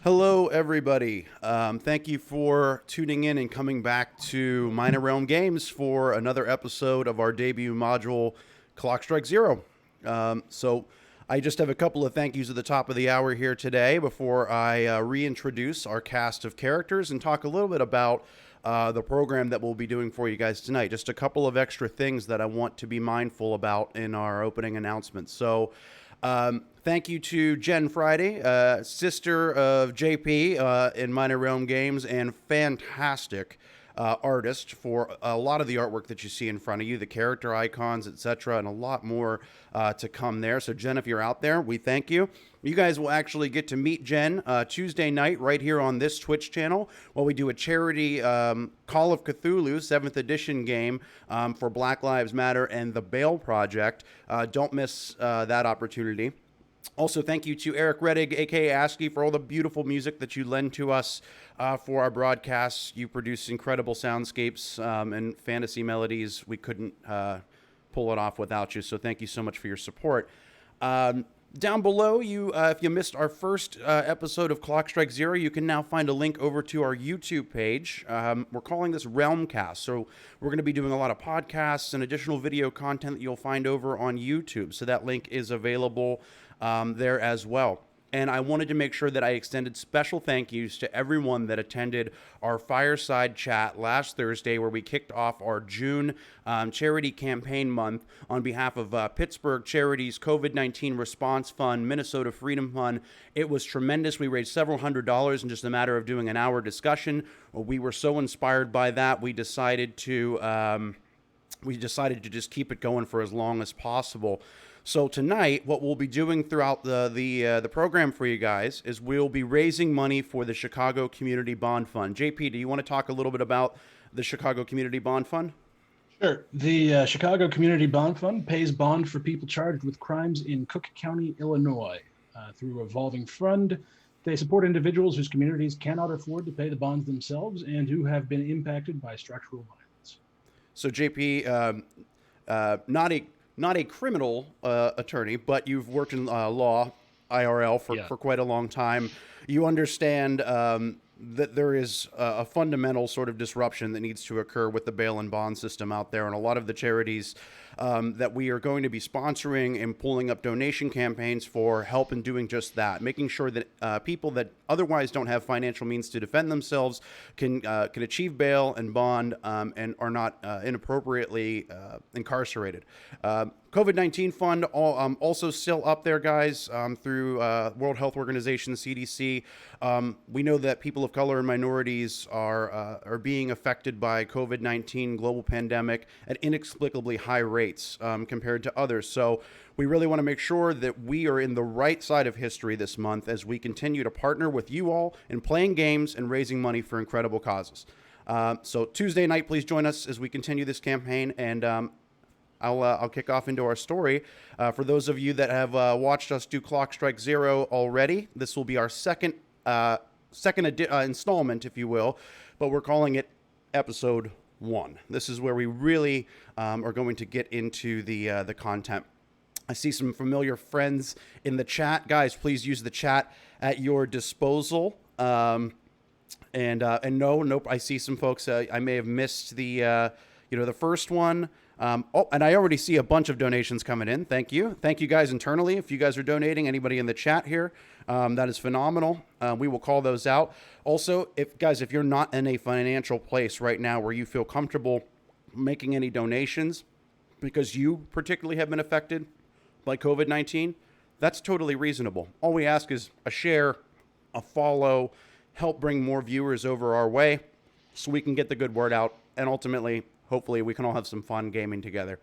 Hello, everybody. Thank you for tuning in and coming back to Minor Realm Games for another episode of our debut module, Clock Strike Zero. So, I just have a couple of thank yous at the top of the hour here today before I reintroduce our cast of characters and talk a little bit about the program that we'll be doing for you guys tonight. Just a couple of extra things that I want to be mindful about in our opening announcements. Thank you to Jen Friday, sister of JP in Minor Realm Games, and fantastic artist for a lot of the artwork that you see in front of you, the character icons, etc., and a lot more to come there. So, Jen, if you're out there, we thank you. You guys will actually get to meet Jen Tuesday night right here on this Twitch channel while we do a charity Call of Cthulhu 7th edition game for Black Lives Matter and the Bail Project. Don't miss that opportunity. Also, thank you to Eric Reddig, aka ASCII, for all the beautiful music that you lend to us for our broadcasts. You produce incredible soundscapes and fantasy melodies. We couldn't pull it off without you, so thank you so much for your support. Down below, if you missed our first episode of Clock Strike Zero, you can now find a link over to our YouTube page. We're calling this Realmcast, so we're going to be doing a lot of podcasts and additional video content that you'll find over on YouTube. So that link is available there as well. And I wanted to make sure that I extended special thank yous to everyone that attended our fireside chat last Thursday, where we kicked off our June charity campaign month on behalf of Pittsburgh Charities COVID-19 Response Fund, Minnesota Freedom Fund. It was tremendous. We raised several $100s in just a matter of doing an hour discussion. We were so inspired by that, we decided to just keep it going for as long as possible. So tonight, what we'll be doing throughout the program for you guys is we'll be raising money for the Chicago Community Bond Fund. JP, do you want to talk a little bit about the Chicago Community Bond Fund? Sure. The Chicago Community Bond Fund pays bond for people charged with crimes in Cook County, Illinois. Through a revolving fund, they support individuals whose communities cannot afford to pay the bonds themselves and who have been impacted by structural violence. So JP, not a criminal attorney, but you've worked in law, IRL, for quite a long time. You understand that there is a fundamental sort of disruption that needs to occur with the bail and bond system out there. And a lot of the charities that we are going to be sponsoring and pulling up donation campaigns for help in doing just that, making sure that people that otherwise don't have financial means to defend themselves can achieve bail and bond and are not inappropriately incarcerated. COVID-19 fund also still up there, guys, through World Health Organization, CDC. We know that people of color and minorities are being affected by COVID-19 global pandemic at inexplicably high rates compared to others. So we really want to make sure that we are in the right side of history this month as we continue to partner with you all in playing games and raising money for incredible causes. So Tuesday night, please join us as we continue this campaign, and I'll kick off into our story. For those of you that have watched us do Clock Strike Zero already, this will be our second installment, if you will, but we're calling it Episode 1. This is where we really are going to get into the content. I see some familiar friends in the chat. Guys, please use the chat at your disposal. Nope, I see some folks. I may have missed the first one. And I already see a bunch of donations coming in. Thank you. Thank you guys internally. If you guys are donating, anybody in the chat here, that is phenomenal. We will call those out. Also, if you're not in a financial place right now where you feel comfortable making any donations because you particularly have been affected by COVID-19, that's totally reasonable. All we ask is a share, a follow, help bring more viewers over our way so we can get the good word out, and ultimately, hopefully, we can all have some fun gaming together.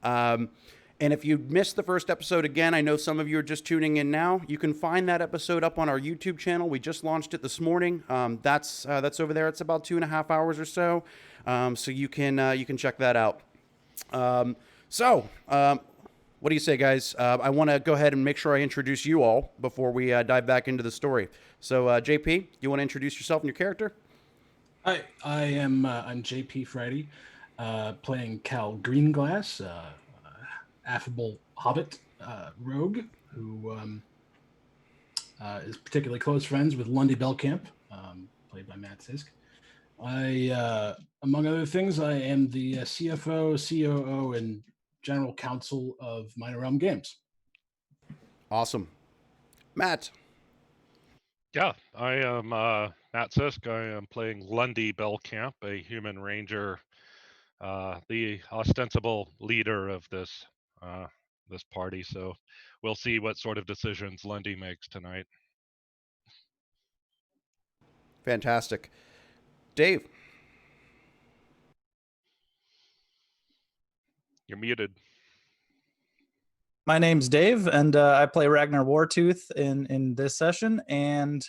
And if you missed the first episode, again, I know some of you are just tuning in now. You can find that episode up on our YouTube channel. We just launched it this morning. That's over there. It's about 2.5 hours or so. So you can check that out. What do you say, guys? I want to go ahead and make sure I introduce you all before we dive back into the story. So, JP, you want to introduce yourself and your character? Hi, I'm JP Friday, playing Cal Greenglass, affable hobbit rogue who is particularly close friends with Lundy Belkamp, played by Matt Sisk. Among other things, I am the CFO, COO, and general counsel of Minor Realm Games. Awesome. Matt. Yeah, I am Matt Sisk. I am playing Lundy Belkamp, a human ranger, the ostensible leader of this party. So we'll see what sort of decisions Lundy makes tonight. Fantastic. Dave. You're muted. My name's Dave, and I play Ragnar Wartooth in this session. And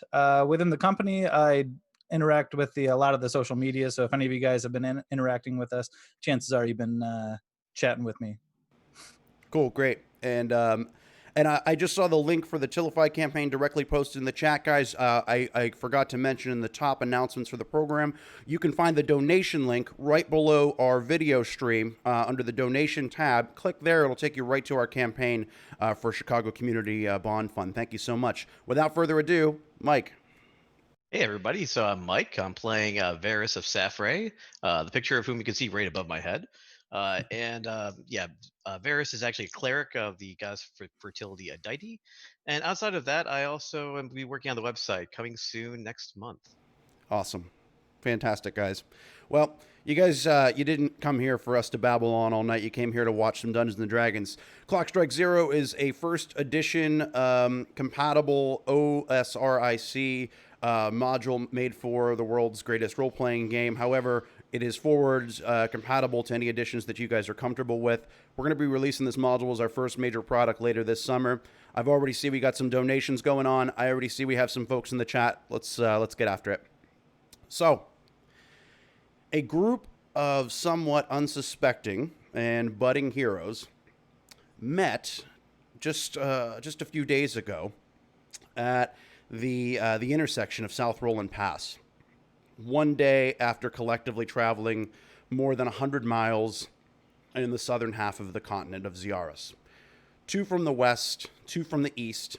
within the company, I interact with a lot of the social media. So if any of you guys have been interacting with us, chances are you've been chatting with me. Cool, great. And I just saw the link for the Tillify campaign directly posted in the chat, guys. I forgot to mention in the top announcements for the program, you can find the donation link right below our video stream under the donation tab. Click there. It'll take you right to our campaign for Chicago Community Bond Fund. Thank you so much. Without further ado, Mike. Hey everybody, so I'm Mike. I'm playing Varys of Safray, the picture of whom you can see right above my head. Varys is actually a cleric of the goddess fertility Aditi. And outside of that, I also am be working on the website, coming soon next month. Awesome. Fantastic, guys. Well, you guys, you didn't come here for us to babble on all night. You came here to watch some Dungeons & Dragons. Clock Strike Zero is a first edition compatible OSRIC module made for the world's greatest role-playing game. However, it is forwards compatible to any editions that you guys are comfortable with. We're going to be releasing this module as our first major product later this summer. I've already see we got some donations going on. I already see we have some folks in the chat. Let's get after it. So, a group of somewhat unsuspecting and budding heroes met just a few days ago at the intersection of South Roland Pass. One day after collectively traveling more than 100 miles in the southern half of the continent of Ziaris. Two from the west, two from the east,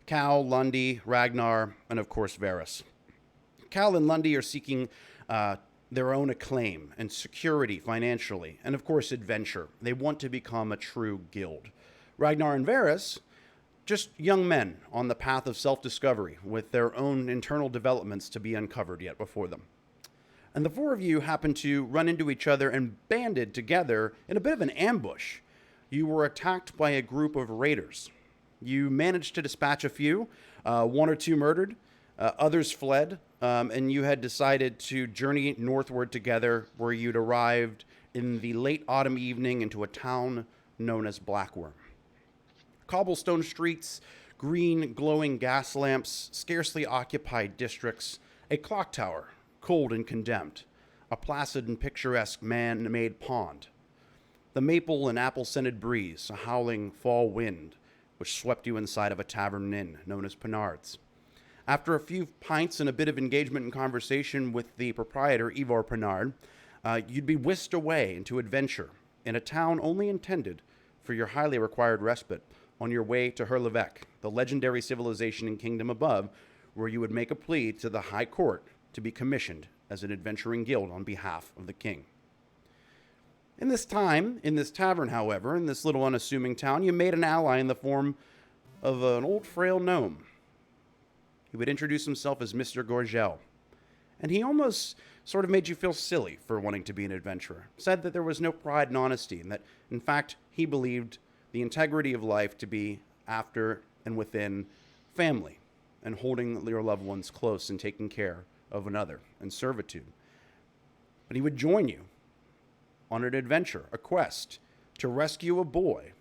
Cal, Lundy, Ragnar, and of course Varys. Cal and Lundy are seeking their own acclaim and security financially, and of course adventure. They want to become a true guild. Ragnar and Varys, just young men on the path of self-discovery with their own internal developments to be uncovered yet before them. And the four of you happened to run into each other and banded together in a bit of an ambush. You were attacked by a group of raiders. You managed to dispatch a few, one or two murdered, others fled, and you had decided to journey northward together, where you'd arrived in the late autumn evening into a town known as Blackworm. Cobblestone streets, green glowing gas lamps, scarcely occupied districts, a clock tower, cold and condemned, a placid and picturesque man-made pond, the maple and apple-scented breeze, a howling fall wind, which swept you inside of a tavern inn known as Penard's. After a few pints and a bit of engagement and conversation with the proprietor, Ivor Penard, you'd be whisked away into adventure in a town only intended for your highly required respite on your way to Herlevec, the legendary civilization and kingdom above, where you would make a plea to the High Court to be commissioned as an adventuring guild on behalf of the king. In this time, in this tavern, however, in this little unassuming town, you made an ally in the form of an old frail gnome. He would introduce himself as Mr. Gorgel, and he almost sort of made you feel silly for wanting to be an adventurer. Said that there was no pride and honesty, and that, in fact, he believed the integrity of life to be after and within family, and holding your loved ones close and taking care of another in servitude. But he would join you on an adventure, a quest, to rescue a boy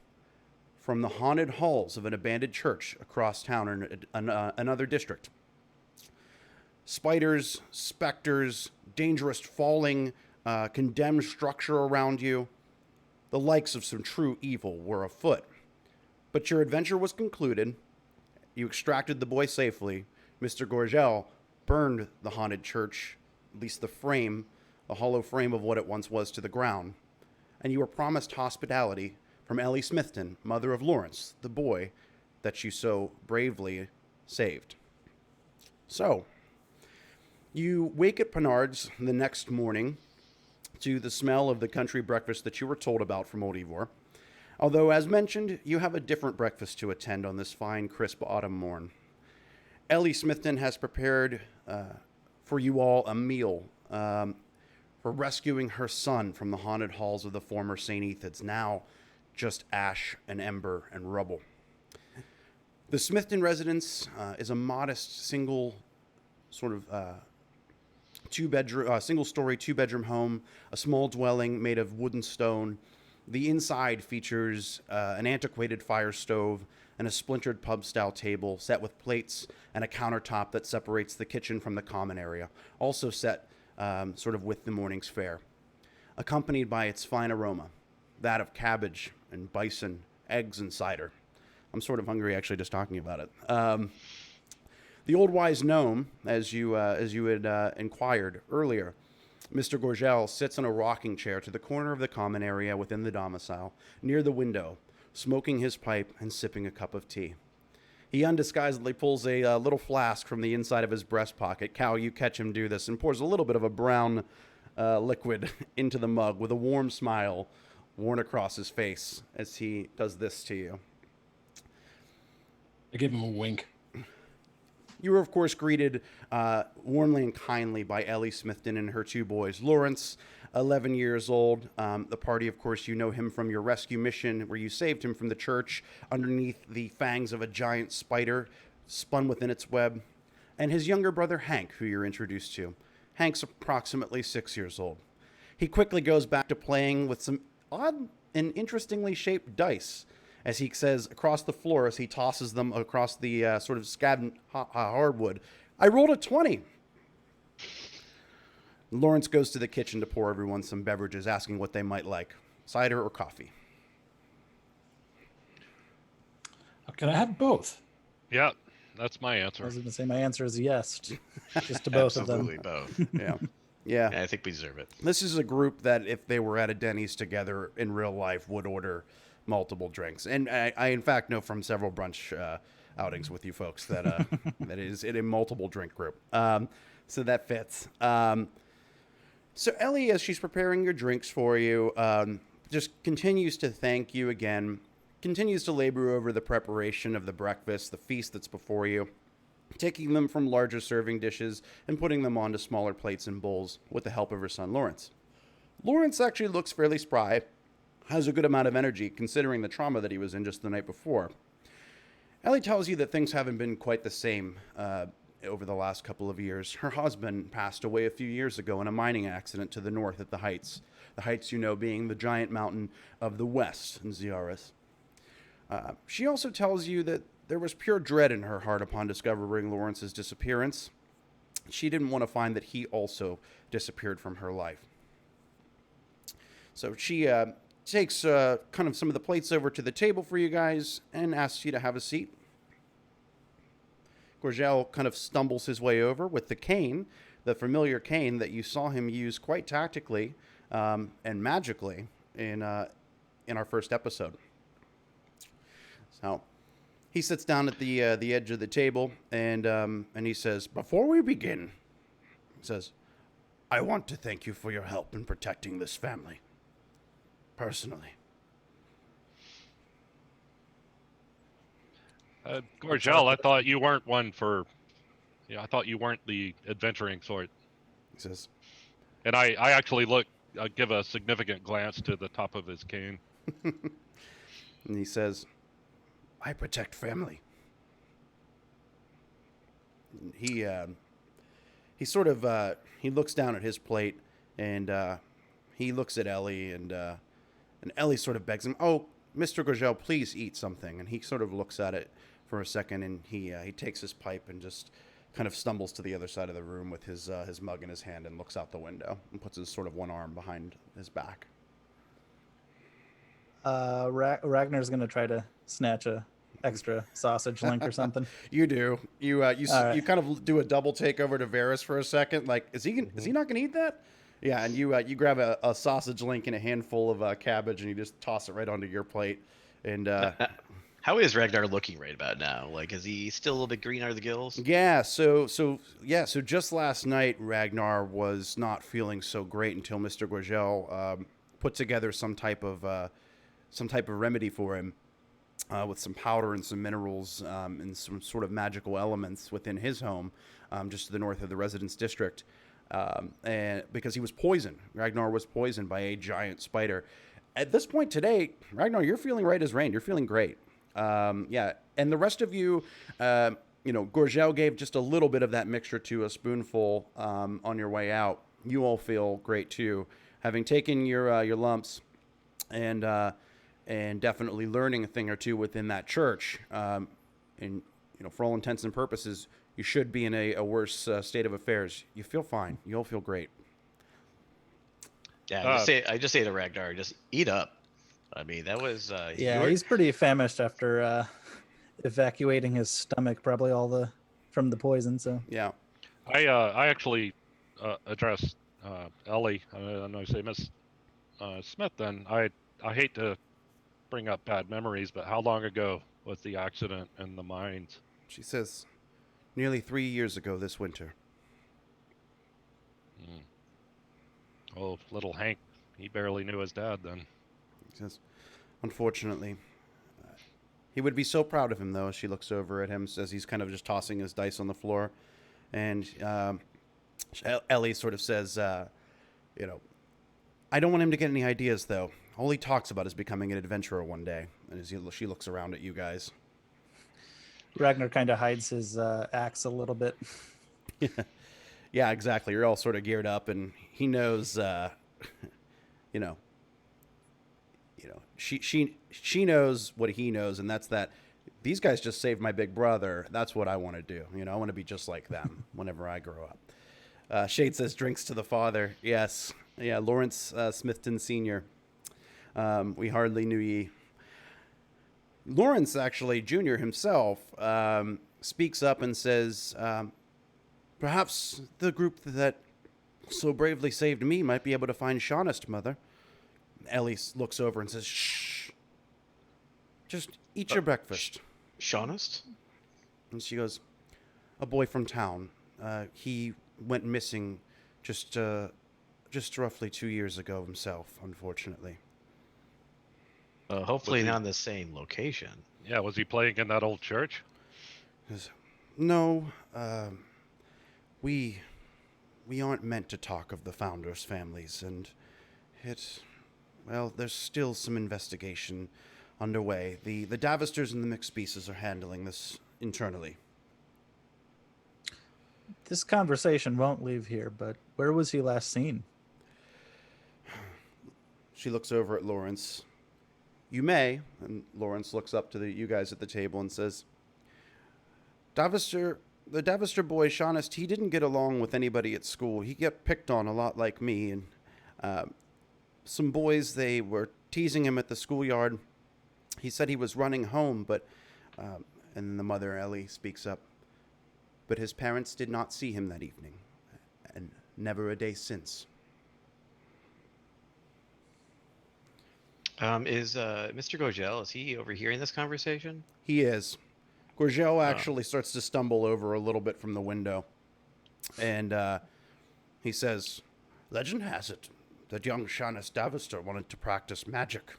from the haunted halls of an abandoned church across town in another district. Spiders, specters, dangerous falling, condemned structure around you. The likes of some true evil were afoot. But your adventure was concluded. You extracted the boy safely. Mr. Gorgel burned the haunted church, at least the frame, the hollow frame of what it once was, to the ground. And you were promised hospitality from Ellie Smithton, mother of Lawrence, the boy that you so bravely saved. So, you wake at Penard's the next morning to the smell of the country breakfast that you were told about from Old Ivor. Although, as mentioned, you have a different breakfast to attend on this fine, crisp autumn morn. Ellie Smithton has prepared for you all a meal for rescuing her son from the haunted halls of the former St. Ethan's, now just ash and ember and rubble. The Smithton residence is a modest single sort of single-story, two-bedroom home, a small dwelling made of wood and stone. The inside features an antiquated fire stove and a splintered pub-style table set with plates and a countertop that separates the kitchen from the common area, also set sort of with the morning's fare, accompanied by its fine aroma, that of cabbage and bison, eggs and cider. I'm sort of hungry actually just talking about it. The old wise gnome, as you had inquired earlier, Mr. Gorgel sits in a rocking chair to the corner of the common area within the domicile, near the window, smoking his pipe and sipping a cup of tea. He undisguisedly pulls a little flask from the inside of his breast pocket. Cal, you catch him do this, and pours a little bit of a brown liquid into the mug with a warm smile worn across his face as he does this to you. I give him a wink. You were, of course, greeted warmly and kindly by Ellie Smithton and her two boys. Lawrence, 11 years old. The party, of course, you know him from your rescue mission where you saved him from the church underneath the fangs of a giant spider spun within its web. And his younger brother, Hank, who you're introduced to. Hank's approximately 6 years old. He quickly goes back to playing with some odd and interestingly shaped dice, as he says across the floor as he tosses them across the sort of scabbed hardwood. I rolled a 20. Lawrence goes to the kitchen to pour everyone some beverages, asking what they might like, cider or coffee. Can I have both? Yeah, that's my I answer. was going to say my answer is yes, just to both of them. Absolutely both. Yeah. Yeah. Yeah, I think we deserve it. This is a group that if they were at a Denny's together in real life would order multiple drinks. And I in fact, know from several brunch outings with you folks that that is in a multiple drink group. So that fits. So Ellie, as she's preparing your drinks for you, just continues to thank you again, continues to labor over the preparation of the breakfast, the feast that's before you, taking them from larger serving dishes and putting them onto smaller plates and bowls with the help of her son, Lawrence. Lawrence actually looks fairly spry, has a good amount of energy considering the trauma that he was in just the night before. Ellie tells you that things haven't been quite the same over the last couple of years. Her husband passed away a few years ago in a mining accident to the north at the Heights. The Heights, you know, being the giant mountain of the west in Ziaris. She also tells you that there was pure dread in her heart upon discovering Lawrence's disappearance. She didn't want to find that he also disappeared from her life. So she takes kind of some of the plates over to the table for you guys and asks you to have a seat. Gorgel kind of stumbles his way over with the cane, the familiar cane that you saw him use quite tactically and magically in our first episode. So he sits down at the edge of the table and he says, "Before we begin," he says, "I want to thank you for your help in protecting this family. Personally." Gorgel, I thought you weren't one for. Yeah, I thought you weren't the adventuring sort. He says, And I actually give a significant glance to the top of his cane. and he says, "I protect family." And he sort of he looks down at his plate and he looks at Ellie and Ellie sort of begs him, "Oh, Mr. Gorgel, please eat something." And he sort of looks at it for a second and he takes his pipe and just kind of stumbles to the other side of the room with his mug in his hand and looks out the window and puts his sort of one arm behind his back. Ragnar's gonna try to snatch a extra sausage link or something. You do. You right. you kind of do a double take over to Varys for a second. Like, is he not going to eat that? Yeah, and you grab a sausage link and a handful of cabbage and you just toss it right onto your plate. And How is Ragnar looking right about now? Like, is he still a little bit green under the gills? Yeah, so just last night Ragnar was not feeling so great until Mr. Gorgel put together some type of remedy for him with some powder and some minerals and some sort of magical elements within his home, just to the north of the residence district. And because he was poisoned, Ragnar was poisoned by a giant spider. At this point today, Ragnar, you're feeling right as rain. You're feeling great. Yeah, and the rest of you, Gorgel gave just a little bit of that mixture to a spoonful on your way out. You all feel great too, having taken your lumps, and definitely learning a thing or two within that church. And for all intents and purposes, you should be in a worse state of affairs. You feel fine. You all feel great. Yeah, I just say to Ragnar, just eat up. I mean, that was Yeah, he's pretty famished after evacuating his stomach, probably from the poison. So Yeah. I actually addressed Ellie, and I say, Miss Smith. Then I hate to bring up bad memories, but how long ago was the accident in the mines? She says, nearly 3 years ago this winter. Oh, little Hank, he barely knew his dad then. He says, unfortunately. He would be so proud of him, though, as she looks over at him, as he's kind of just tossing his dice on the floor. And Ellie sort of says, I don't want him to get any ideas, though. All he talks about is becoming an adventurer one day. And as she looks around at you guys. Ragnar kind of hides his axe a little bit. Yeah, exactly. You're all sort of geared up, and he knows, she knows what he knows, and that's that these guys just saved my big brother. That's what I want to do. I want to be just like them whenever I grow up. Shade says, drinks to the father. Yes. Yeah, Lawrence Smithton Sr. We hardly knew ye. Lawrence, actually, Jr. himself, speaks up and says, perhaps the group that so bravely saved me might be able to find Shaunist, Mother. Ellie looks over and says, shh. Just eat your breakfast. Shaunist? And she goes, a boy from town. He went missing just roughly 2 years ago himself, unfortunately. Hopefully not in the same location. Yeah, was he playing in that old church? No, we aren't meant to talk of the founders' families, and there's still some investigation underway. The Davisters and the mixed species are handling this internally. This conversation won't leave here, but where was he last seen? She looks over at Lawrence. You may, and Lawrence looks up to you guys at the table and says, the Davister boy, Shaunist, he didn't get along with anybody at school. He got picked on a lot like me, and some boys, they were teasing him at the schoolyard. He said he was running home, but, and then the mother, Ellie, speaks up, but his parents did not see him that evening, and never a day since. Is Mr. Gorgel, is he overhearing this conversation? He is. Gorgel actually starts to stumble over a little bit from the window. And he says, legend has it that young Shaunist Davister wanted to practice magic.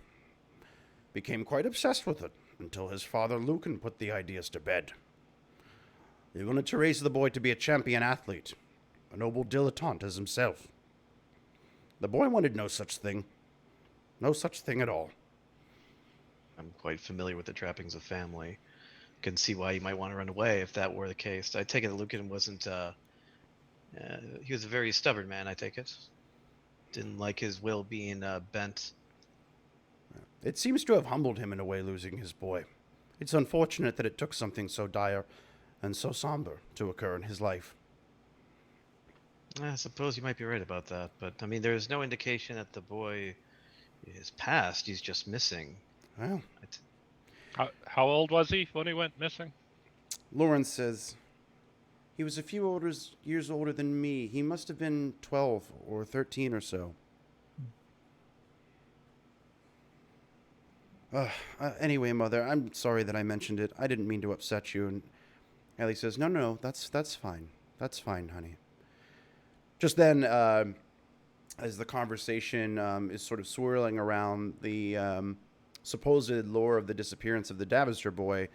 Became quite obsessed with it until his father Lucan put the ideas to bed. He wanted to raise the boy to be a champion athlete, a noble dilettante as himself. The boy wanted no such thing. No such thing at all. I'm quite familiar with the trappings of family. Can see why you might want to run away if that were the case. I take it that Lucan wasn't. He was a very stubborn man. I take it. Didn't like his will being bent. It seems to have humbled him in a way, losing his boy. It's unfortunate that it took something so dire and so somber to occur in his life. I suppose you might be right about that, but I mean, there's no indication that the boy is past. He's just missing. Well, How old was he when he went missing? Lawrence says, he was a few years older than me. He must have been 12 or 13 or so. Anyway, Mother, I'm sorry that I mentioned it. I didn't mean to upset you. And Ellie says, no, that's fine. That's fine, honey. Just then, as the conversation is sort of swirling around the supposed lore of the disappearance of the Davister boy,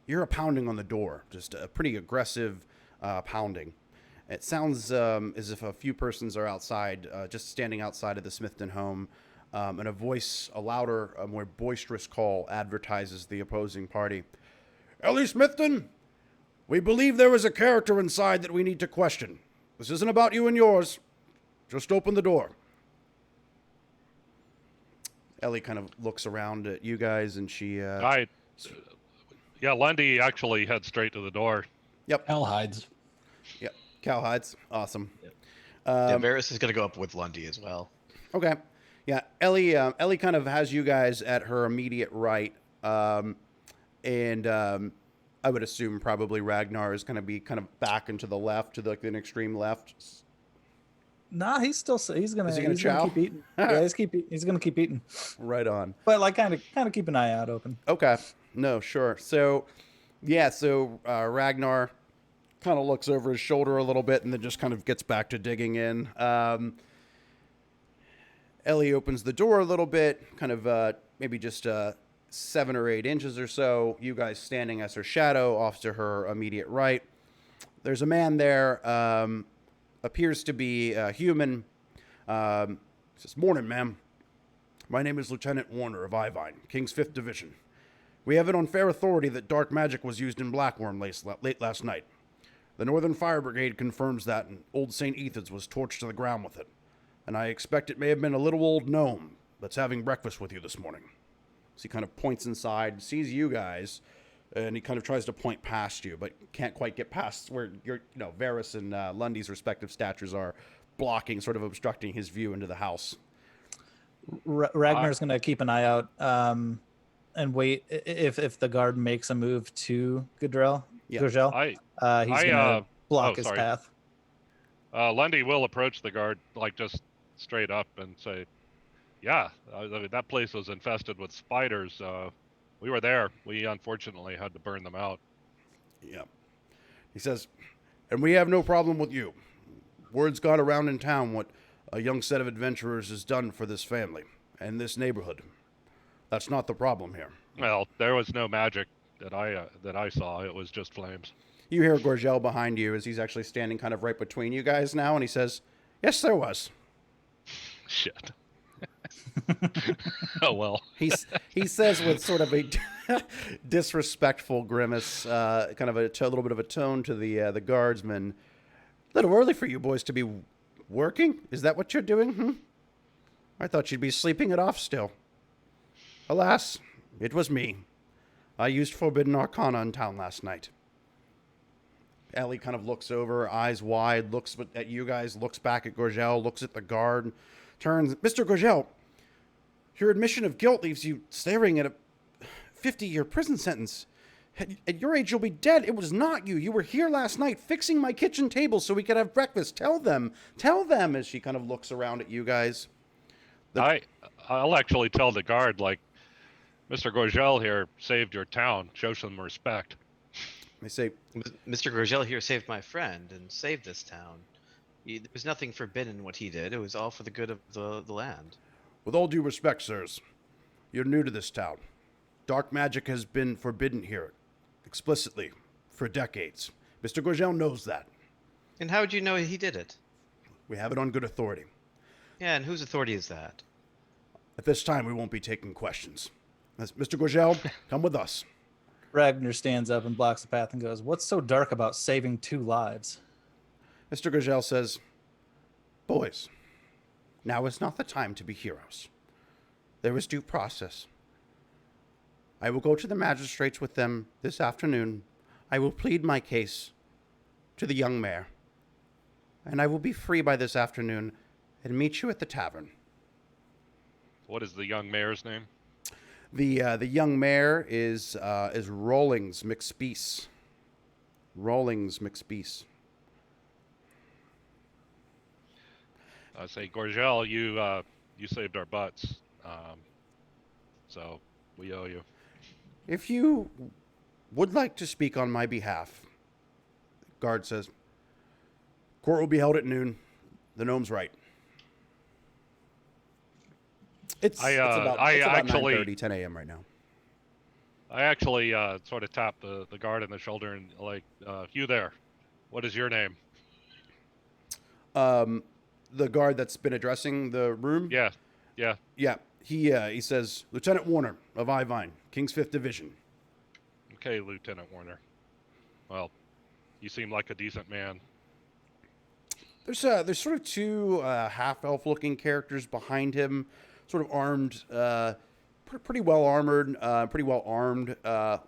you're a pounding on the door, just a pretty aggressive pounding. It sounds as if a few persons are outside, just standing outside of the Smithton home, and a louder, a more boisterous call advertises the opposing party. Ellie Smithton, we believe there is a character inside that we need to question. This isn't about you and yours. Just open the door. Ellie kind of looks around at you guys, and she... Yeah, Lundy actually heads straight to the door. Yep. Hell hides. Yep. Cowhides. Awesome. Yep. Yeah, Varys is gonna go up with Lundy as well. Okay. Yeah, Ellie kind of has you guys at her immediate right, and I would assume probably Ragnar is going to be kind of back and to the left, to an extreme left. Nah, he's gonna Is he gonna chow? keep eating. Yeah, he's gonna keep eating. Right on. But like kind of keep an eye out open. Okay. No, sure. So, yeah. So Ragnar kind of looks over his shoulder a little bit, and then just kind of gets back to digging in. Ellie opens the door a little bit, kind of maybe just 7 or 8 inches or so. You guys standing as her shadow off to her immediate right. There's a man there, appears to be human. Says, "Morning, ma'am. My name is Lieutenant Warner of Ivine, King's 5th Division. We have it on fair authority that dark magic was used in Blackworm late last night. The Northern Fire Brigade confirms that, and old St. Ethan's was torched to the ground with it. And I expect it may have been a little old gnome that's having breakfast with you this morning." So he kind of points inside, sees you guys, and he kind of tries to point past you, but can't quite get past where Varys and Lundy's respective statures are, blocking, sort of obstructing his view into the house. Ragnar's gonna keep an eye out and wait if the guard makes a move to Gudrel. Yeah. Gurgel, he's gonna block his sorry. path. Lundy will approach the guard, like just straight up, and say, "Yeah, I mean, that place was infested with spiders. We were there. We unfortunately had to burn them out." Yeah. He says, "And we have no problem with you. Word's got around in town what a young set of adventurers has done for this family and this neighborhood. That's not the problem here." Well, there was no magic that I saw. It was just flames. You hear Gorgel behind you as he's actually standing kind of right between you guys now, and he says, "Yes, there was." Shit. Oh well. He says with sort of a disrespectful grimace, kind of a little bit of a tone to the guardsman. "A little early for you boys to be working. Is that what you're doing? I thought you'd be sleeping it off still. Alas, it was me. I used Forbidden Arcana in town last night." Ellie kind of looks over, eyes wide, looks at you guys, looks back at Gorgel, looks at the guard, turns. "Mr. Gorgel, your admission of guilt leaves you staring at a 50-year prison sentence. At your age, you'll be dead. It was not you. You were here last night fixing my kitchen table so we could have breakfast. Tell them, as she kind of looks around at you guys. I'll actually tell the guard, like, "Mr. Gorgel here saved your town. Show some respect." They say, Mr. Gorgel here saved my friend and saved this town. There was nothing forbidden in what he did. It was all for the good of the land. "With all due respect, sirs, you're new to this town. Dark magic has been forbidden here, explicitly, for decades. Mr. Gorgel knows that. And how would you know he did it? We have it on good authority. Yeah, and whose authority is that? At this time, we won't be taking questions. Mr. Gorgel, come with us." Ragnar stands up and blocks the path and goes, "What's so dark about saving 2 lives?" Mr. Gorgel says, "Boys, now is not the time to be heroes. There is due process. I will go to the magistrates with them this afternoon. I will plead my case to the young mayor, and I will be free by this afternoon and meet you at the tavern." What is the young mayor's name? The young mayor is Rawlings McSpeece. Rawlings McSpeece. I say, "Gorgel, you saved our butts. So We owe you. If you would like to speak on my behalf, guard says, court will be held at noon. The gnome's right. It's about actually 9:30, 10 a.m. right now. I actually sort of tapped the guard on the shoulder and like, you there, what is your name? The guard that's been addressing the room? Yeah. Yeah. He says, Lieutenant Warner of Ivine, King's 5th Division. Okay, Lieutenant Warner. Well, you seem like a decent man. There's sort of two half-elf looking characters behind him, sort of armed, pretty well armored, pretty well armed,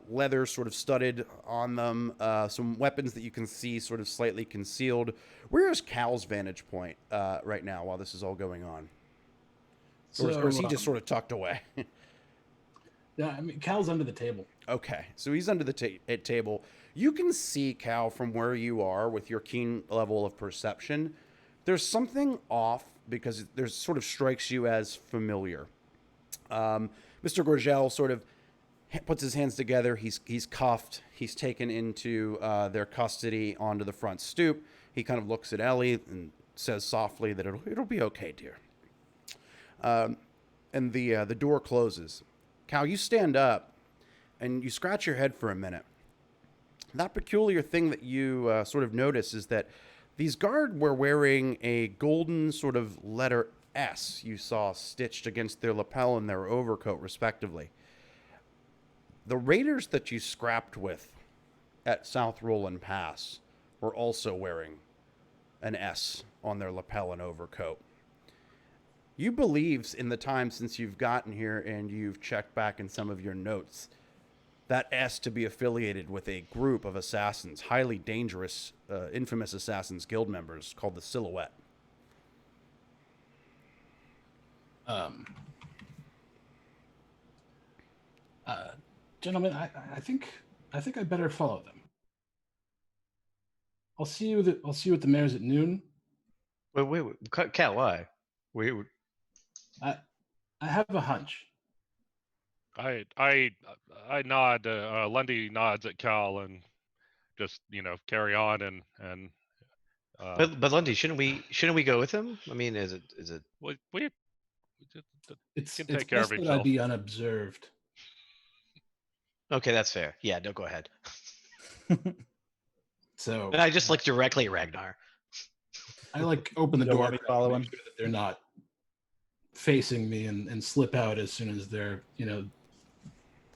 leather sort of studded on them, some weapons that you can see sort of slightly concealed. Where is Cal's vantage point right now while this is all going on? Or is he just sort of tucked away? Yeah, I mean, Cal's under the table. Okay, so he's under the table. You can see Cal from where you are with your keen level of perception. There's something off because there's sort of strikes you as familiar. Mr. Gorgel sort of puts his hands together. He's cuffed. He's taken into their custody onto the front stoop. He kind of looks at Ellie and says softly that it'll be okay, dear. And the door closes. Cal, you stand up and you scratch your head for a minute. That peculiar thing that you sort of notice is that these guard were wearing a golden sort of letter S you saw stitched against their lapel and their overcoat, respectively. The raiders that you scrapped with at South Roland Pass were also wearing an S on their lapel and overcoat. You believe in the time since you've gotten here and you've checked back in some of your notes that S to be affiliated with a group of assassins, highly dangerous, infamous assassins guild members called the Silhouette. Gentlemen, I think I better follow them. I'll see you at the mayor's at noon. Wait, Cal, why? I have a hunch. I nod. Lundy nods at Cal and just carry on and. But Lundy, shouldn't we go with him? I mean, is it? We It's can take care of best that I himself. be unobserved. Okay, that's fair. Yeah, no, go ahead. So And I just look directly at Ragnar. I open the You don't door want me to following? make sure that they're not facing me and slip out as soon as they're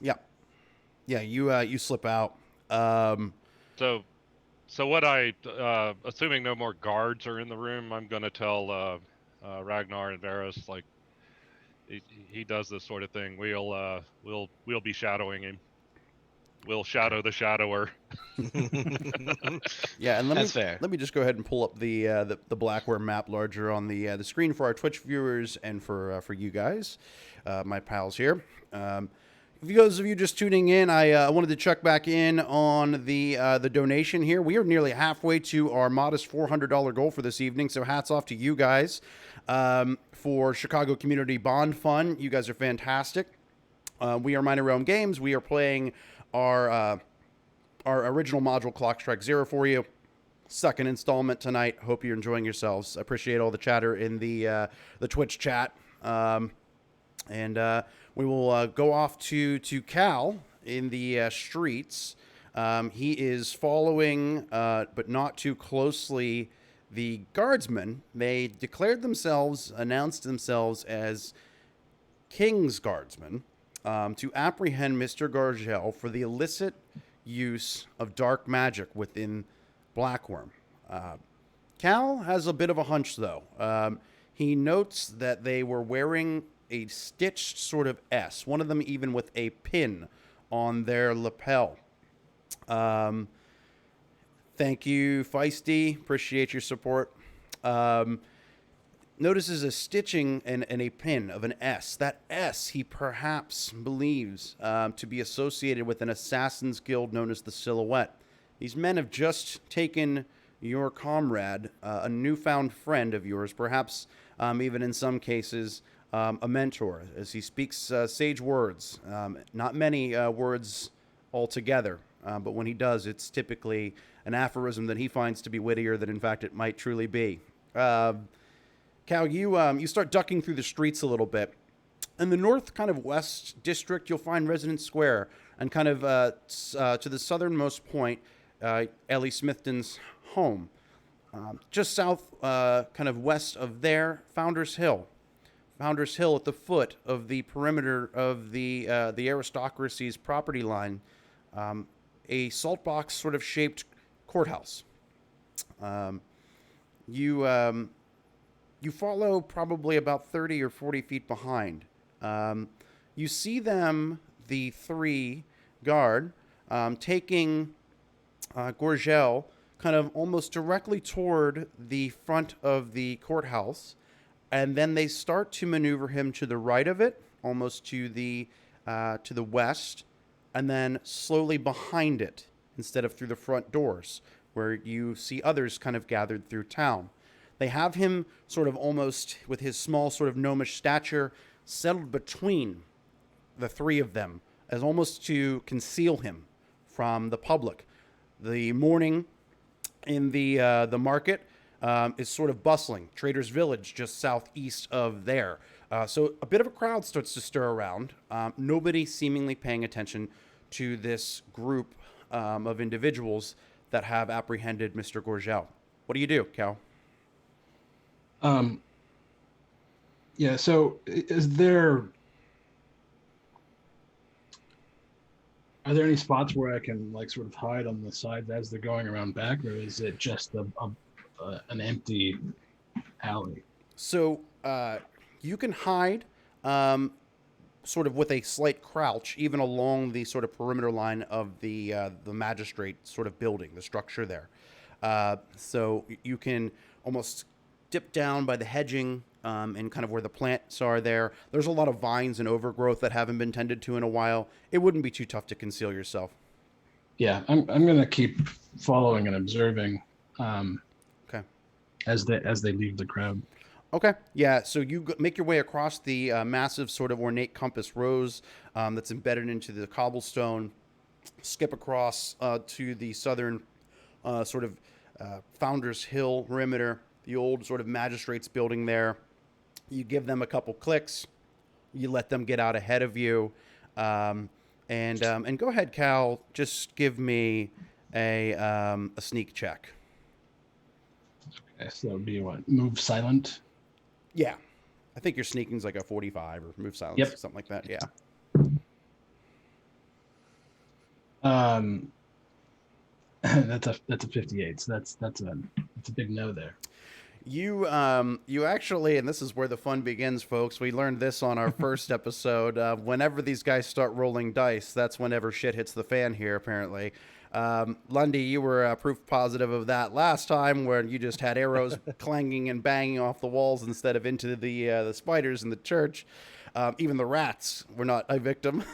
Yeah. You slip out. So what assuming no more guards are in the room, I'm gonna tell Ragnar and Varys, like, he does this sort of thing. We'll be shadowing him. We'll shadow the shadower. Yeah, and That's fair. let me just go ahead and pull up the Blackware map larger on the screen for our Twitch viewers and for you guys, my pals here. For those of you just tuning in, I wanted to check back in on the donation here. We are nearly halfway to our modest $400 goal for this evening, so hats off to you guys for Chicago Community Bond Fund. You guys are fantastic. We are Minor Realm Games. We are playing our original module Clock Strike 0 for you. Second installment tonight. Hope you're enjoying yourselves. I appreciate all the chatter in the Twitch chat. And we will go off to Cal in the streets. He is following, but not too closely, the guardsmen. They announced themselves as King's Guardsmen to apprehend Mr. Gargel for the illicit use of dark magic within Blackworm. Cal has a bit of a hunch, though. He notes that they were wearing a stitched sort of S, one of them even with a pin on their lapel. Thank you, Feisty. Appreciate your support. Notices a stitching and a pin of an S. That S he perhaps believes to be associated with an assassin's guild known as the Silhouette. These men have just taken your comrade, a newfound friend of yours, perhaps even in some cases a mentor, as he speaks sage words. Not many words altogether, but when he does, it's typically an aphorism that he finds to be wittier than, in fact, it might truly be. Cal, you start ducking through the streets a little bit. In the north, kind of west district, you'll find Residence Square, and kind of to the southernmost point, Ellie Smithton's home. Just south, kind of west of there, Founders Hill. Founders Hill at the foot of the perimeter of the aristocracy's property line, a saltbox sort of shaped courthouse. You follow probably about 30 or 40 feet behind. You see them, the three guard, taking Gorgel kind of almost directly toward the front of the courthouse, and then they start to maneuver him to the right of it, almost to the west, and then slowly behind it instead of through the front doors, where you see others kind of gathered through town. They have him sort of almost, with his small sort of gnomish stature, settled between the three of them, as almost to conceal him from the public. The morning in the market is sort of bustling. Traders Village, just southeast of there. So a bit of a crowd starts to stir around. Nobody seemingly paying attention to this group of individuals that have apprehended Mr. Gorgel. What do you do, Cal? Yeah, so are there any spots where I can like sort of hide on the sides as they're going around back, or is it just an empty alley? So you can hide sort of with a slight crouch, even along the sort of perimeter line of the magistrate sort of building, the structure there. So you can almost dip down by the hedging and kind of where the plants are there. There's a lot of vines and overgrowth that haven't been tended to in a while. It wouldn't be too tough to conceal yourself. Yeah, I'm gonna keep following and observing. Okay. As they leave the crowd. Okay. Yeah. So you make your way across the massive sort of ornate compass rose that's embedded into the cobblestone. Skip across to the southern sort of Founders Hill perimeter, the old sort of magistrates building there. You give them a couple clicks. You let them get out ahead of you. And go ahead, Cal. Just give me a sneak check. Okay, so that would be what? Move silent? Yeah. I think your sneaking's like a 45 or move silence, Yep. something like that. Yeah. That's a 58. So that's a big no there. You actually, and this is where the fun begins, folks. We learned this on our first episode. Whenever these guys start rolling dice, that's whenever shit hits the fan here, apparently. Lundy, you were proof positive of that last time, where you just had arrows clanging and banging off the walls instead of into the spiders in the church. Even the rats were not a victim.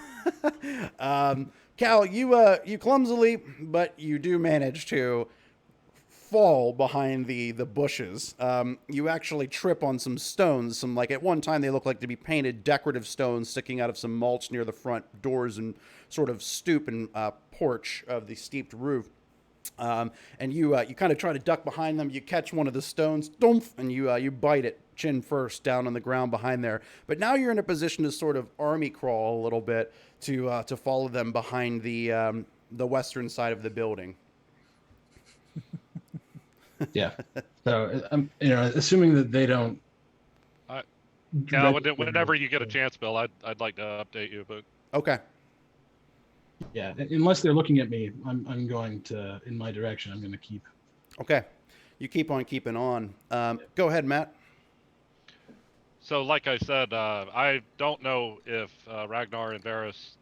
Cal, you clumsily, but you do manage to fall behind the bushes. You actually trip on some stones. Some, like, at one time they look like to be painted decorative stones sticking out of some mulch near the front doors and sort of stoop and porch of the steeped roof. And you kind of try to duck behind them. You catch one of the stones, dumph, and you bite it chin first down on the ground behind there. But now you're in a position to sort of army crawl a little bit to follow them behind the western side of the building. Yeah. So I'm, assuming that they don't. Yeah, whenever you get a chance, Bill, I'd like to update you, but Okay. Yeah, unless they're looking at me, I'm going to in my direction. I'm going to keep. Okay. You keep on keeping on. Go ahead, Matt. So, like I said, I don't know if Ragnar and Varys,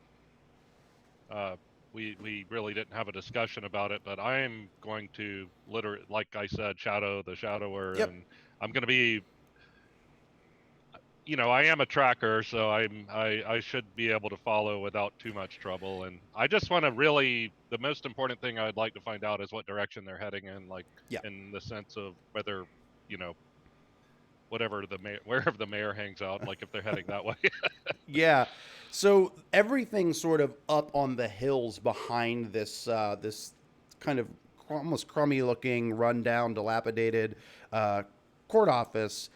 we really didn't have a discussion about it, but I am going to literally, like I said, shadow the shadower, Yep. and I'm going to be, I am a tracker, so I should be able to follow without too much trouble. And I just want to really, the most important thing I'd like to find out is what direction they're heading in, like, Yeah. in the sense of whether whatever wherever the mayor hangs out, like if they're heading that way. Yeah. So everything's sort of up on the hills behind this kind of almost crummy looking, rundown, dilapidated court office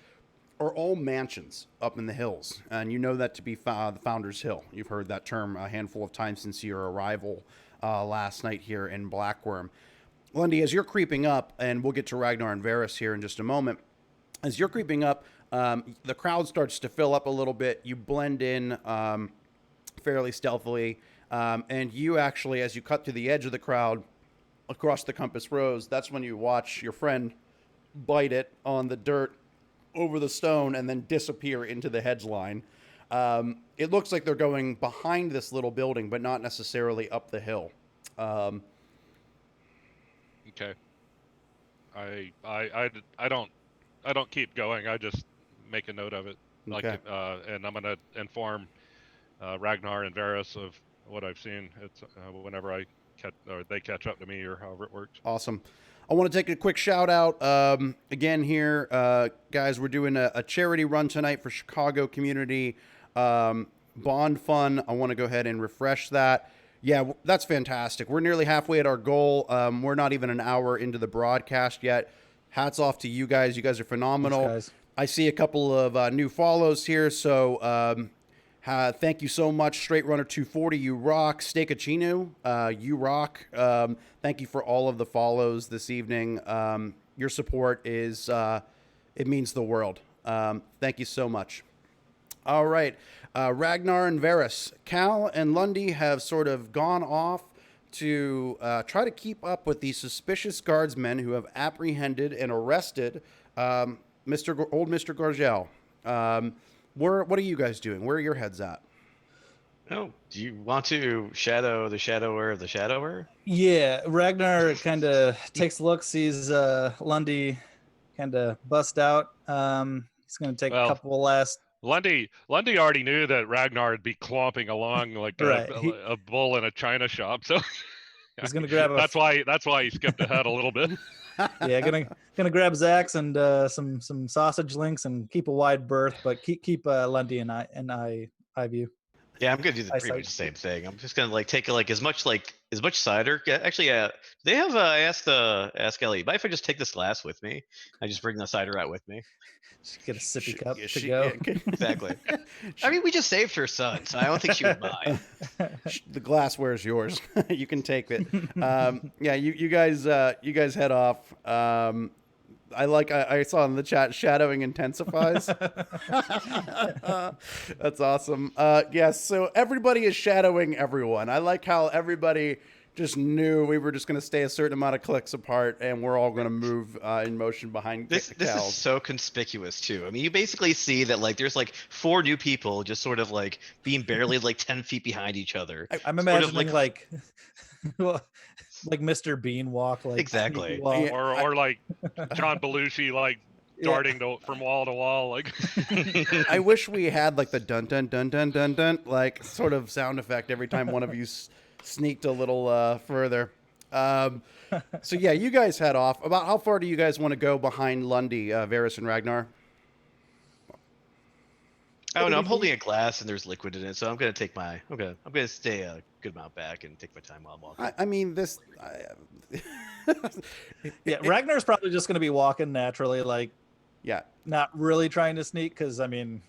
are all mansions up in the hills. And you know that to be the Founders Hill. You've heard that term a handful of times since your arrival last night here in Blackworm. Lundy, as you're creeping up, and we'll get to Ragnar and Varys here in just a moment, as you're creeping up, the crowd starts to fill up a little bit. You blend in fairly stealthily, and you actually, as you cut to the edge of the crowd across the compass rose, that's when you watch your friend bite it on the dirt over the stone and then disappear into the hedge line. It looks like they're going behind this little building, but not necessarily up the hill. Okay. I don't keep going. I just make a note of it. Like, Okay. and I'm gonna inform Ragnar and Varys of what I've seen. It's whenever they catch up to me, or however it works. Awesome. I want to take a quick shout out again here, guys. We're doing a charity run tonight for Chicago Community Bond Fund. I want to go ahead and refresh that. Yeah, that's fantastic. We're nearly halfway at our goal. We're not even an hour into the broadcast yet. Hats off to you guys. You guys are phenomenal. Thanks, guys. I see a couple of new follows here, so thank you so much. Straight Runner 240, you rock. Steakachino, you rock. Thank you for all of the follows this evening. Your support is it means the world. Thank you so much. All right, Ragnar and Varys, Cal and Lundy have sort of gone off to try to keep up with the suspicious guardsmen who have apprehended and arrested old Mr. Gorgel. What are you guys doing? Where are your heads at? Oh, do you want to shadow the shadower of the shadower? Yeah, Ragnar kind of takes a look, sees Lundy kind of bust out. He's going to take a couple last. Lundy already knew that Ragnar would be clomping along like Right. a bull in a china shop, so he's going to grab. That's why he skipped ahead a little bit. Yeah, gonna grab his axe and some sausage links and keep a wide berth, but keep Lundy and eye view. Yeah, I'm gonna do pretty much the same thing. I'm just gonna take as much cider. Yeah, actually, they have. I asked Ellie, mind if I just take this glass with me? I just bring the cider out with me. Just get a sippy cup to go. Exactly. I mean, we just saved her son, so I don't think she would mind. The glassware is yours. You can take it. Yeah, you guys head off. I saw in the chat, shadowing intensifies. That's awesome. Yes, so everybody is shadowing everyone. I like how everybody just knew we were just going to stay a certain amount of clicks apart, and we're all going to move in motion behind this is so conspicuous too. I mean, you basically see that there's 4 new people just sort of being barely 10 feet behind each other. I'm imagining like Mr. Bean walk, exactly, walk. or like John Belushi darting from wall to wall. I wish we had the dun dun dun dun dun dun sort of sound effect every time one of you sneaked a little further. So yeah, you guys head off. About how far do you guys want to go behind Lundy, Varys and Ragnar? Oh no, I'm holding a glass and there's liquid in it, so I'm gonna stay a good amount back and take my time while I'm walking. I mean this. Yeah, Ragnar's probably just gonna be walking naturally, yeah, not really trying to sneak, because I mean,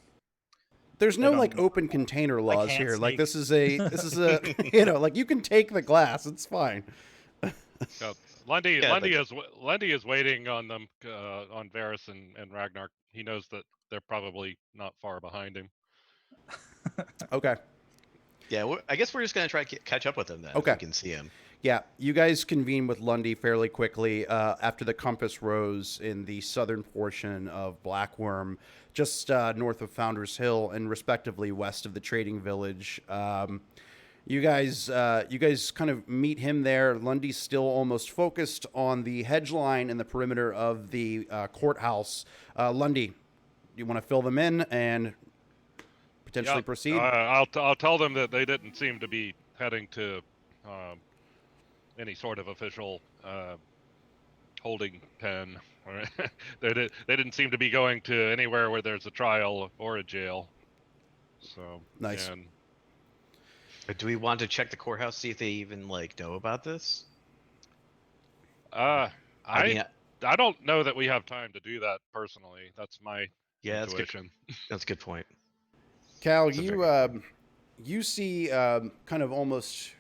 there's no open container laws here. Sneak. This is a you can take the glass, it's fine. Lundy is waiting on them, on Varys and Ragnar. He knows that they're probably not far behind him. Okay. Yeah, I guess we're just gonna try to catch up with him then. Okay. If we can see him. Yeah, you guys convene with Lundy fairly quickly after the compass rose in the southern portion of Blackworm, just north of Founders Hill and respectively west of the trading village. You guys kind of meet him there. Lundy's still almost focused on the hedge line and the perimeter of the courthouse. Lundy, you want to fill them in and potentially proceed? I'll tell them that they didn't seem to be heading to any sort of official holding pen. They didn't seem to be going to anywhere where there's a trial or a jail. So Nice. And Do we want to check the courthouse, see if they even know about this? I mean, I don't know that we have time to do that personally. That's my yeah, intuition. That's a good point. Cal, That's a very good point. you see kind of almost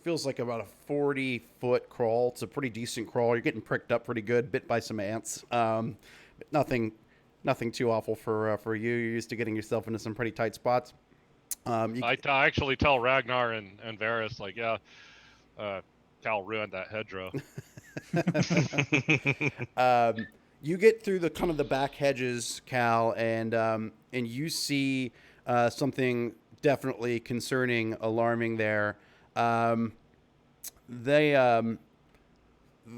feels like about a 40-foot crawl. It's a pretty decent crawl. You're getting pricked up pretty good, bit by some ants. Nothing too awful for you. You're used to getting yourself into some pretty tight spots. I actually tell Ragnar and Varys, Cal ruined that hedgerow. You get through the kind of the back hedges, Cal, and you see something definitely concerning, alarming there. The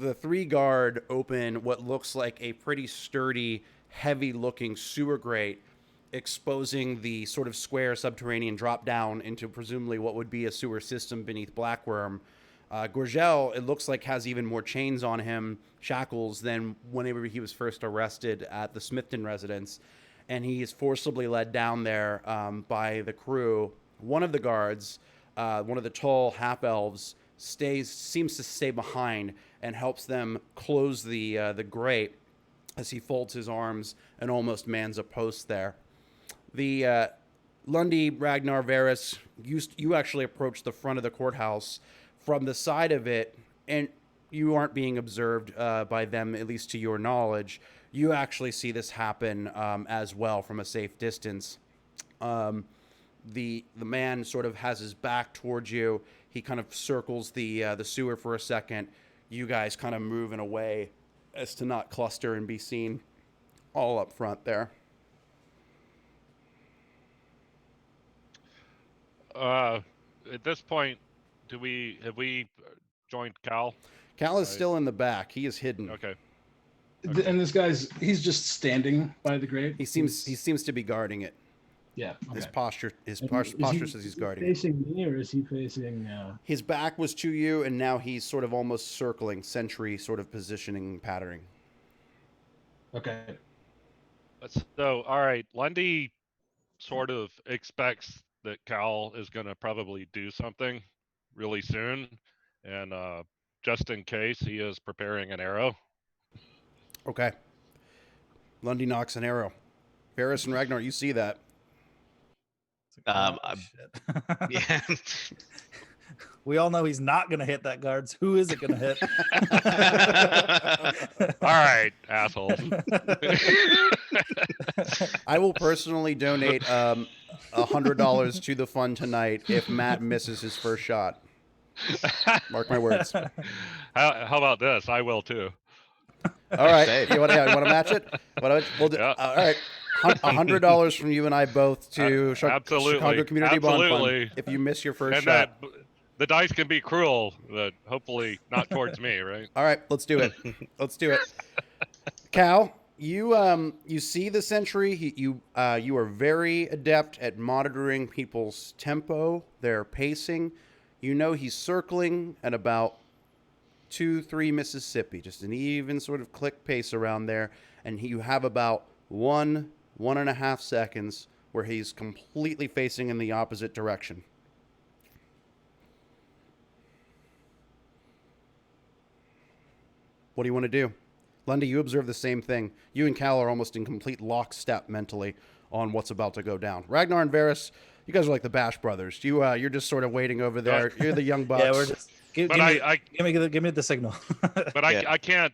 3-guard open what looks like a pretty sturdy, heavy-looking sewer grate, exposing the sort of square subterranean drop down into presumably what would be a sewer system beneath Blackworm. Gorgel, it looks like, has even more chains on him, shackles, than whenever he was first arrested at the Smithton residence. And he is forcibly led down there by the crew. One of the guards, one of the tall half-elves, seems to stay behind and helps them close the grate as he folds his arms and almost mans a post there. The Lundy, Ragnar, Varys, you actually approach the front of the courthouse from the side of it, and you aren't being observed by them, at least to your knowledge. You actually see this happen as well from a safe distance. The man sort of has his back towards you. He kind of circles the sewer for a second. You guys kind of move in a way as to not cluster and be seen all up front there. At this point, have we joined Cal? Cal is still in the back. He is hidden. Okay. And this he's just standing by the grate. He seems to be guarding it. Yeah. Okay. His posture says he's guarding it. Facing me, or is he facing? His back was to you, and now he's sort of almost circling, sentry sort of positioning, patterning. Okay. So, all right, Lundy sort of expects that Cal is going to probably do something really soon, and just in case, he is preparing an arrow. Okay. Lundy knocks an arrow. Varys and Ragnar, you see that. Shit. Yeah. We all know he's not going to hit that guard. So who is it going to hit? All right, assholes. I will personally donate $100 to the fund tonight if Matt misses his first shot. Mark my words. How about this? I will too. All right, you want to match it? We'll do. Yeah. All right, $100 from you and I both to Absolutely. Chicago Community Bond Absolutely. Fund if you miss your first And shot. the dice can be cruel, but hopefully not towards me, right? All right, let's do it. Let's do it. Cal, you see the sentry. You are very adept at monitoring people's tempo, their pacing. You know he's circling at about 2-3 Mississippi, just an even sort of click pace around there, and you have about 1.5 seconds where he's completely facing in the opposite direction. What do you want to do? Lundy, you observe the same thing. You and Cal are almost in complete lockstep mentally on what's about to go down. Ragnar and Varys, you guys are like the Bash brothers. You're just sort of waiting over there. You're the young bucks. Yeah, we're just give me the signal. But I can't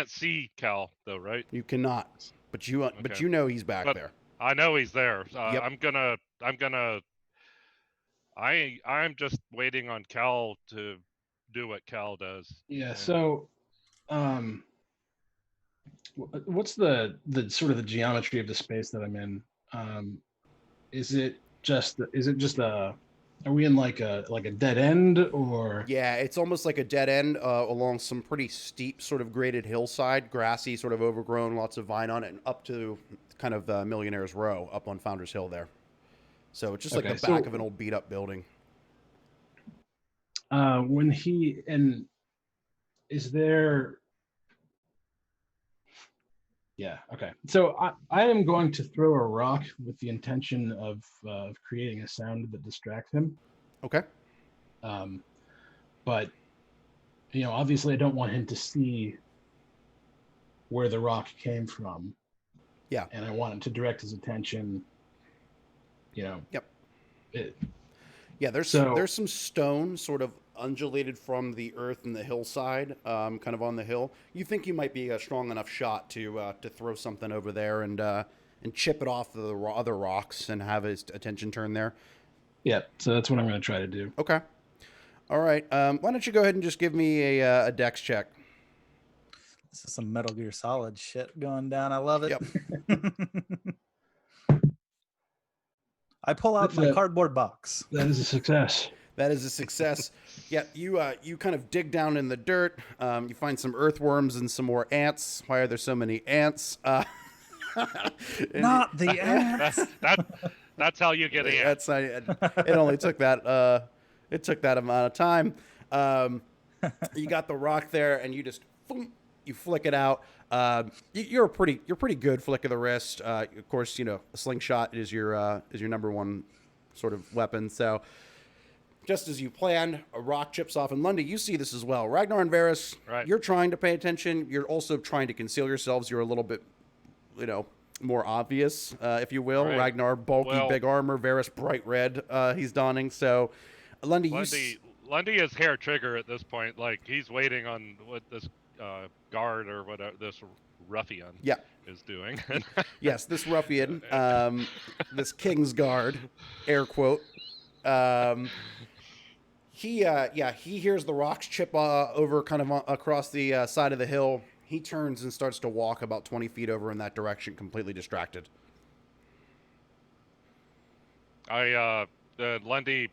see Cal though, right? You cannot. But you know he's back there. I know he's there. Yep. I'm just waiting on Cal to do what Cal does. Yeah. So, what's the sort of the geometry of the space that I'm in? Is it just are we in like a dead end, or? Yeah, it's almost like a dead end along some pretty steep sort of graded hillside, grassy, sort of overgrown, lots of vine on it, and up to kind of Millionaire's Row up on Founders Hill there. So it's just like the back of an old beat up building. Is there Yeah. Okay. So I am going to throw a rock with the intention of creating a sound that distracts him. Okay. But obviously, I don't want him to see where the rock came from. Yeah. And I want him to direct his attention. Yep. It, Yeah, there's So- some stone sort of undulated from the earth and the hillside, kind of on the hill. You think you might be a strong enough shot to throw something over there and chip it off the other rocks and have his attention turn there. Yeah. So that's what I'm going to try to do. Okay. All right. Why don't you go ahead and just give me a dex check? This is some Metal Gear Solid shit going down. I love it. Yep. I pull out my cardboard box. That is a success. That is a success. Yeah, you kind of dig down in the dirt. You find some earthworms and some more ants. Why are there so many ants? Not the ants. That's how you get in. It only took that. It took that amount of time. You got the rock there, and you just boom, you flick it out. You're a pretty good flick of the wrist. Of course, a slingshot is your number one sort of weapon. So, just as you planned, a rock chips off. And Lundy, you see this as well. Ragnar and Varys, Right. You're trying to pay attention. You're also trying to conceal yourselves. You're a little bit, more obvious, if you will. Right. Ragnar, bulky, big armor. Varys, bright red. He's donning. So, Lundy, Lundy is hair trigger at this point. Like he's waiting on what this guard or whatever this ruffian is doing. Yes, this ruffian, this king's guard, air quote. He hears the rocks chip over kind of across the side of the hill. He turns and starts to walk about 20 feet over in that direction, completely distracted. Lundy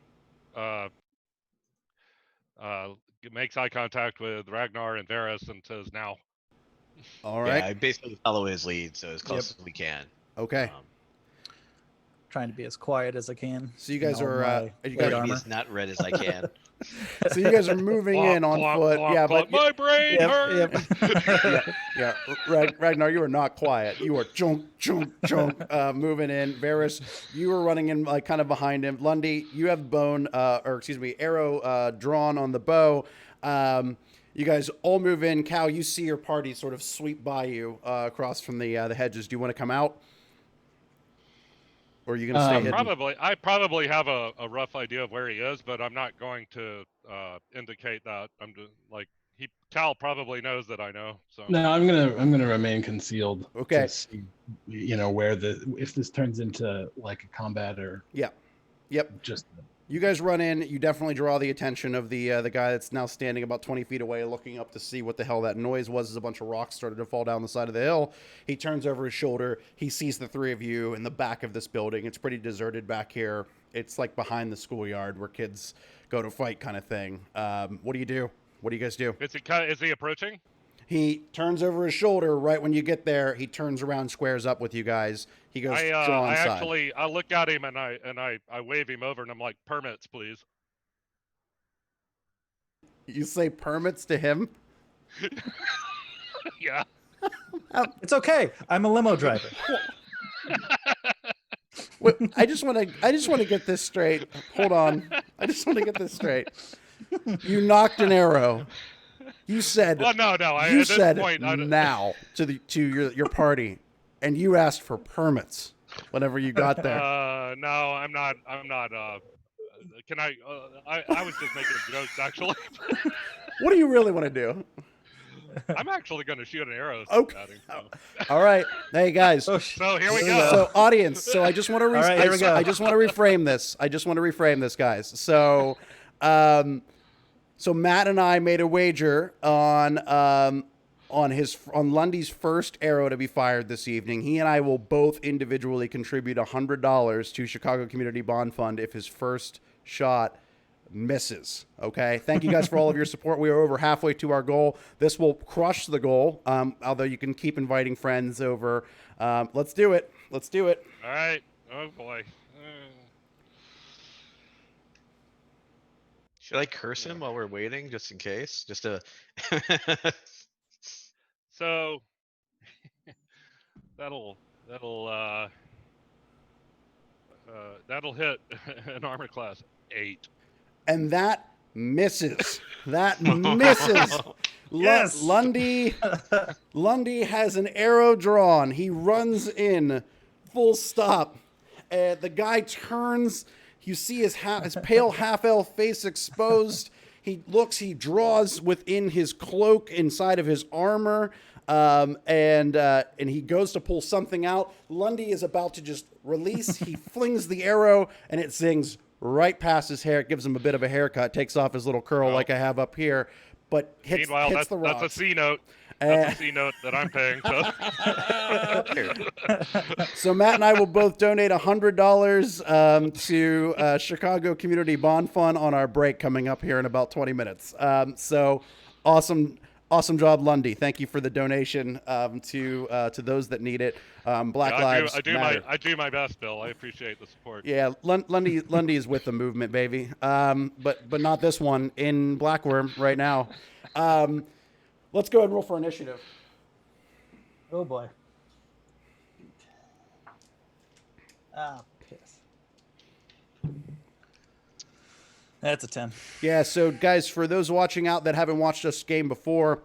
makes eye contact with Ragnar and Varys and says, "Now." All right. Yeah, I basically follow his lead, so as close as we can. Okay. Trying to be as quiet as I can. So you guys are Trying to be as not red as I can. So you guys are moving in on foot. Yeah, but my brain hurts. yeah. Ragnar, you are not quiet. You are chunk, moving in. Varys, you are running in like kind of behind him. Lundy, you have arrow drawn on the bow. You guys all move in. Cal, you see your party sort of sweep by you across from the hedges. Do you want to come out? Or are you going to stay hidden? I probably have a rough idea of where he is, but I'm not going to indicate that. Cal probably knows that I know. So no, I'm gonna remain concealed. Okay. To see, where if this turns into like a combat or Yep. Just You guys run in. You definitely draw the attention of the guy that's now standing about 20 feet away, looking up to see what the hell that noise was. As a bunch of rocks started to fall down the side of the hill. He turns over his shoulder. He sees the three of you in the back of this building. It's pretty deserted back here. It's like behind the schoolyard where kids go to fight, kind of thing. What do you do? What do you guys do? Is he approaching? He turns over his shoulder right when you get there. He turns around, squares up with you guys. He goes, draw inside. I look at him and I wave him over and I'm like, "Permits, please." You say permits to him? Yeah. It's okay. I'm a limo driver. Wait, I just want to get this straight. Hold on. I just want to get this straight. You knocked an arrow. You said, well, no. You said now to your party, and you asked for permits whenever you got there. No, I'm not. Can I? I was just making jokes, actually. What do you really want to do? I'm actually going to shoot an arrow Okay. at him. So. All right. Hey guys. So here we go. So audience. So I just want to. Here I just want to reframe this. Guys. So, so Matt and I made a wager on Lundy's first arrow to be fired this evening. He and I will both individually contribute $100 to Chicago Community Bond Fund if his first shot misses. Okay. Thank you guys for all of your support. We are over halfway to our goal. This will crush the goal. Although you can keep inviting friends over. Let's do it. All right. Oh boy. Should I curse him while we're waiting, just in case? Just to. So, that'll that'll hit an armor class 8. And that misses. That misses. Yes! Lundy has an arrow drawn. He runs in, full stop. The guy turns. You see his pale half-elf face exposed. He looks. He draws within his cloak, inside of his armor, and he goes to pull something out. Lundy is about to just release. He flings the arrow, and it zings right past his hair. It gives him a bit of a haircut. Takes off his little curl like I have up here, but hits Meanwhile, the rocks. that's a C note. That's a C note that I'm paying. So. So Matt and I will both donate $100 to Chicago Community Bond Fund on our break coming up here in about 20 minutes. So awesome job, Lundy. Thank you for the donation to those that need it. Black Lives Matter. I do my best, Bill. I appreciate the support. Yeah, Lundy is with the movement, baby. But not this one in Blackworm right now. Let's go ahead and roll for initiative. Oh boy. Ah, piss. That's a 10. Yeah, so guys, for those watching out that haven't watched us game before,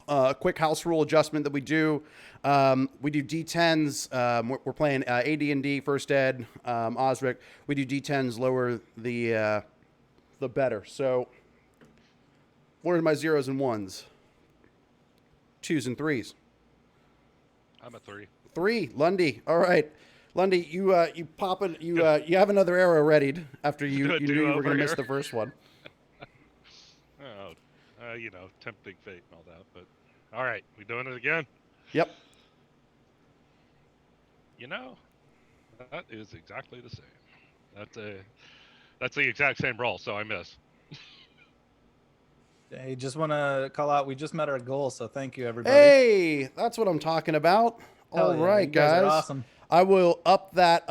a quick house rule adjustment that we do D10s. We're playing AD&D, First Ed, Osric. We do D10s, lower the better. So what are my 0s and 1s? 2s and 3s. I'm a 3. 3, Lundy. All right. Lundy, you pop it. You have another arrow readied after you knew you were going to miss the first one. Oh, tempting fate and all that. But all right, we doing it again? Yep. That is exactly the same. That's the exact same roll, so I miss. Hey, just want to call out, we just met our goal, so thank you, everybody. Hey, that's what I'm talking about. Hell All yeah, right, you guys guys. are awesome. I will up that.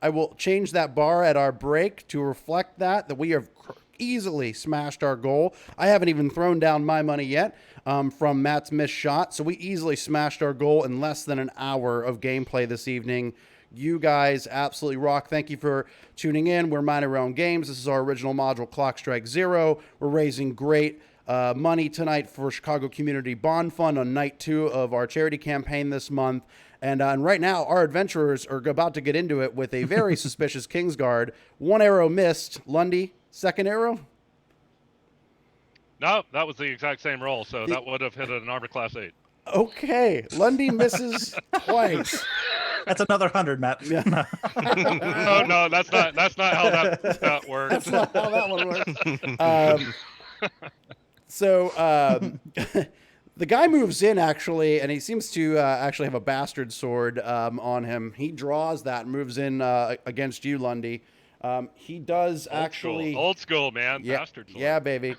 I will change that bar at our break to reflect that we have easily smashed our goal. I haven't even thrown down my money yet from Matt's missed shot, so we easily smashed our goal in less than an hour of gameplay this evening. You guys absolutely rock. Thank you for tuning in. We're Minor Realm Games. This is our original module, Clock Strike 0. We're raising great money tonight for Chicago Community Bond Fund on night 2 of our charity campaign this month. And right now, our adventurers are about to get into it with a very suspicious Kingsguard. 1 arrow missed. Lundy, 2nd arrow? No, that was the exact same roll, so that would have hit an armor class 8. Okay. Lundy misses twice. That's another 100, Matt. Yeah. No, that's not how that works. That's not how that one works. The guy moves in, actually, and he seems to actually have a bastard sword on him. He draws that and moves in against you, Lundy. He does old school, man. Yeah, Bastard sword. yeah, baby.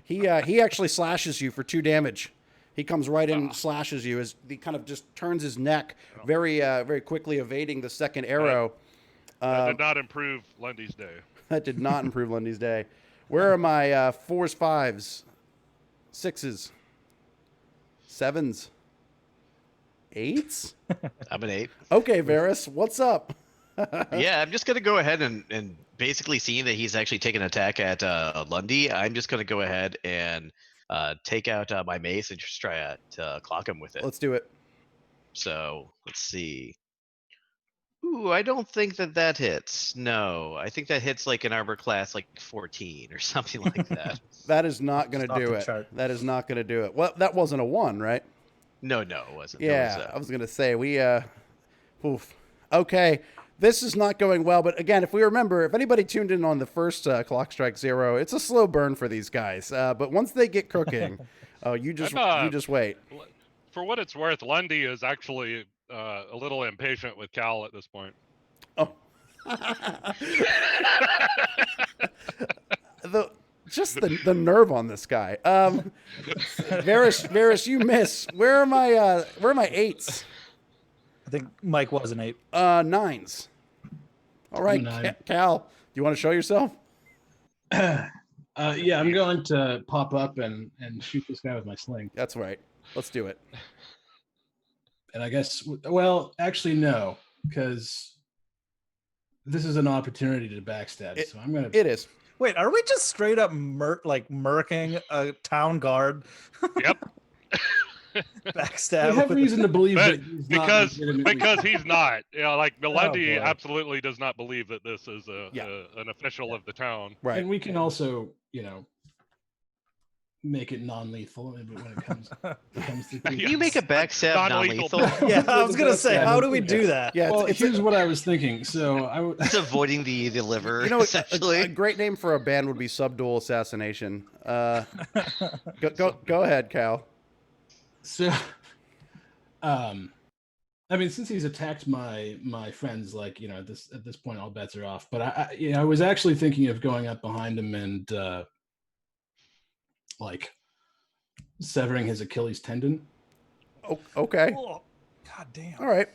He actually slashes you for 2 damage. He comes right in and slashes you as he kind of just turns his neck very quickly, evading the 2nd arrow. That did not improve Lundy's day. That did not improve Lundy's day. Where are my 4s, 5s, 6s, 7s, 8s? I'm an 8. Okay, Varys, what's up? Yeah, I'm just going to go ahead and basically seeing that he's actually taking an attack at Lundy, I'm just going to go ahead and take out my mace and just try to clock him with it. Let's do it. So, let's see. Ooh, I don't think that hits. No, I think that hits like an armor class like 14 or something like that. That is not going to do it. Chart. That is not going to do it. Well, that wasn't a 1, right? No, it wasn't. Yeah, I was going to say, oof. Okay, this is not going well, but again, if we remember, if anybody tuned in on the first Clock Strike 0, it's a slow burn for these guys. But once they get cooking, you just wait. For what it's worth, Lundy is actually a little impatient with Cal at this point. Oh. the nerve on this guy. Varys, you miss. Where are my 8s? I think Mike was an 8. 9s. All right, 9. Cal, do you want to show yourself? Yeah, I'm going to pop up and shoot this guy with my sling. That's right. Let's do it. And I guess, well, actually, no, because this is an opportunity to backstab. So I'm gonna. It is. Wait, are we just straight up murking a town guard? Yep. Backstab. I have with reason to believe But that he's not because he's not. You know, like Melundi boy. absolutely does not believe that this is Yeah. an official of the town. Right. And we can also, make it non-lethal when it comes to people. You make a backstab Non-lethal. non-lethal. Yeah, I was gonna say, Yeah, how do we do that? Yeah, Well, it's here's what I was thinking. So It's avoiding the liver. you know, essentially. a great name for a band would be Subdual Assassination. Go ahead, Cal. So, I mean, since he's attacked my friends, like at this point, all bets are off. But I was actually thinking of going up behind him and like severing his Achilles tendon. Oh, okay. Oh, God damn. All right.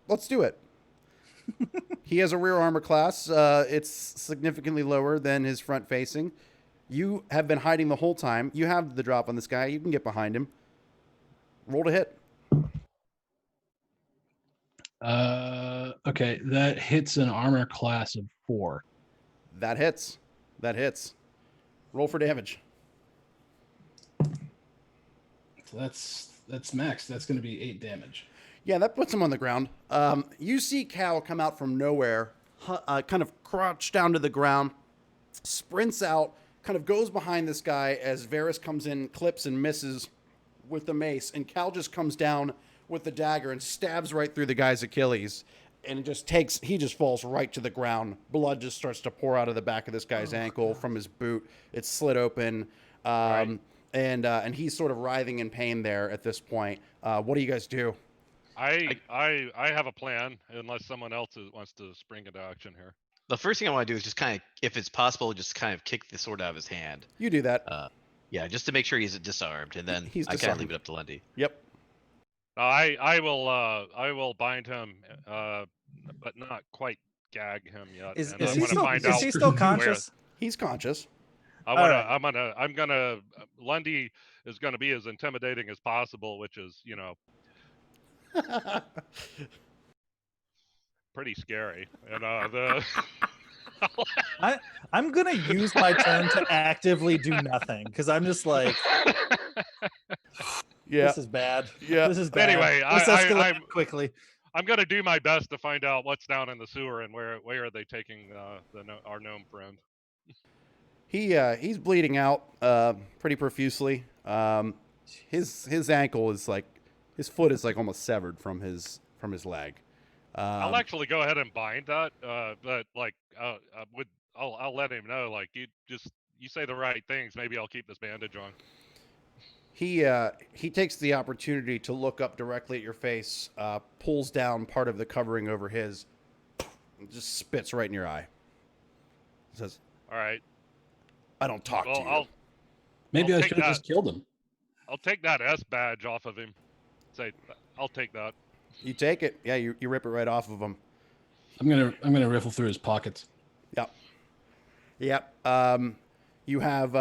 Let's do it. He has a rear armor class. It's significantly lower than his front facing. You have been hiding the whole time. You have the drop on this guy. You can get behind him. Roll to hit. Okay, that hits an armor class of 4. That hits. That hits. Roll for damage. So that's max. That's going to be 8 damage. Yeah, that puts him on the ground. You see Cal come out from nowhere, kind of crouch down to the ground, sprints out, kind of goes behind this guy as Varys comes in, clips and misses with the mace, and Cal just comes down with the dagger and stabs right through the guy's Achilles, and he just falls right to the ground. Blood just starts to pour out of the back of this guy's ankle from his boot. It's slit open, and he's sort of writhing in pain there at this point. What do you guys do? I have a plan, unless someone else wants to spring into action here. The first thing I want to do is just kind of, if it's possible, just kind of kick the sword out of his hand. You do that. Yeah, just to make sure he's disarmed, and then He's I kind of disarmed. leave it up to Lundy. Yep. I will bind him, but not quite gag him yet. Is and I he want to still, find is out he still where- conscious? He's conscious. Lundy is gonna be as intimidating as possible, which is, pretty scary. And I'm gonna use my turn to actively do nothing because I'm just like, Yeah. this is bad. Yeah. This is bad. Anyway, let's escalate quickly. I'm gonna do my best to find out what's down in the sewer and where are they taking our gnome friend. He's bleeding out pretty profusely. His ankle is like, his foot is like almost severed from his leg. I'll actually go ahead and bind that, but like I'll let him know, like, you say the right things, maybe I'll keep this bandage on. He takes the opportunity to look up directly at your face, pulls down part of the covering over his, and just spits right in your eye. Says, All right. I don't talk to you. Maybe I'll I take should have that. just killed him. I'll take that S badge off of him. Say, I'll take that. You take it. Yeah, you rip it right off of him. I'm gonna riffle through his pockets. Yep. Yep. You have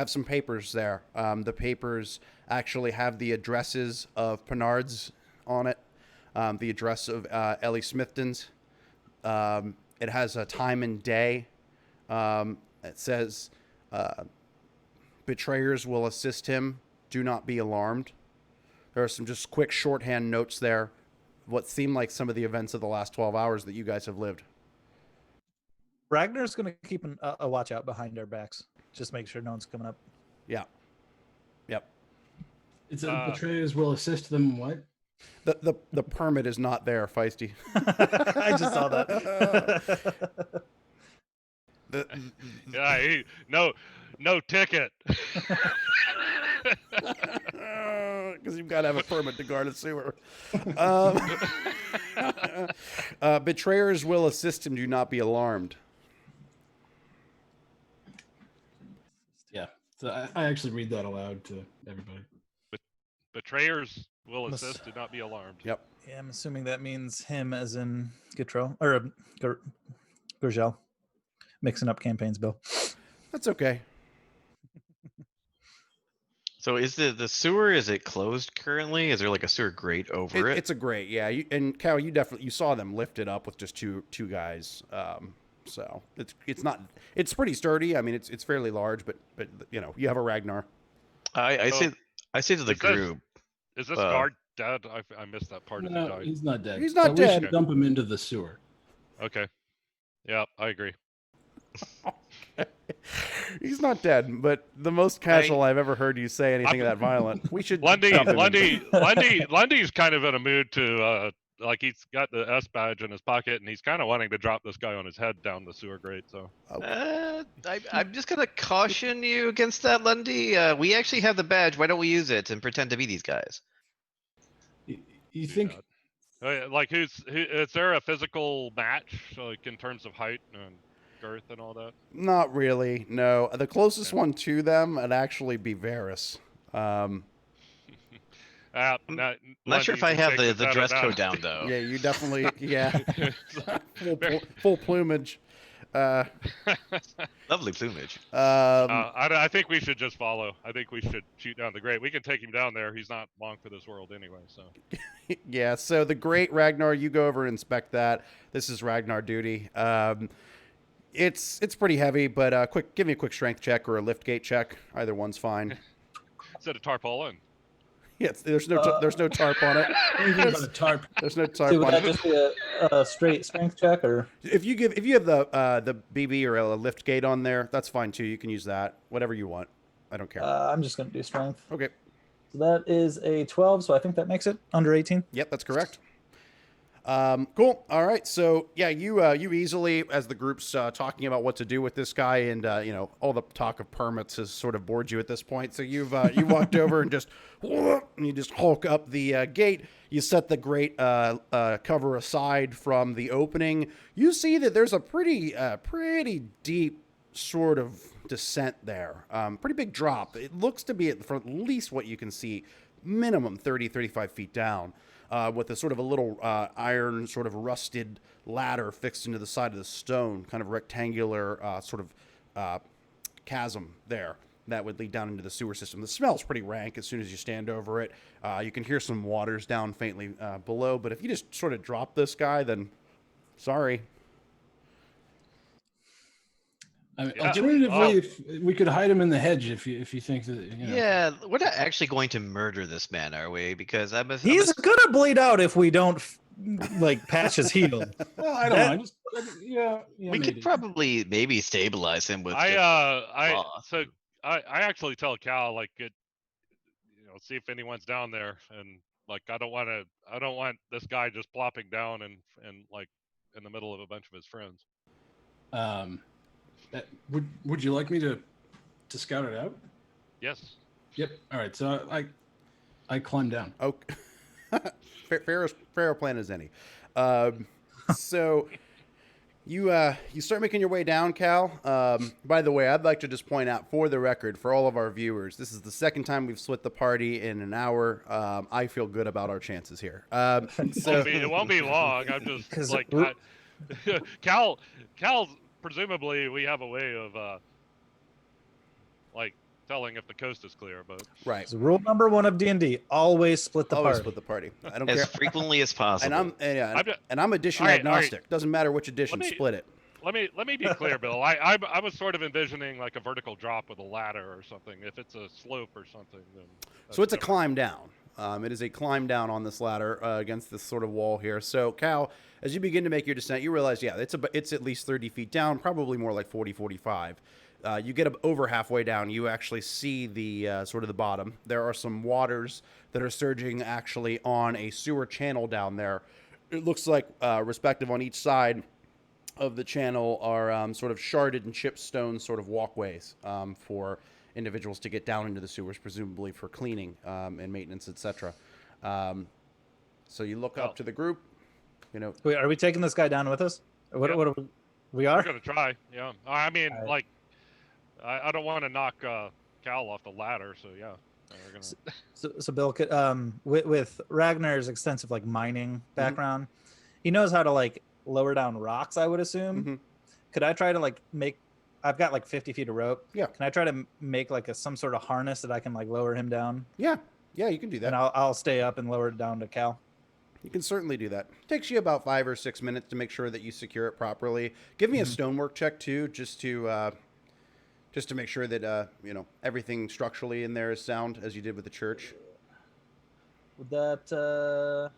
some papers there. The papers actually have the addresses of Penard's on it. The address of Ellie Smithton's. It has a time and day. It says, betrayers will assist him. Do not be alarmed. There are some just quick shorthand notes there. What seem like some of the events of the last 12 hours that you guys have lived. Ragnar's gonna keep a watch out behind our backs. Just make sure no one's coming up. Yeah. Yep. It's betrayers will assist them. What? The permit is not there, Feisty. I just saw that. Yeah, no ticket. Because you've got to have a permit to guard a sewer. Betrayers will assist him. Do not be alarmed. Yeah. So I actually read that aloud to everybody. Betrayers will assist. Do not be alarmed. Yep. Yeah, I'm assuming that means him as in Gitro or Gurgel. Mixing up campaigns, Bill. That's okay. So is the sewer, is it closed currently? Is there like a sewer grate over it? It's a grate, yeah. And Cal, you saw them lift it up with just two guys. So it's pretty sturdy. I mean, it's fairly large, but you have a Ragnar. I So, say I say to the is this- group. Is this Uh, guard dead? I missed that part of the No, guide. he's not dead. He's not But we dead. should dump him into the sewer. Okay. Yeah, I agree. He's not dead, but the most casual I've ever heard you say anything that violent. We should Lundy, dump him in. Lundy's kind of in a mood to like he's got the S badge in his pocket and he's kind of wanting to drop this guy on his head down the sewer grate. So I'm just gonna caution you against that, Lundy. We actually have the badge. Why don't we use it and pretend to be these guys? You think? like is there a physical match like in terms of height and girth and all that? Not really. No, the closest one to them would actually be Varys. Not sure if I have the dress code down though. Yeah, you definitely full plumage. Lovely plumage. I think we should just follow. I think we should shoot down the grate. We can take him down there. He's not long for this world anyway. So yeah. So the great Ragnar, you go over and inspect that. This is Ragnar duty. It's pretty heavy, but give me a quick strength check or a lift gate check. Either one's fine. Is it a tarpaulin? Yes, there's no tarp on it. There's a tarp. There's no tarp So would on that it. just be a straight strength check, or If you have the BB or a lift gate on there, that's fine too. You can use that, whatever you want. I don't care. I'm just gonna do strength. Okay. So that is a 12, so I think that makes it under 18. Yep, that's correct. Cool. All right. So yeah, you easily, as the group's talking about what to do with this guy, and all the talk of permits has sort of bored you at this point. So you walked over and just hulk up the gate. You set the grate cover aside from the opening. You see that there's a pretty deep sort of descent there. Pretty big drop. It looks to be for at least what you can see, minimum 30-35 feet down. With a sort of a little iron sort of rusted ladder fixed into the side of the stone, kind of rectangular sort of chasm there that would lead down into the sewer system. The smell's pretty rank as soon as you stand over it. You can hear some waters down faintly below, but if you just sort of drop this guy, then sorry. I mean, Yeah. alternatively, if we could hide him in the hedge, if you think that. Yeah, we're not actually going to murder this man, are we? Because He's gonna bleed out if we don't patch his heel. Well, I don't know. Yeah. we maybe. could probably maybe stabilize him with. I cloth. actually tell Cal see if anyone's down there, and I don't want this guy just plopping down and like in the middle of a bunch of his friends. Would you like me to scout it out? Yes. Yep. All right. So I climb down. Oh, fair plan as any. So you start making your way down, Cal. By the way, I'd like to just point out, for the record, for all of our viewers, this is the second time we've split the party in an hour. I feel good about our chances here. It won't be long. I'm just Cal's presumably we have a way of telling if the coast is clear, but right. So rule number 1 of D&D: always split the Always party. split the party. I don't as care. frequently as possible. And I'm edition All right. agnostic. Doesn't matter which edition, split it. let me be clear, Bill. I was sort of envisioning like a vertical drop with a ladder or something. If it's a slope or something, then So it's a different. climb down. It is a climb down on this ladder against this sort of wall here. So, Cal, as you begin to make your descent, you realize, it's at least 30 feet down, probably more like 40, 45. You get over halfway down, you actually see the sort of the bottom. There are some waters that are surging actually on a sewer channel down there. It looks like, respective on each side of the channel, are sort of sharded and chipped stone sort of walkways for individuals to get down into the sewers, presumably for cleaning and maintenance, etc. So you look up to the group. Wait, are we taking this guy down with us? What are we? We are. We're gonna try. Yeah. I mean, I don't want to knock Cal off the ladder, so yeah. We're gonna... So Bill, with Ragnar's extensive mining background, he knows how to lower down rocks, I would assume. Mm-hmm. Could I try to make I've got like 50 feet of rope. Yeah. Can I try to make like some sort of harness that I can like lower him down? Yeah, you can do that. And I'll stay up and lower it down to Cal. You can certainly do that. Takes you about 5 or 6 minutes to make sure that you secure it properly. Give me a stonework check too, just to make sure that everything structurally in there is sound, as you did with the church. Would that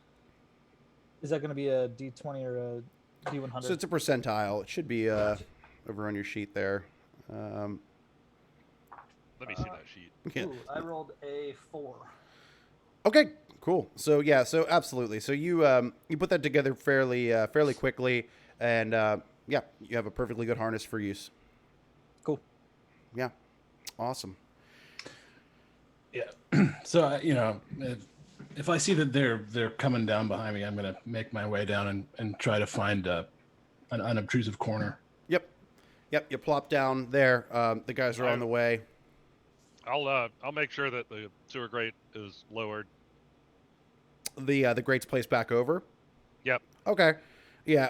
is that going to be a D20 or a D100? So it's a percentile. It should be over on your sheet there. Let me see that sheet. Yeah. Ooh, I rolled a 4. Okay, cool. So so absolutely. So you put that together fairly quickly, and you have a perfectly good harness for use. Cool. Yeah, awesome. Yeah. So if I see that they're coming down behind me, I'm gonna make my way down and try to find an unobtrusive corner. Yep. You plop down there. The guys are on the way. I'll make sure that the sewer grate is lowered. The grate's placed back over. Yep. Okay. Yeah.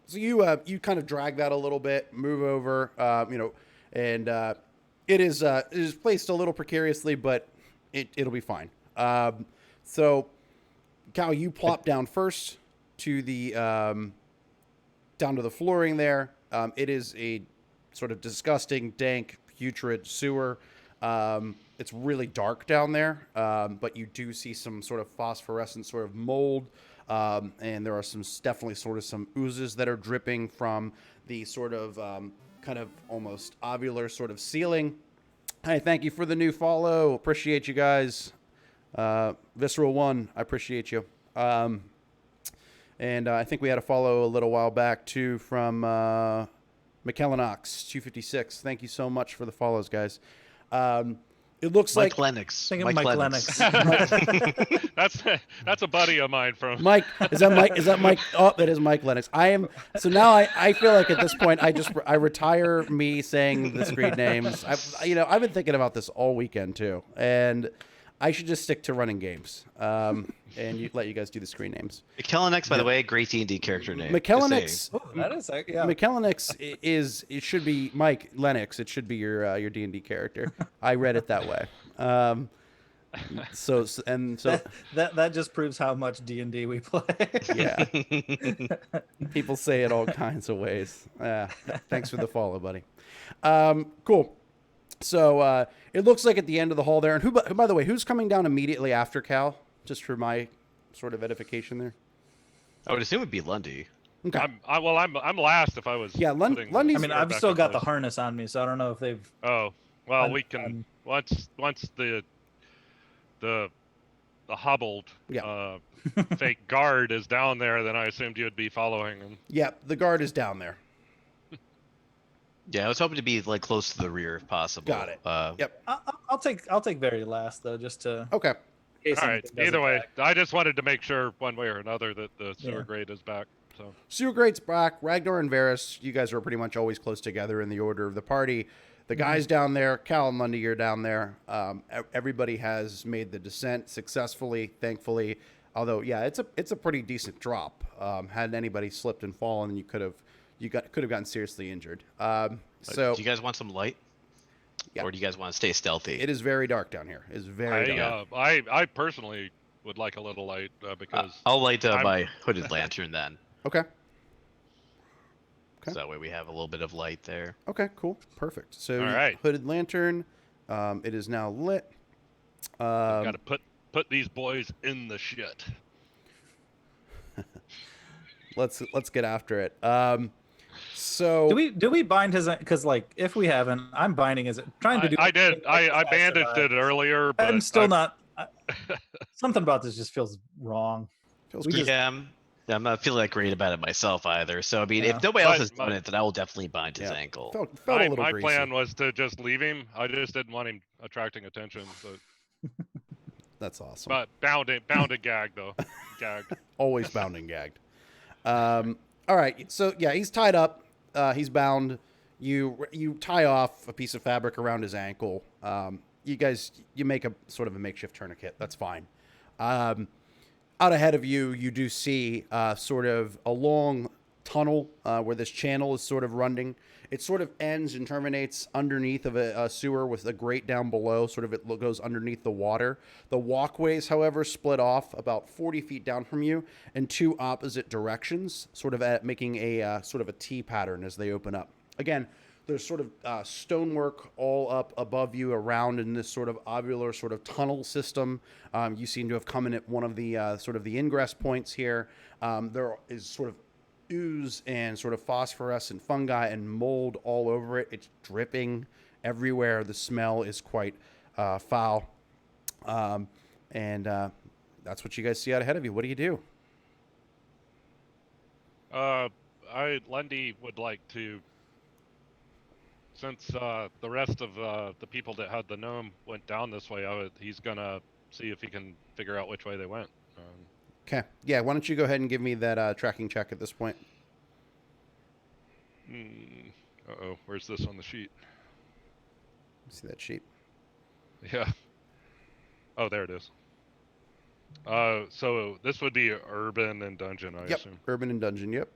So you kind of drag that a little bit, move over. And it is placed a little precariously, but it'll be fine. So, Cal, you plop down first to the down to the flooring there. It is a sort of disgusting, dank, putrid sewer. It's really dark down there, but you do see some sort of phosphorescent sort of mold, and there are definitely sort of some oozes that are dripping from the sort of kind of almost ovular sort of ceiling. Hey, thank you for the new follow. Appreciate you guys. Visceral One, I appreciate you. And I think we had a follow a little while back too from McKellanox 256. Thank you so much for the follows, guys. It looks Mike like Lennox. Think of Mike Lennox. That's a buddy of mine from Mike. Is that Mike? Is that Mike? Oh, that is Mike Lennox. So now I feel like at this point I retire me saying the screen names. I've been thinking about this all weekend too, and I should just stick to running games. And let you guys do the screen names. McKellanox, by the way, great D&D character name. McKellanox. That is yeah. McKellanox it should be Mike Lennox. It should be your D&D character. I read it that way. So that just proves how much D&D we play. Yeah. People say it all kinds of ways. Thanks for the follow, buddy. Cool. So it looks like at the end of the hall there, and who by the way, who's coming down immediately after Cal? Just for my sort of edification there. I would assume it'd be Lundy. Okay. I'm last if I was. Yeah, Lundy's. I mean, I've still got the harness on me, so I don't know if they've. Oh well, we can once the hobbled fake guard is down there, then I assumed you'd be following him. Yeah, the guard is down there. Yeah, I was hoping to be like close to the rear if possible. Got it. Yep. I'll take very last though, just to. Okay. All right. Either way, I just wanted to make sure one way or another that the sewer grate is back. So Sewer grate's back. Ragnar and Varys, you guys are pretty much always close together in the order of the party. The guys down there, Cal and Lundy, you're down there. Everybody has made the descent successfully, thankfully. Although, yeah, it's a pretty decent drop. Had anybody slipped and fallen, you could have gotten seriously injured. So do you guys want some light? Yeah. Or do you guys want to stay stealthy? It is very dark down here. It's very dark. I personally would like a little light because I'll light my hooded lantern then. Okay. So that way we have a little bit of light there. Okay, cool. Perfect. So All right. hooded lantern. It is now lit. got to put these boys in the shit. Let's get after it. So do we bind his, because like if we haven't, I'm binding his, trying to do. I did. I bandaged it earlier, but I'm still not. Something about this just feels wrong. I'm not feeling that great about it myself either. So I mean, if nobody else has done it, then I will definitely bind his ankle. Felt a little my greasy. plan was to just leave him. I just didn't want him attracting attention. But That's awesome. But bound and gagged though. Gagged. Always bound and gagged. All right. So yeah, he's tied up. He's bound. You tie off a piece of fabric around his ankle. You make a sort of a makeshift tourniquet. That's fine. Out ahead of you, you do see sort of a long tunnel where this channel is sort of running. It sort of ends and terminates underneath of a sewer with a grate down below. Sort of it goes underneath the water. The walkways, however, split off about 40 feet down from you in two opposite directions, sort of at making a sort of a T pattern as they open up. Again, there's sort of stonework all up above you around in this sort of ovular sort of tunnel system. You seem to have come in at one of the sort of the ingress points here. There is sort of ooze and sort of phosphorescent fungi and mold all over it. It's dripping everywhere. The smell is quite foul. And that's what you guys see out ahead of you. What do you do? Lundy would like to, since the rest of the people that had the gnome went down this way, he's gonna see if he can figure out which way they went. Okay. Yeah, why don't you go ahead and give me that tracking check at this point? Uh-oh, where's this on the sheet? See that sheet? Yeah. Oh, there it is. So this would be urban and dungeon, I assume. Urban and dungeon, yep.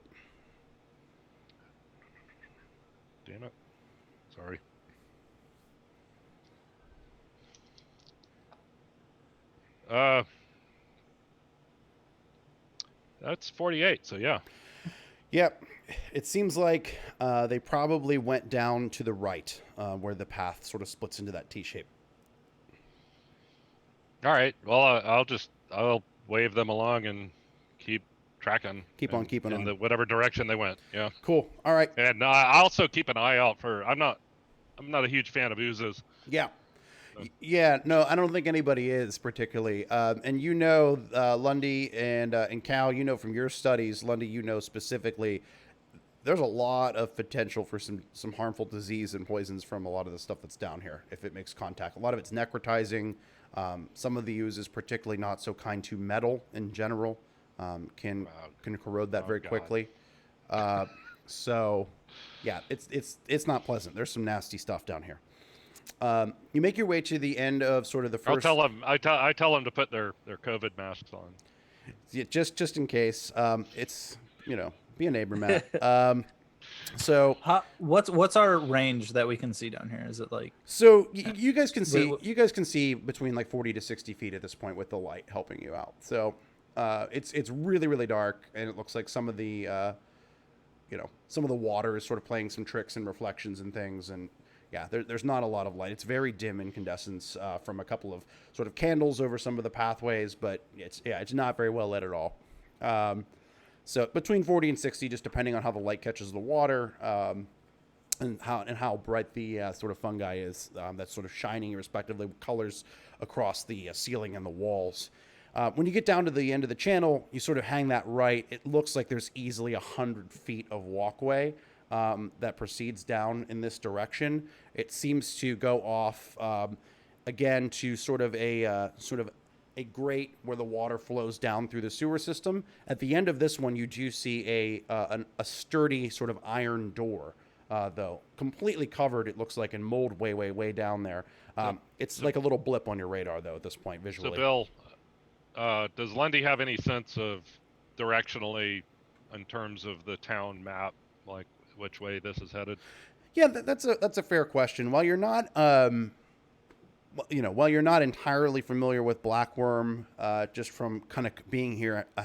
Damn it. Sorry. That's 48, so yeah. Yep. It seems like they probably went down to the right where the path sort of splits into that T shape. All right. Well, I'll wave them along and keep tracking. Keep on keeping on. In whatever direction they went. Yeah. Cool. All right. And I also keep an eye out for. I'm not a huge fan of oozes. Yeah. Yeah, no, I don't think anybody is particularly. And you know, Lundy and Cal, you know from your studies, Lundy, you know specifically, there's a lot of potential for some harmful disease and poisons from a lot of the stuff that's down here if it makes contact. A lot of it's necrotizing. Some of the oozes, particularly not so kind to metal in general, can corrode that very quickly. So, yeah, it's not pleasant. There's some nasty stuff down here. You make your way to the end of sort of the first. I tell them to put their COVID masks on. Yeah, just in case. It's be a neighbor, Matt. So what's our range that we can see down here? Is it like so you guys can see between like 40 to 60 feet at this point with the light helping you out. So it's really really dark, and it looks like some of the water is sort of playing some tricks and reflections and things, and yeah, there's not a lot of light. It's very dim incandescence from a couple of sort of candles over some of the pathways, but it's not very well lit at all. So between 40 and 60, just depending on how the light catches the water, and how bright the sort of fungi is that's sort of shining respectively with colors across the ceiling and the walls. When you get down to the end of the channel, you sort of hang that right. It looks like there's easily 100 feet of walkway that proceeds down in this direction. It seems to go off again to sort of a grate where the water flows down through the sewer system. At the end of this one, you do see a sturdy sort of iron door, though completely covered. It looks like in mold way down there. It's like a little blip on your radar, though, at this point visually. So, Bill, does Lundy have any sense of directionally in terms of the town map, like which way this is headed? Yeah, that's a fair question. While you're not entirely familiar with Blackworm, just from kind of being here a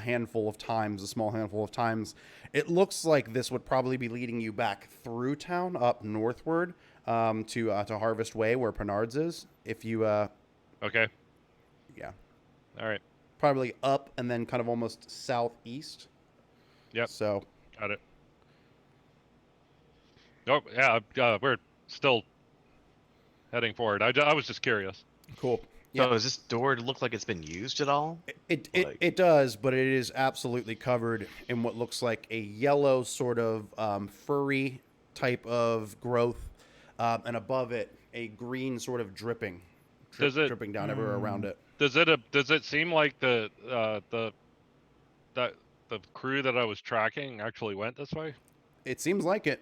small handful of times, it looks like this would probably be leading you back through town up northward to Harvest Way, where Penard's is. If you okay, yeah, all right, probably up and then kind of almost southeast. Yep. So got it. Oh yeah, we're still heading forward. I was just curious. Cool. Yeah. So does this door look like it's been used at all? It does, but it is absolutely covered in what looks like a yellow sort of furry type of growth, and above it a green sort of dripping down everywhere around it. Does it seem like the crew that I was tracking actually went this way? It seems like it.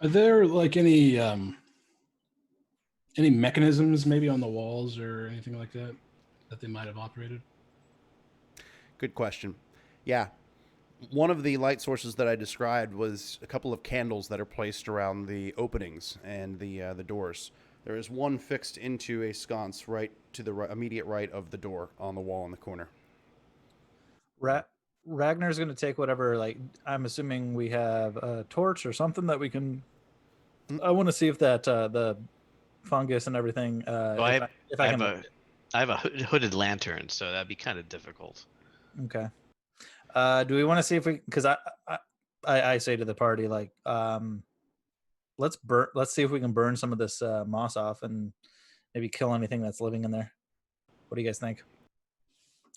Are there like any mechanisms maybe on the walls or anything like that they might have operated? Good question. Yeah. one of the light sources that I described was a couple of candles that are placed around the openings and the doors. There is one fixed into a sconce right to the immediate right of the door on the wall in the corner. Ragnar's going to take whatever, like, I'm assuming we have a torch or something that we can. I want to see if that the fungus and everything. Well, If I can. I have a hooded lantern, so that'd be kind of difficult. Okay. Do we want to see if we? Because I say to the party, like, let's see if we can burn some of this moss off and maybe kill anything that's living in there. What do you guys think?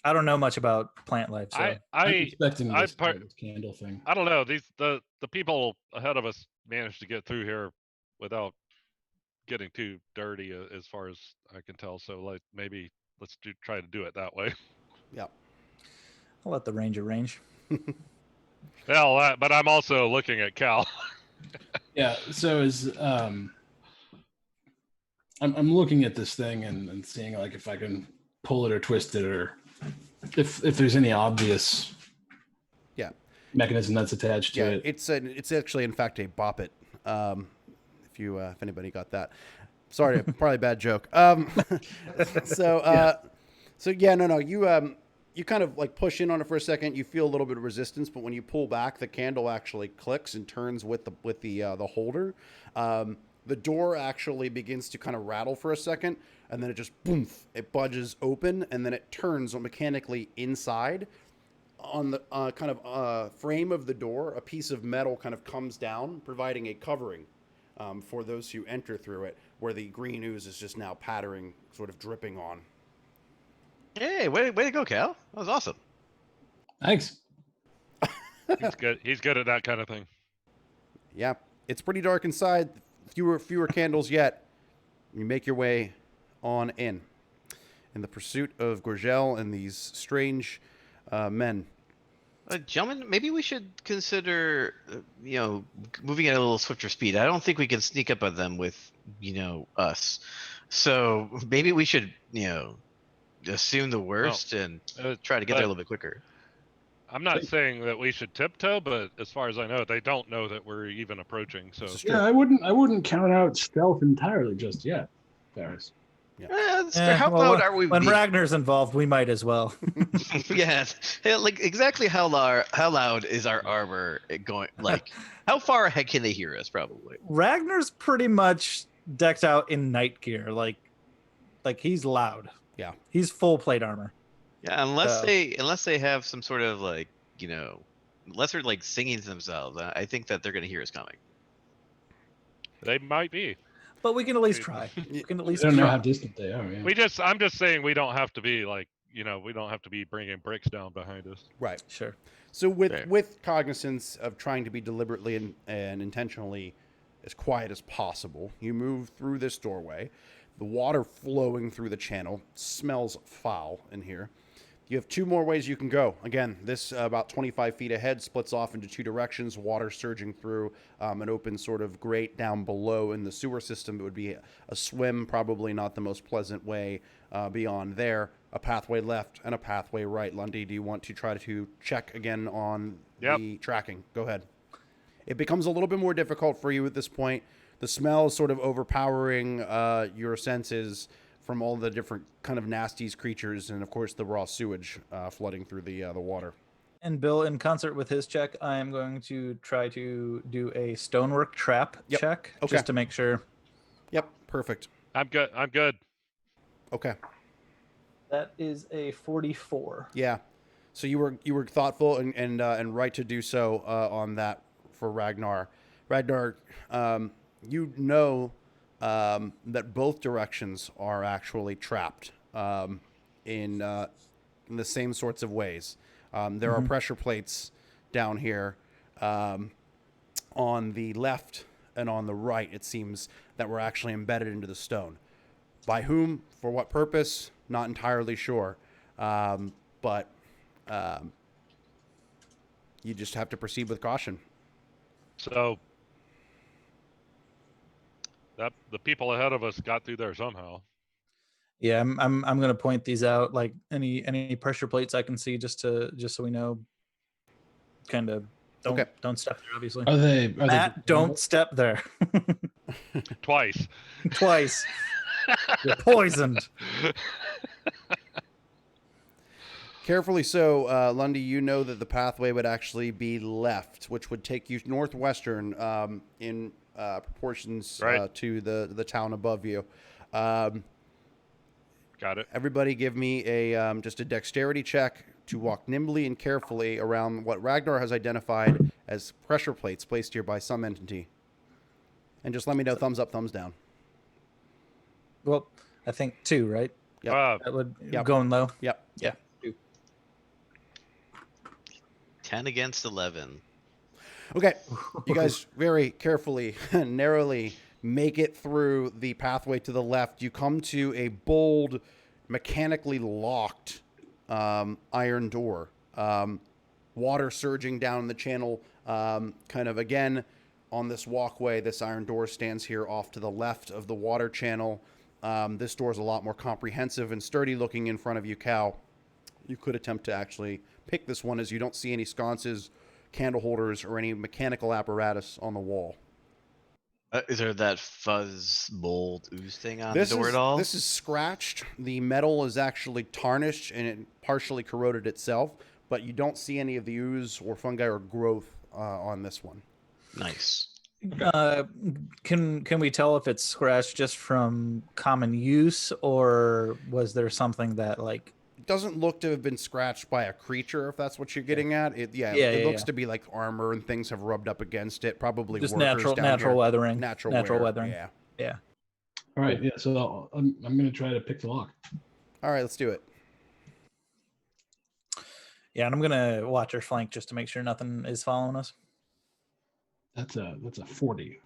I don't know much about plant life, so I'm expecting this part- candle thing. I don't know. The people ahead of us managed to get through here without getting too dirty, as far as I can tell. So, like, maybe let's try to do it that way. Yeah. I'll let the ranger range. Well, but I'm also looking at Cal. Yeah. So I'm looking at this thing and seeing like if I can pull it or twist it, or if there's any obvious mechanism that's attached to it. It's actually in fact a boppet. If anybody got that, sorry, probably a bad joke. You kind of like push in on it for a second. You feel a little bit of resistance, but when you pull back, the candle actually clicks and turns with the holder. The door actually begins to kind of rattle for a second, and then it just boom, it budges open, and then it turns mechanically inside. On the kind of frame of the door, a piece of metal kind of comes down, providing a covering for those who enter through it, where the green ooze is just now pattering, sort of dripping on. Hey, way to go, Cal. That was awesome. Thanks. He's good. He's good at that kind of thing. Yeah, it's pretty dark inside. Fewer candles yet. You make your way on in the pursuit of Gorgel and these strange men. Gentlemen, maybe we should consider, moving at a little swifter speed. I don't think we can sneak up on them with, us. So maybe we should, assume the worst and try to get there a little bit quicker. I'm not saying that we should tiptoe, but as far as I know, they don't know that we're even approaching. So yeah, I wouldn't count out stealth entirely just yet, Ferris. Yeah. How loud are we? When Ragnar's involved, we might as well. Yes. Hey, like exactly how loud is our armor going? Like, how far ahead can they hear us? Probably. Ragnar's pretty much decked out in night gear, like he's loud. Yeah, he's full plate armor. Yeah, unless they have some sort of like, unless they're like singing to themselves, I think that they're going to hear us coming. They might be. But we can at least try. We can at least. I don't know how distant they are. Yeah. I'm just saying we don't have to be like, we don't have to be bringing bricks down behind us. Right. Sure. So with cognizance of trying to be deliberately and intentionally as quiet as possible, you move through this doorway. The water flowing through the channel smells foul in here. You have two more ways you can go. Again, this about 25 feet ahead splits off into two directions, water surging through an open sort of grate down below in the sewer system. It would be a swim, probably not the most pleasant way beyond there. A pathway left and a pathway right. Lundy, do you want to try to check again on the tracking? Go ahead. It becomes a little bit more difficult for you at this point. The smell is sort of overpowering your senses from all the different kind of nasties creatures and, of course, the raw sewage flooding through the water. And Bill, in concert with his check, I am going to try to do a stonework trap check just to make sure. Yep, perfect. I'm good. Okay. That is a 44. Yeah. So you were thoughtful and right to do so on that for Ragnar. Ragnar, that both directions are actually trapped in the same sorts of ways. There are pressure plates down here on the left and on the right. It seems that were actually embedded into the stone. By whom, for what purpose, not entirely sure. But you just have to proceed with caution. So that the people ahead of us got through there somehow. Yeah, I'm going to point these out, like any pressure plates I can see, just so we know. kind of Okay. don't step there, obviously. Are they? Matt, don't step there. Twice. Twice. You're poisoned. Carefully so, Lundy, you know that the pathway would actually be left, which would take you northwestern in proportions Right. to the town above you. Got it. Everybody give me a just a dexterity check to walk nimbly and carefully around what Ragnar has identified as pressure plates placed here by some entity. And just let me know thumbs up, thumbs down. Well, I think 2, right? Yep. That would Yep. going low. Yep. Yeah. 2. 10 against 11. Okay, you guys very carefully and narrowly make it through the pathway to the left. You come to a bold, mechanically locked iron door. Water surging down the channel, kind of again on this walkway. This iron door stands here off to the left of the water channel. This door is a lot more comprehensive and sturdy looking in front of you, Cal. You could attempt to actually pick this one as you don't see any sconces, candle holders, or any mechanical apparatus on the wall. Is there that fuzz mold ooze thing on This the door is at all? this is scratched. The metal is actually tarnished and it partially corroded itself, but you don't see any of the ooze or fungi or growth on this one. Nice. Can we tell if it's scratched just from common use, or was there something that like? It doesn't look to have been scratched by a creature, if that's what you're getting at. It looks to be like armor and things have rubbed up against it. Probably Just workers down natural here. weathering. Natural wear. weathering. Yeah. All right. Yeah. So I'm going to try to pick the lock. All right, let's do it. Yeah, and I'm gonna watch our flank just to make sure nothing is following us. That's a 40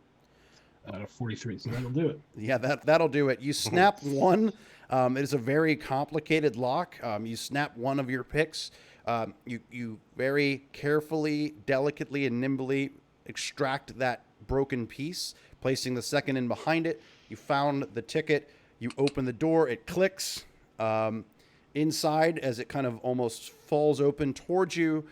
out of 43. So that'll do it. Yeah, that'll do it. You snap one. It is a very complicated lock. You snap one of your picks. You very carefully, delicately, and nimbly extract that broken piece, placing the second in behind it. You found the ticket. You open the door. It clicks. Inside, as it kind of almost falls open towards you,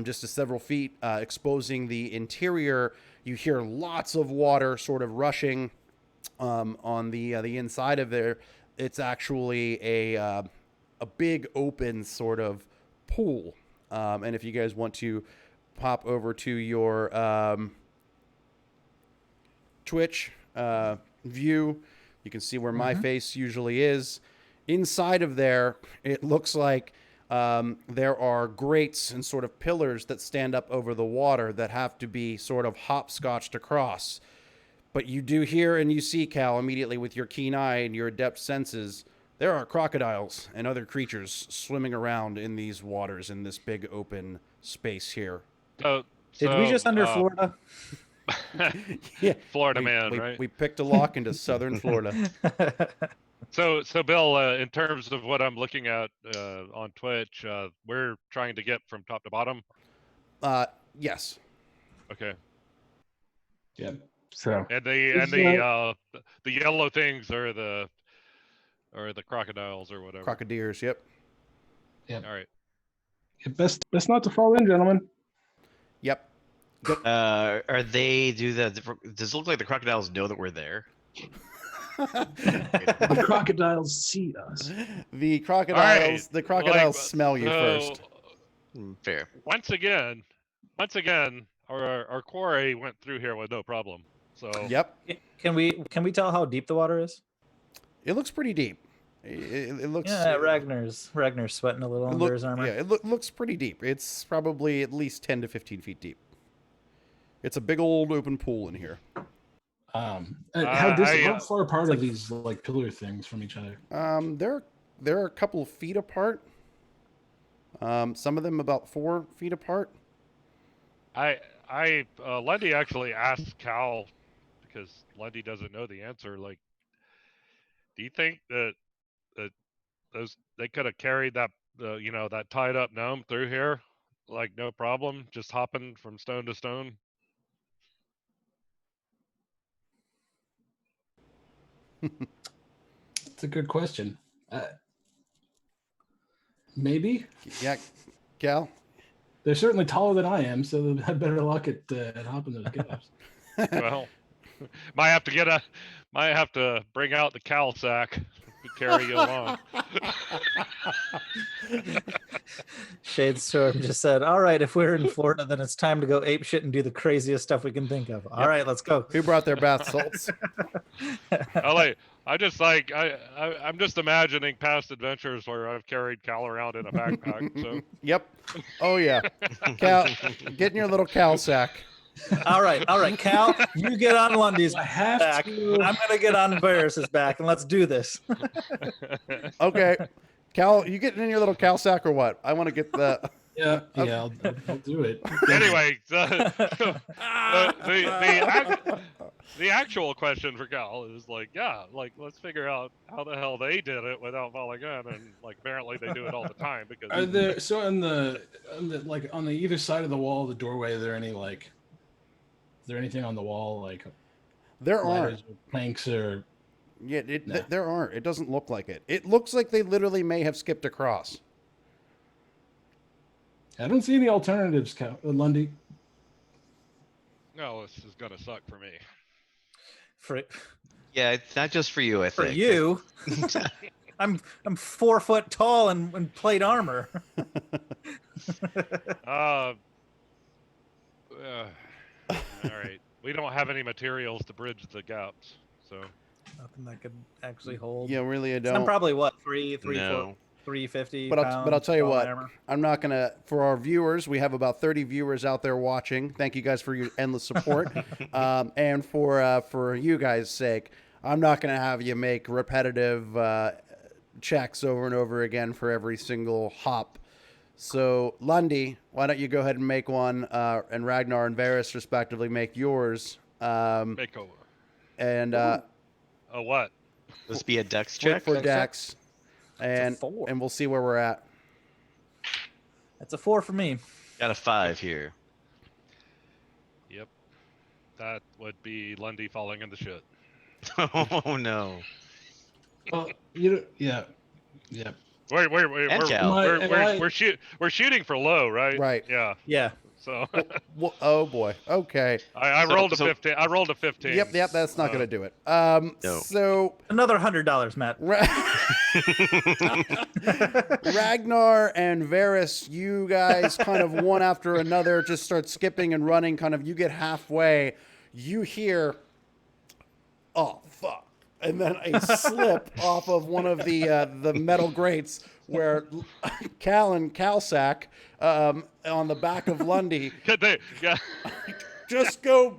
just a several feet, exposing the interior, you hear lots of water sort of rushing on the inside of there. It's actually a big open sort of pool. And if you guys want to pop over to your Twitch view, you can see where my face usually is. Inside of there, it looks like there are grates and sort of pillars that stand up over the water that have to be sort of hopscotched across. But you do hear and you see, Cal, immediately with your keen eye and your adept senses, there are crocodiles and other creatures swimming around in these waters in this big open space here. Did we just under Florida? Yeah, Florida man, we, right? We picked a lock into southern Florida. So Bill, in terms of what I'm looking at on Twitch, we're trying to get from top to bottom. Yes. Okay. Yeah. So And the yellow things are the crocodiles or whatever. Crocodiles, yep. Yep. All right. Best not to fall in, gentlemen. Yep. Are they does it look like the crocodiles know that we're there? The crocodiles see us. The crocodiles Like, smell you first. Fair. Once again, our quarry went through here with no problem. So Yep. Can we tell how deep the water is? It looks pretty deep. It looks. Yeah, Ragnar's sweating a little under his armor. Yeah, it looks pretty deep. It's probably at least 10 to 15 feet deep. It's a big old open pool in here. How far apart are these like pillar things from each other? They're a couple of feet apart. Some of them about 4 feet apart. Lundy actually asked Cal, because Lundy doesn't know the answer. Like, do you think that they could have carried that that tied up gnome through here, like no problem, just hopping from stone to stone? That's a good question. Maybe. Yeah, Cal. They're certainly taller than I am, so they'll have better luck at hopping those gaps. Well, might have to bring out the cow sack to carry you along. Shadestorm just said, "All right, if we're in Florida, then it's time to go ape shit and do the craziest stuff we can think of. All right, let's go." Who brought their bath salts? I'm just imagining past adventures where I've carried Cal around in a backpack. So Yep. Oh yeah. Cal, get in your little cow sack. All right, Cal, you get on Lundy's I have back. to. I'm gonna get on Varys's back, and let's do this. Okay. Cal, you getting in your little cow sack or what? I want to get the. Yeah, I'll do it. anyway, the actual question for Cal is like, let's figure out how the hell they did it without falling in, and like apparently they do it all the time because. Are there on the either side of the wall, the doorway? Are there any is there anything on the wall like There ladders aren't. or planks or? Yeah, No. there aren't. It doesn't look like it. It looks like they literally may have skipped across. I don't see any alternatives, Lundy. No, this is gonna suck for me. Yeah, it's not just for you. I For think. you, I'm 4 foot tall and plate armor. All right, we don't have any materials to bridge the gaps, so. Nothing that could actually hold. Yeah, really, I I'm don't. probably what 3 No. foot, 350. But I'll tell you pound what. armor. I'm not gonna. For our viewers, we have about 30 viewers out there watching. Thank you guys for your endless support. And for you guys' sake, I'm not gonna have you make repetitive checks over and over again for every single hop. So Lundy, why don't you go ahead and make one, and Ragnar and Varys respectively make yours. Makeover. And A what? This be a dex check. for Dex Dex, and 4. we'll see where we're at. That's a 4 for me. Got a 5 here. Yep. That would be Lundy falling in the shit. Oh no. Well, yeah. Wait. And Cal. We're shooting for low, right? Right. Yeah. Yeah. So Oh boy. Okay. I rolled a 15. I rolled a 15. Yep. That's not going to do it. No. So Another $100, Matt. Ragnar and Varys, you guys kind of one after another just start skipping and running. Kind of, you get halfway, you hear, "Oh fuck!" and then a slip off of one of the metal grates where Cal and Calsack on the back of Lundy Yeah. just go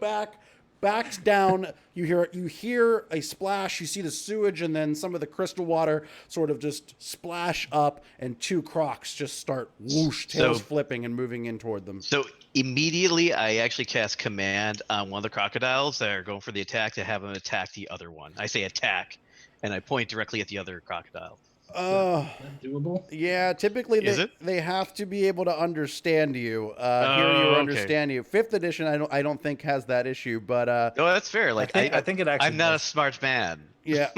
backs down. You hear a splash. You see the sewage, and then some of the crystal water sort of just splash up, and 2 crocs just start whoosh, tails So- flipping and moving in toward them. So immediately, I actually cast command on one of the crocodiles that are going for the attack to have them attack the other one. I say attack, and I point directly at the other crocodile. Is that doable? Yeah, typically Is it? they have to be able to understand you, hear you or okay. understand you. 5th edition, I don't think has that issue, but No, that's fair. Like I think it actually. I'm not a does. smart man. yeah,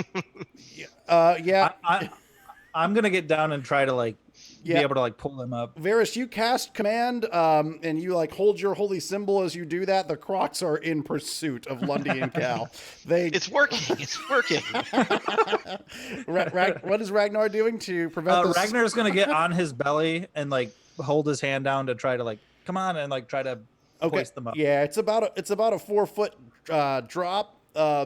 yeah. I'm gonna get down and try to be Yeah. able to pull him up. Varys, you cast command, and you hold your holy symbol as you do that. The crocs are in pursuit of Lundy and Cal. It's working. It's working. What is Ragnar doing to prevent this? Ragnar's gonna get on his belly and hold his hand down to try to come on and try to hoist them up. Yeah, it's about a 4 foot drop.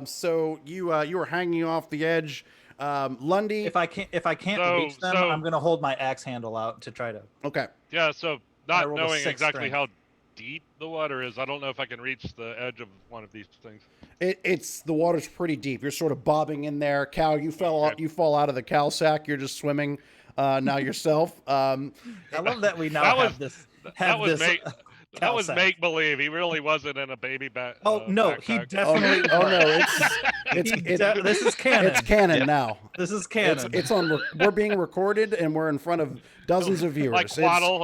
So you are hanging off the edge. Lundy. If I can't reach them, I'm gonna hold my axe handle out to try to. Okay. Yeah. So I not rolled a knowing 6 exactly strength. how deep the water is, I don't know if I can reach the edge of one of these things. It's the water's pretty deep. You're sort of bobbing in there. Cal, you fall out of the cow sack. You're just swimming now yourself. I love that we now That have was- this. That Have was this. that was Calsack. make believe. He really wasn't in a baby back. Oh no, he backpack. definitely. Oh no, it's This is canon. it's canon Yep. now. This is canon. It's on. We're being recorded, and we're in front of dozens of viewers. Like It's- Waddle,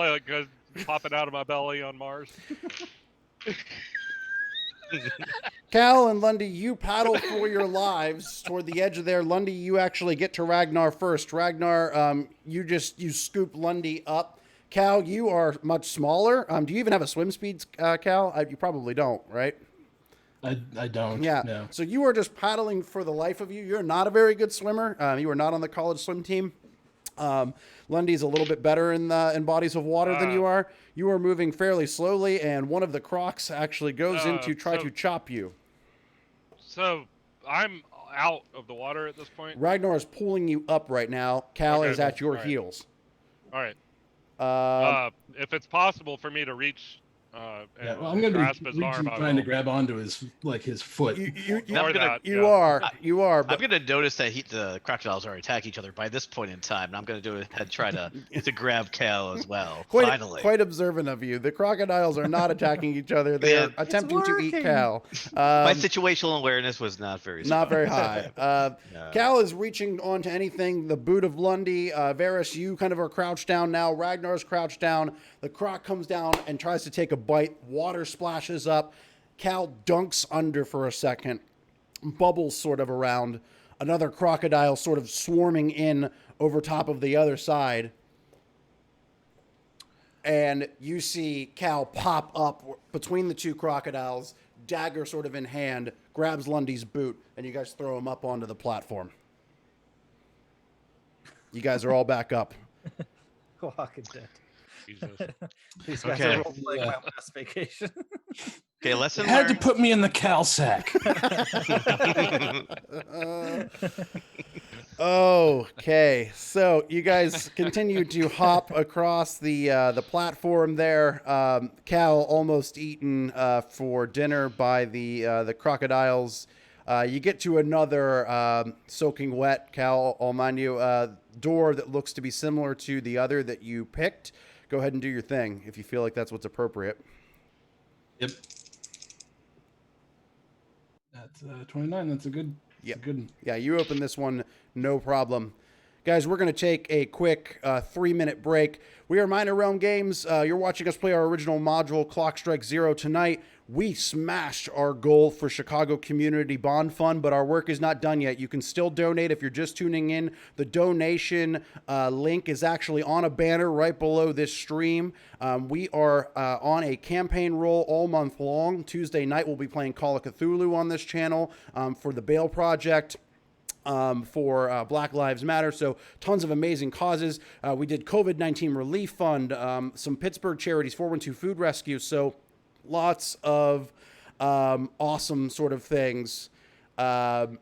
popping out of my belly on Mars. Cal and Lundy, you paddle for your lives toward the edge of there. Lundy, you actually get to Ragnar first. Ragnar, you scoop Lundy up. Cal, you are much smaller. Do you even have a swim speed, Cal? You probably don't, right? I don't. Yeah. No. So you are just paddling for the life of you. You're not a very good swimmer. You are not on the college swim team. Lundy's a little bit better in bodies of water than you are. You are moving fairly slowly, and one of the crocs actually goes in to try to chop you. So I'm out of the water at this point. Ragnar is pulling you up right now. Cal is at your All right. heels. All right. If it's possible for me to reach and I'm going to grasp be his arm, trying to grab onto his foot. You are. I'm gonna notice that the crocodiles are attacking each other by this point in time, and I'm gonna do it and try to grab Cal as well. Finally, quite observant of you. The crocodiles are not attacking each other. They are attempting to eat Cal. My situational awareness was not very strong. Not very high. No. Cal is reaching onto anything. The boot of Lundy. Varys, you kind of are crouched down now. Ragnar's crouched down. The croc comes down and tries to take a bite. Water splashes up. Cal dunks under for a second. Bubbles sort of around. Another crocodile sort of swarming in over top of the other side. And you see Cal pop up between the two crocodiles, dagger sort of in hand, grabs Lundy's boot, and you guys throw him up onto the platform. You guys are all back up. Walking Dead. Jesus. These guys Okay. are role playing my last vacation. Okay, lesson Had to learned. put me in the Cal sack. Okay, so you guys continue to hop across the platform there. Cal almost eaten for dinner by the crocodiles. You get to another soaking wet, Cal, I'll mind you, door that looks to be similar to the other that you picked. Go ahead and do your thing if you feel like that's what's appropriate. Yep. That's 29. That's a good. Yep. A good. Yeah, you open this one, no problem. Guys, we're going to take a quick 3-minute break. We are Minor Realm Games. You're watching us play our original module, Clock Strike 0, tonight. We smashed our goal for Chicago Community Bond Fund, but our work is not done yet. You can still donate if you're just tuning in. The donation link is actually on a banner right below this stream. We are on a campaign roll all month long. Tuesday night, we'll be playing Call of Cthulhu on this channel for the Bail Project. For Black Lives Matter. So tons of amazing causes. We did COVID-19 Relief Fund, some Pittsburgh charities, 412 Food Rescue. So lots of awesome sort of things to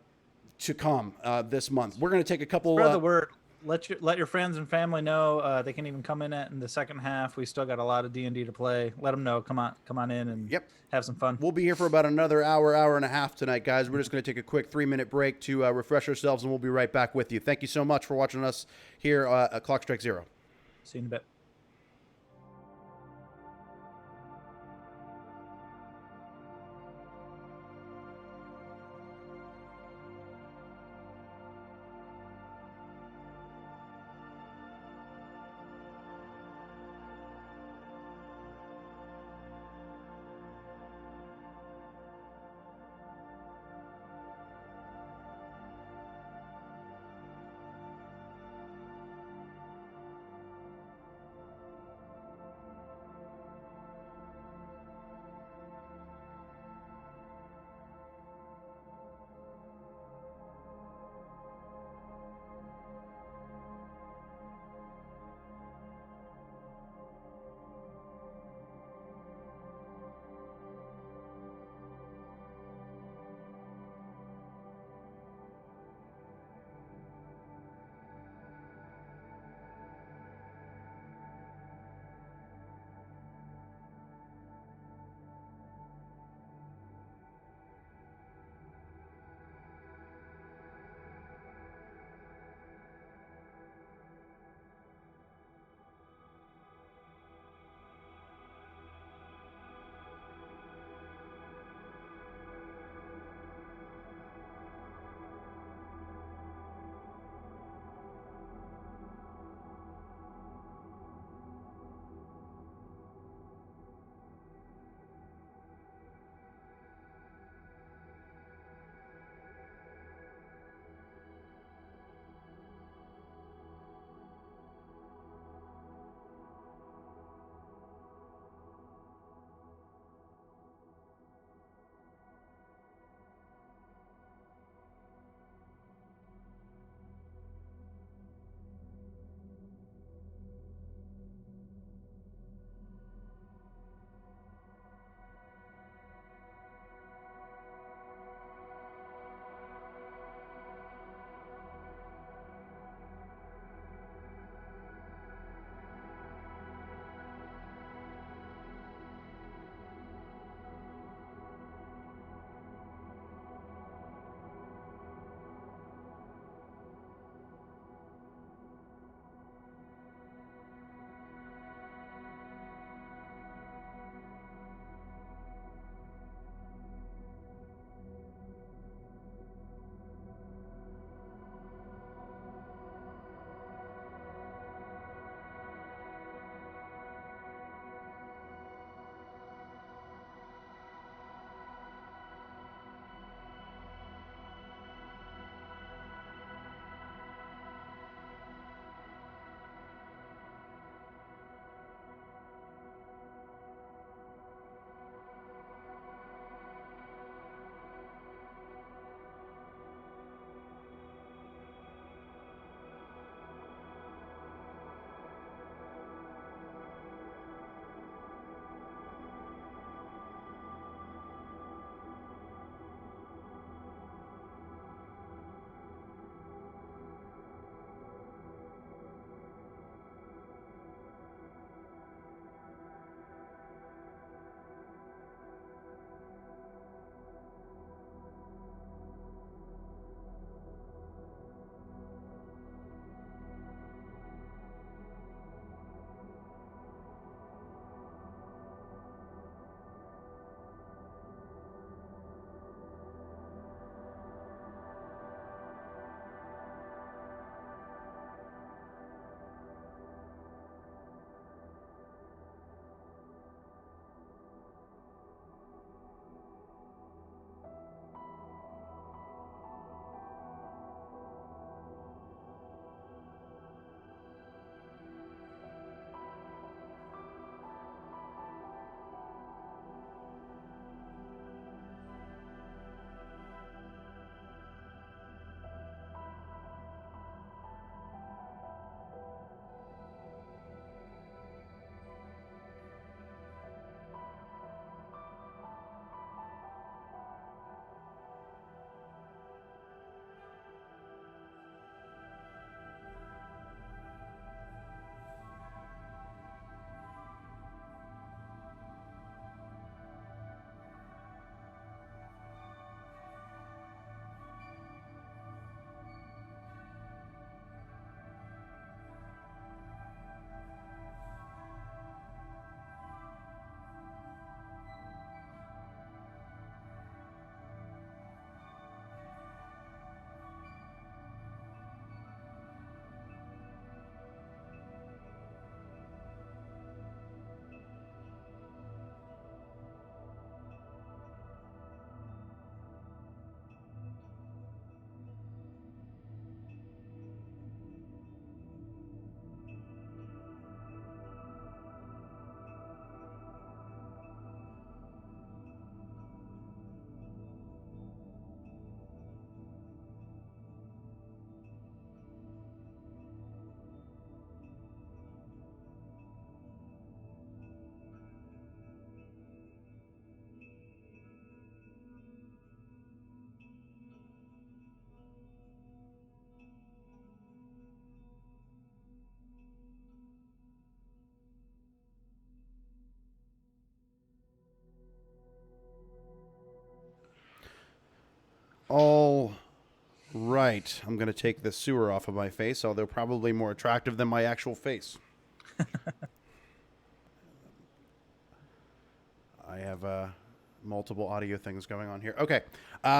come this month. We're going to take a couple... Spread the word. Let your friends and family know. They can even come in in the second half. We still got a lot of D&D to play. Let them know. Come on in and have some fun. We'll be here for about another hour and a half tonight, guys. We're just going to take a quick 3-minute break to refresh ourselves, and we'll be right back with you. Thank you so much for watching us here at Clock Strike 0. See you in a bit. All right. I'm going to take the sewer off of my face, although probably more attractive than my actual face. I have multiple audio things going on here. Okay.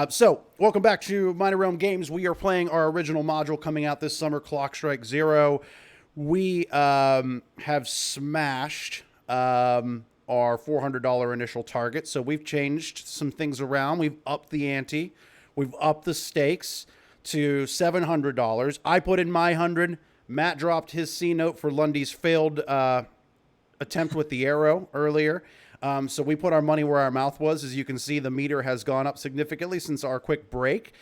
So, welcome back to Minor Realm Games. We are playing our original module coming out this summer, Clock Strike 0. We have smashed our $400 initial target, so we've changed some things around. We've upped the ante. We've upped the stakes to $700. I put in my 100. Matt dropped his C note for Lundy's failed attempt with the arrow earlier. So we put our money where our mouth was. As you can see, the meter has gone up significantly since our quick break.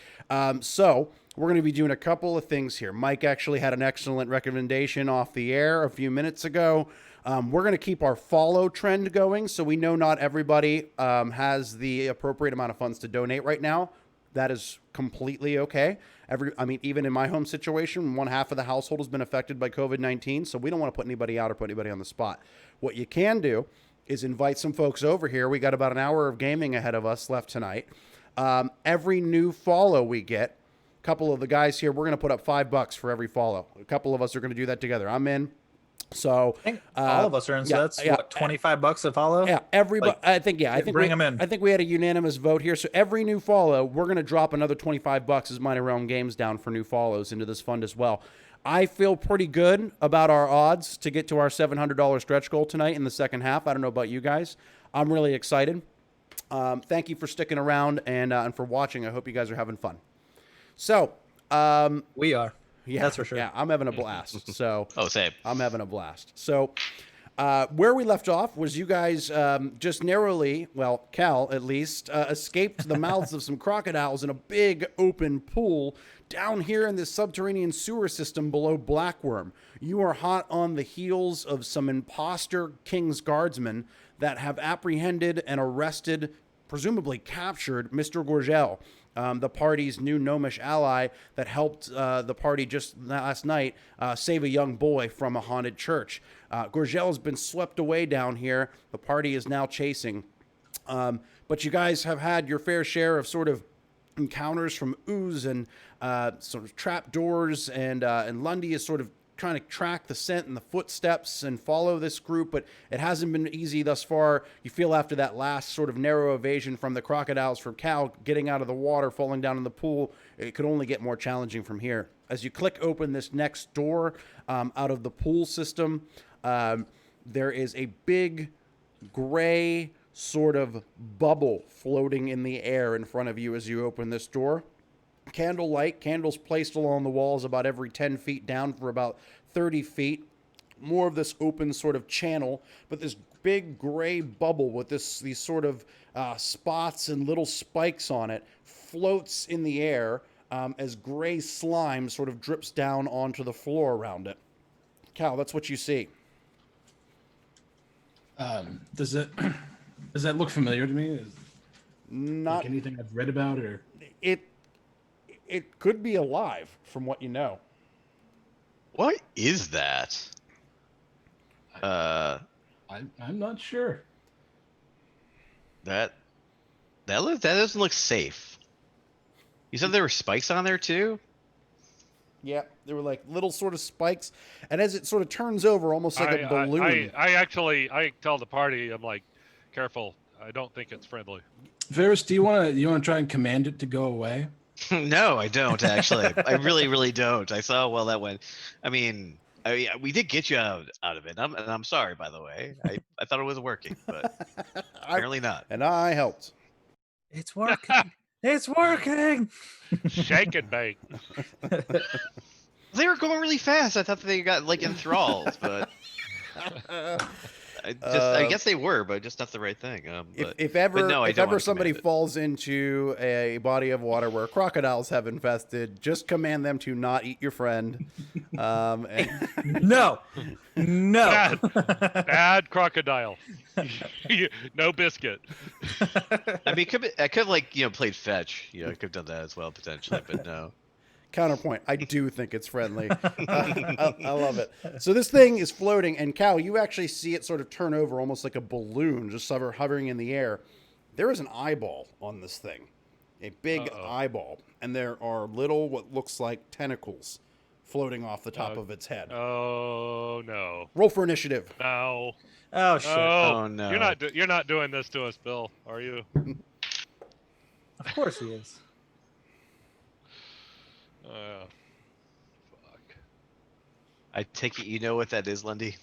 So we're going to be doing a couple of things here. Mike actually had an excellent recommendation off the air a few minutes ago. We're going to keep our follow trend going, so we know not everybody has the appropriate amount of funds to donate right now. That is completely okay. Even in my home situation, one half of the household has been affected by COVID-19, so we don't want to put anybody out or put anybody on the spot. What you can do is invite some folks over here. We got about an hour of gaming ahead of us left tonight. Every new follow we get, a couple of the guys here, we're going to put up $5 for every follow. A couple of us are going to do that together. I'm in. So I think all of us are in. So that's what, $25 a follow. Yeah, everybody. Like, I think bring them in. I think we had a unanimous vote here. So every new follow, we're going to drop another $25 as Minor Realm Games down for new follows into this fund as well. I feel pretty good about our odds to get to our $700 stretch goal tonight in the second half. I don't know about you guys. I'm really excited. Thank you for sticking around and for watching. I hope you guys are having fun. So we are. Yeah, that's for sure. Yeah, I'm having a blast. So same. I'm having a blast. So where we left off was you guys just narrowly, well, Cal at least, escaped the mouths of some crocodiles in a big open pool down here in this subterranean sewer system below Blackworm. You are hot on the heels of some imposter King's Guardsmen that have apprehended and arrested, presumably captured, Mr. Gorgel. The party's new gnomish ally that helped the party just last night save a young boy from a haunted church. Gorgel has been swept away down here. The party is now chasing. But you guys have had your fair share of sort of encounters from ooze and sort of trap doors, and Lundy is sort of trying to track the scent and the footsteps and follow this group, but it hasn't been easy thus far. You feel after that last sort of narrow evasion from the crocodiles, from Cal getting out of the water, falling down in the pool, it could only get more challenging from here. As you click open this next door out of the pool system, there is a big gray sort of bubble floating in the air in front of you as you open this door. Candlelight, candles placed along the walls about every 10 feet down for about 30 feet. More of this open sort of channel, but this big gray bubble with these sort of spots and little spikes on it floats in the air as gray slime sort of drips down onto the floor around it. Cal, that's what you see. Does that look familiar to me? Not like anything I've read about, or it could be alive from what you know. What is that? I'm not sure. That doesn't look safe. You said there were spikes on there too? Yeah, there were like little sort of spikes, and as it sort of turns over, almost like a balloon. I tell the party, I'm like, careful. I don't think it's friendly. Varus, do you want to try and command it to go away? No, I don't actually. I really, really don't. I saw how well that went. I mean, we did get you out of it. And I'm sorry, by the way. I thought it was working, but apparently not. And I helped. It's working. It's working. Shake and bake. They were going really fast. I thought they got like enthralled, but I guess they were, but just not the right thing. If ever somebody falls into a body of water where crocodiles have infested, just command them to not eat your friend. No. Bad crocodile. No biscuit. I mean, I could have played fetch. I could have done that as well potentially, but no. Counterpoint. I do think it's friendly. I love it. So this thing is floating, and Cal, you actually see it sort of turn over almost like a balloon, just hovering in the air. There is an eyeball on this thing. a big Uh-oh. eyeball, and there are little what looks like tentacles floating off the top Uh, of its head. Oh no. Roll for initiative. No. Oh shit! No. Oh, no. You're not doing this to us, Bill, are you? Of course he is. Fuck. I take it you know what that is, Lundy.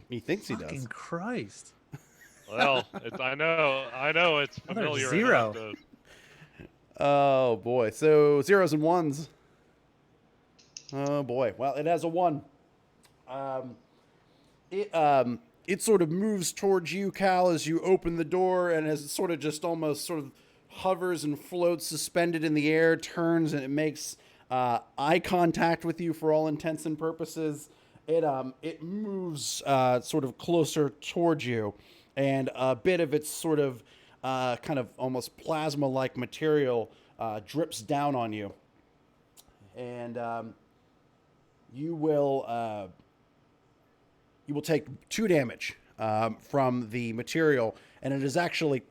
He thinks he Fucking does. Christ! Well, I know it's Another familiar zero. enough to. Oh boy. So zeros and ones. Oh boy. Well, it has a 1. It sort of moves towards you, Cal, as you open the door, and as it sort of just almost sort of hovers and floats suspended in the air, turns, and it makes eye contact with you for all intents and purposes. It moves sort of closer towards you, and a bit of its sort of kind of almost plasma-like material drips down on you, and you will take 2 damage from the material, and it is actually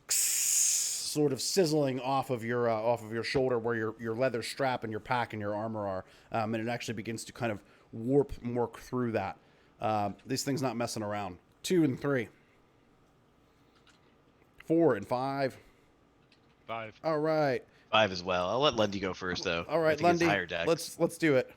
sort of sizzling off of your shoulder where your leather strap and your pack and your armor are, and it actually begins to kind of warp through that. This thing's not messing around. 2 and 3, 4 and 5. 5. All right, 5 as well. I'll let Lundy go first, though. all I right, think it's Lundy. higher dex. Let's do it.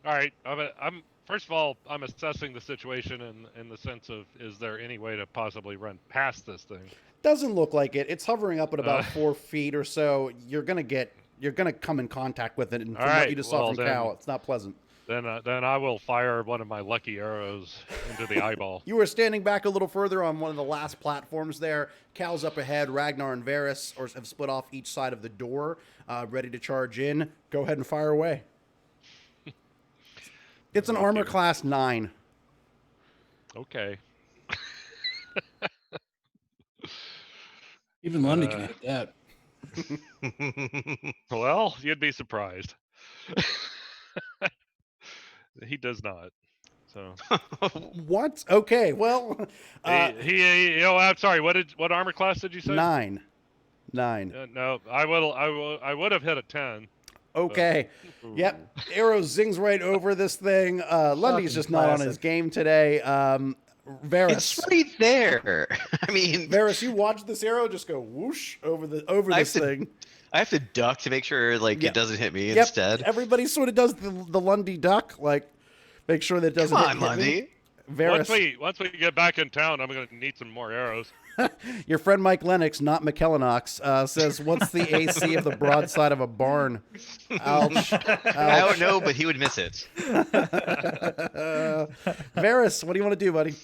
All right. I'm first of all, I'm assessing the situation in the sense of, is there any way to possibly run past this thing? Doesn't look like it. It's hovering up at about 4 feet or so. You're gonna come in contact with it, and from All what right, you just saw well, from then- Cal, it's not pleasant. Then I will fire one of my lucky arrows into the eyeball. You were standing back a little further on one of the last platforms there. Cal's up ahead. Ragnar and Varys have split off each side of the door, ready to charge in. Go ahead and fire away. It's an armor class 9. Okay. Even Lundy can hit that. Well, you'd be surprised. He does not. So What? Okay, well, he I'm sorry. What armor class did you say? 9. No, I would have hit a 10. Okay. Ooh. Yep. Arrow zings right over this thing. Lundy's Fucking just not on his classic. game today. Varys. It's right there. I mean, Varys, you watch this arrow just go whoosh over I this have to- thing. I have to duck to make sure like Yep. it doesn't hit me Yep. instead. Everybody sort of does the Lundy duck, like make sure that it doesn't Come hit on, me. Lundy. Varys, Once we get back in town, I'm gonna need some more arrows. your friend Mike Lennox, not McKellanox, says, "What's the AC of the broadside of a barn?" Ouch. I don't know, but he would miss it. Varys, what do you want to do, buddy?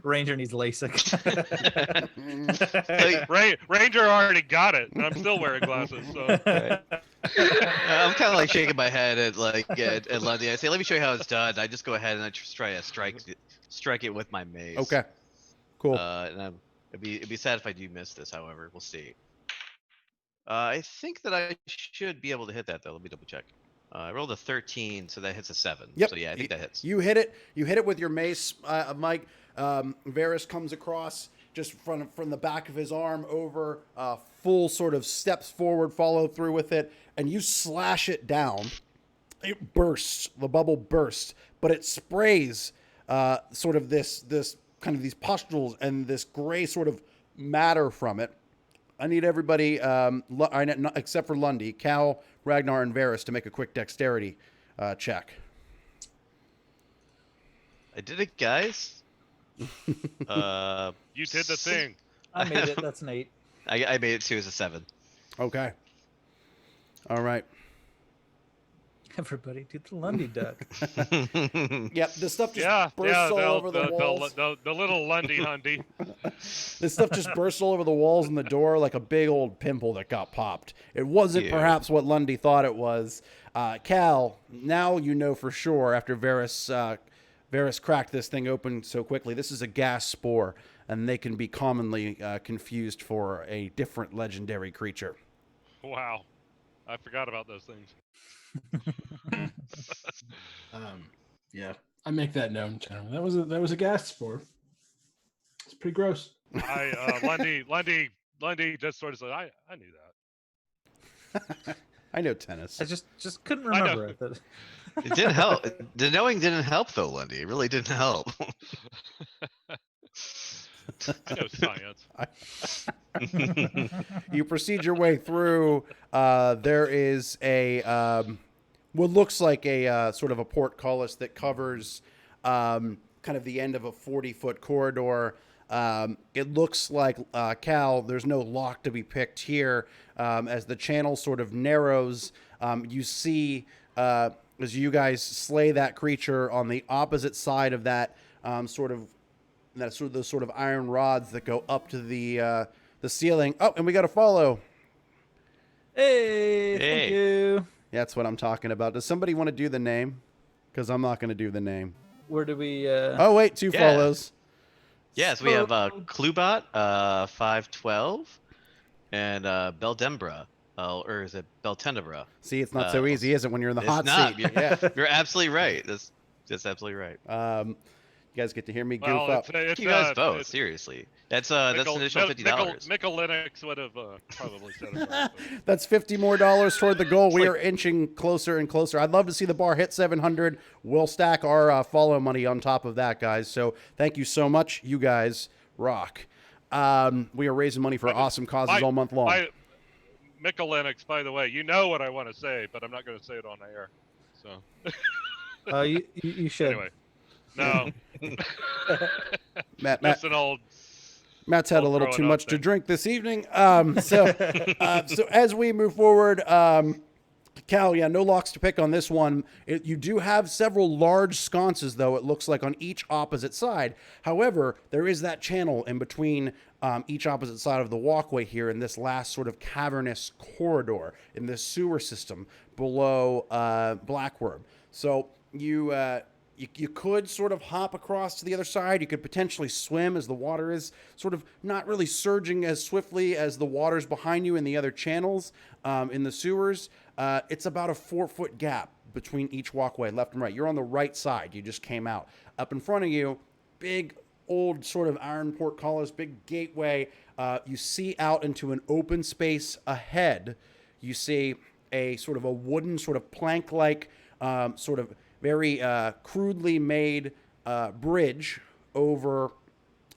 Ranger needs LASIK. Ranger already got it, and I'm still wearing glasses. So Right. I'm kind of like shaking my head at Lundy. I say, "Let me show you how it's done." I just go ahead and I just try to strike it with my mace. Okay, cool. And it'd be sad if I do miss this. However, we'll see. I think that I should be able to hit that though. Let me double check. I rolled a 13, so that hits a 7. Yep. So yeah, I think that hits. You hit it. You hit it with your mace, Mike. Varys comes across just from the back of his arm over, full sort of steps forward, follow through with it, and you slash it down. It bursts. The bubble bursts, but it sprays sort of this kind of these pustules and this gray sort of matter from it. I need everybody, except for Lundy, Cal, Ragnar, and Varys, to make a quick dexterity check. I did it, guys. you did the thing. I made it. That's an 8. I made it too as a 7. Okay. All right. Everybody do the Lundy duck. Yep, this stuff just Yeah, bursts yeah. all over the walls. The little Lundy Hundy. This stuff just bursts all over the walls and the door like a big old pimple that got popped. It wasn't Yeah. perhaps what Lundy thought it was. Cal, now you know for sure after Varys cracked this thing open so quickly, this is a gas spore, and they can be commonly confused for a different legendary creature. Wow, I forgot about those things. Yeah, I make that known, gentlemen. That was a gas spore. It's pretty gross. Lundy Lundy just sort of said, I knew that. I know tennis. I just couldn't I know. remember it. It didn't help. The knowing didn't help though, Lundy. It really didn't help. I know science. You proceed your way through. There is a what looks like a sort of a portcullis that covers kind of the end of a 40-foot corridor. It looks like, Cal, there's no lock to be picked here. As the channel sort of narrows, you see, as you guys slay that creature on the opposite side of that those sort of iron rods that go up to the ceiling. Oh, and we got to follow. Hey, thank Hey. you. That's what I'm talking about. Does somebody want to do the name? Because I'm not going to do the name. Where do we? Oh, wait, 2 Yeah. follows. Yes, we have Clubot, 512, and Beldembra, or is it Beltenebra? See, it's not so easy, is it, when you're in the It's hot not. seat? Yeah. You're absolutely right. That's absolutely right. You guys get to hear me goof Well, up. it's You guys both, it's- seriously. That's an additional $50. Mickle Linux would have probably said it right, but- That's $50 more toward the goal. We are inching closer and closer. I'd love to see the bar hit 700. We'll stack our follow money on top of that, guys. So thank you so much. You guys rock. We are raising money for awesome causes all month long. Mickle Linux, by the way, you know what I want to say, but I'm not going to say it on air. So You should. anyway, no, Matt's just an old. had a little growing too up much to thing. drink this evening. So as we move forward, Cal, yeah, no locks to pick on this one. You do have several large sconces, though, it looks like, on each opposite side. However, there is that channel in between each opposite side of the walkway here in this last sort of cavernous corridor in this sewer system below Blackworm. So you could sort of hop across to the other side. You could potentially swim, as the water is sort of not really surging as swiftly as the waters behind you in the other channels in the sewers. It's about a 4-foot gap between each walkway, left and right. You're on the right side. You just came out. Up in front of you, big old sort of iron portcullis, big gateway. You see out into an open space ahead. You see a sort of a wooden, sort of plank-like, sort of very crudely made bridge over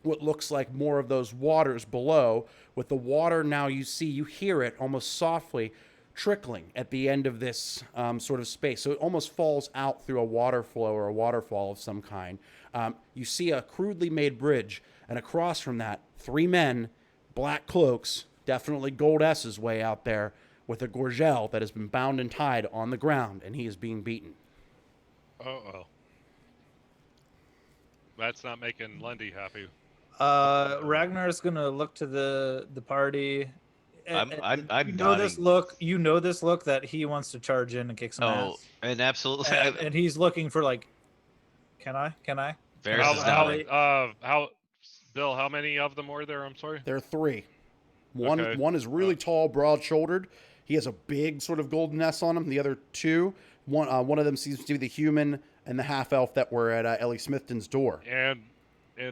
what looks like more of those waters below. With the water now, you hear it almost softly trickling at the end of this sort of space. So it almost falls out through a water flow or a waterfall of some kind. You see a crudely made bridge, and across from that, 3 men, black cloaks, definitely Gold S's way out there, with a gorgel that has been bound and tied on the ground, and he is being beaten. Oh. That's not making Lundy happy. Ragnar's gonna look to the party. I'm you know this nodding. look. You know this look that he wants to charge in and kick some Oh, ass. and absolutely. And he's looking for like, can I? Varys is How, nodding. Bill, how many of them were there? I'm sorry. There are 3. Okay. One is really tall, broad-shouldered. He has a big sort of golden S on him. The other 2, one of them seems to be the human and the half-elf that were at Ellie Smithton's door. And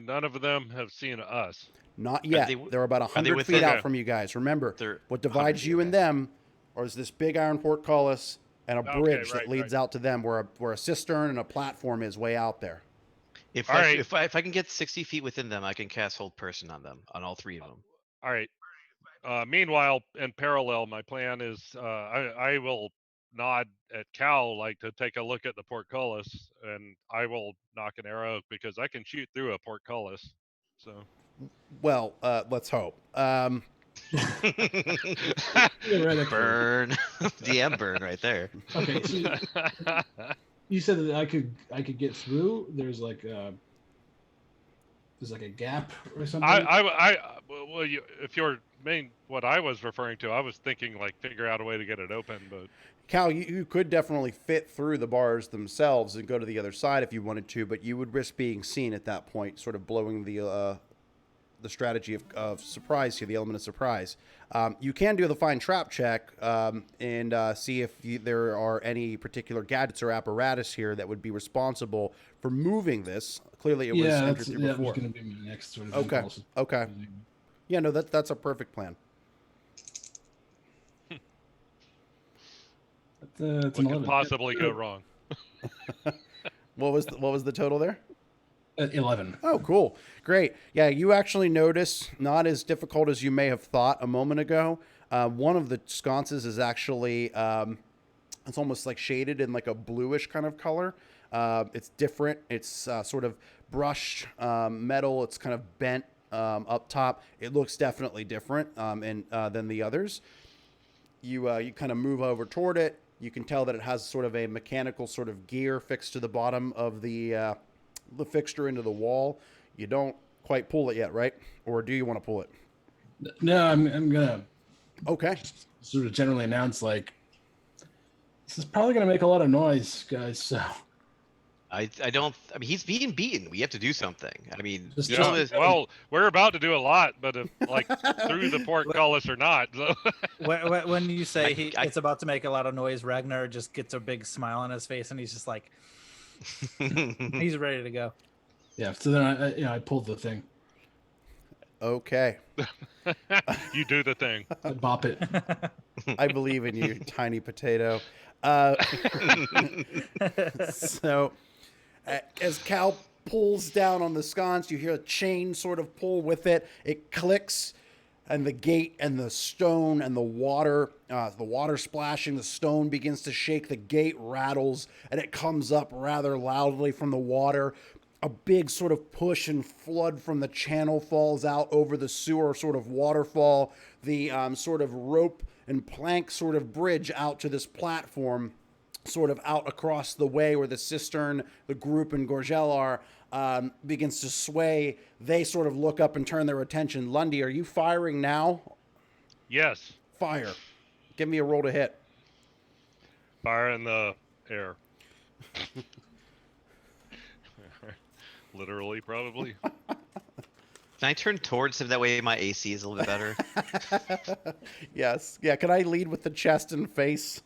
none of them have seen us. Not yet. They're about 100 with feet them? out from you guys. Remember, They're what divides 100 you feet, and them is this big iron portcullis and a Okay, bridge right, that leads right. out to them, where a cistern and a platform is way out there. If All right. if I can get 60 feet within them, I can cast Hold Person on them, on all 3 of them. All right. Meanwhile, in parallel, my plan is I will nod at Cal like to take a look at the portcullis, and I will knock an arrow because I can shoot through a portcullis. So Well, let's hope. Theoretically. Burn. DM burn right there. Okay, so you said that I could get through. There's like a gap or something. well, if you're what I was referring to, I was thinking like figure out a way to get it open, but Cal, you could definitely fit through the bars themselves and go to the other side if you wanted to, but you would risk being seen at that point, sort of blowing the strategy of surprise here, the element of surprise. You can do the find trap check and see if there are any particular gadgets or apparatus here that would be responsible for moving this. Clearly, it was entered through that before. was going to be my next sort of Okay. impulse. Okay. Yeah, no, that's a perfect plan. It's an What could 11. possibly go wrong? What was the total there? 11. Oh, cool. Great. Yeah, you actually notice, not as difficult as you may have thought a moment ago. One of the sconces is actually, it's almost like shaded in like a bluish kind of color. It's different. It's sort of brushed metal. It's kind of bent up top. It looks definitely different than the others. You kind of move over toward it. You can tell that it has sort of a mechanical sort of gear fixed to the bottom of the fixture into the wall. You don't quite pull it yet, right? Or do you want to pull it? No, I'm gonna Okay. sort of generally announce like this is probably gonna make a lot of noise, guys. So I don't. I mean, he's being beaten. We have to do something. I mean, Just- you just- know, this- Well, we're about to do a lot, but if, like through the portcullis or not. So. When you say I- it's about to make a lot of noise, Ragnar just gets a big smile on his face, and he's just like, he's ready to go. yeah. So then I pulled the thing. Okay. You do the thing. I bop it. I believe in you, tiny potato. So, as Cal pulls down on the sconce, you hear a chain sort of pull with it. It clicks, and the gate and the stone and the water splashing, the stone begins to shake. The gate rattles, and it comes up rather loudly from the water. A big sort of push and flood from the channel falls out over the sewer sort of waterfall. The sort of rope and plank sort of bridge out to this platform sort of out across the way where the cistern, the group, and Gorgel are, begins to sway. They sort of look up and turn their attention. Lundy, are you firing now? Yes. Fire. Give me a roll to hit. Fire in the air. Literally, probably. Can I turn towards him? That way my AC is a little bit better. Yes. Yeah, can I lead with the chest and face?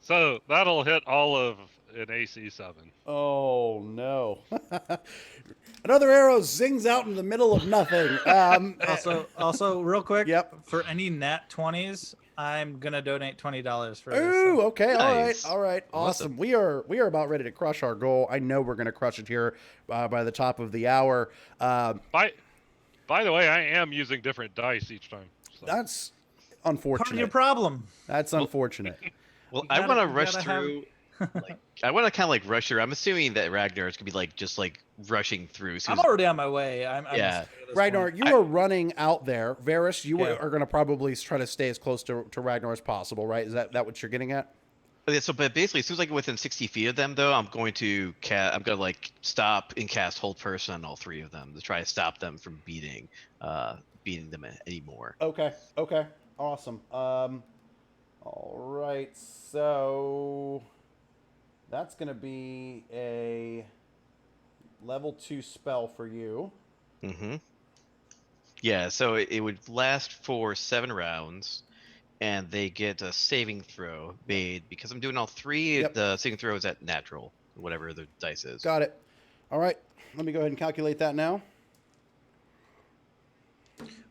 So that'll hit all of an AC 7. Oh, no. Another arrow zings out in the middle of nothing. Also, real quick, Yep. for any nat 20s, I'm gonna donate $20 for this. Ooh, so- okay, Nice. all right, awesome. We are about ready to crush our goal. I know we're going to crush it here by the top of the hour. By the way, I am using different dice each time. So. That's Part of your unfortunate. problem. That's unfortunate. Well, You I gotta- want to you rush gotta have- through. Like, I want to kind of like rush through. I'm assuming that Ragnar is gonna be like just like rushing through. So I'm already on my way. I'm Yeah. scared at this Ragnar, point. you are running out there. Varys, you Yeah. are going to probably try to stay as close to Ragnar as possible, right? Is that what you're getting at? yeah, so, but basically, as soon as I get within 60 feet of them, though, I'm going to like stop and cast hold person on all three of them to try to stop them from beating them anymore. Okay, awesome. All right, so that's going to be a level 2 spell for you. Mm-hmm. Yeah, so it would last for 7 rounds, and they get a saving throw made because I'm doing all 3. Yep. The saving throw is at natural, whatever the dice is. Got it. All right, let me go ahead and calculate that now.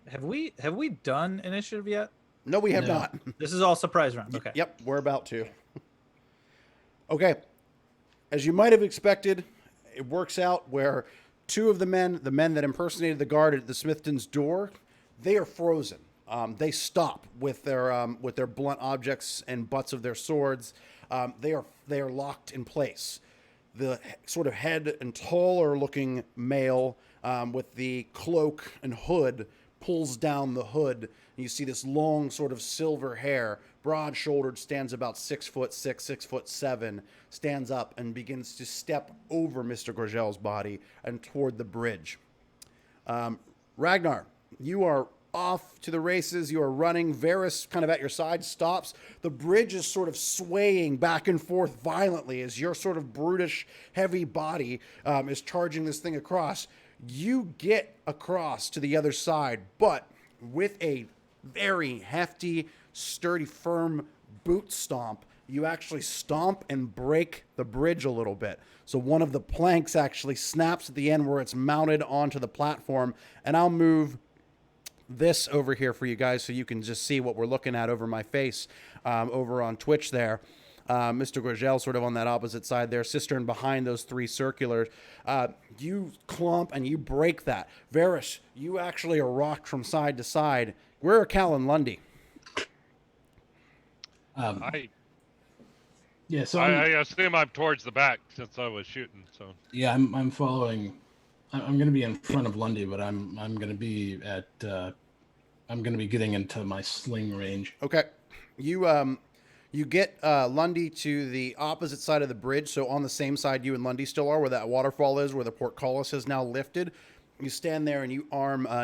Have we done initiative yet? No, we have No. not. This is all surprise round. Okay. Yep, we're about to. Okay. As you might have expected, it works out where 2 of the men that impersonated the guard at the Smithton's door, they are frozen. They stop with their blunt objects and butts of their swords. They are locked in place. The sort of head and taller looking male with the cloak and hood pulls down the hood. And you see this long sort of silver hair, broad shouldered, stands about 6'6", 6'7", stands up and begins to step over Mr. Gorgel's body and toward the bridge. Ragnar, you are off to the races. You are running. Varys, kind of at your side, stops. The bridge is sort of swaying back and forth violently as your sort of brutish, heavy body is charging this thing across. You get across to the other side, but with a very hefty, sturdy, firm boot stomp, you actually stomp and break the bridge a little bit. So one of the planks actually snaps at the end where it's mounted onto the platform. And I'll move this over here for you guys so you can just see what we're looking at over my face over on Twitch there. Mr. Gorgel sort of on that opposite side there, cistern behind those three circulars. You clump and you break that. Varys, you actually are rocked from side to side. Where are Cal and Lundy? Yeah, so I assume I'm towards the back since I was shooting. So yeah, I'm following. I'm going to be in front of Lundy, but I'm going to be at I'm going to be getting into my sling range. Okay, you get Lundy to the opposite side of the bridge, so on the same side you and Lundy still are, where that waterfall is, where the portcullis has now lifted. You stand there and you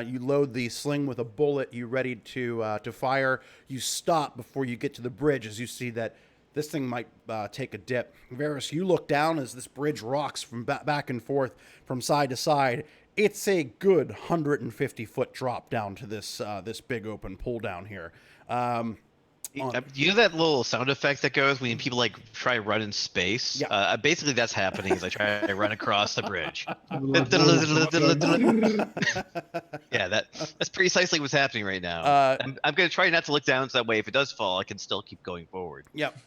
you load the sling with a bullet. You ready to fire. You stop before you get to the bridge as you see that this thing might take a dip. Varys, you look down as this bridge rocks from back and forth from side to side. It's a good 150-foot drop down to this this big open pull down here. You know that little sound effect that goes when people like try to run in space? Yeah. Basically, that's happening as I try to run across the bridge. Yeah, that's precisely what's happening right now. I'm going to try not to look down so that way if it does fall, I can still keep going forward. Yep.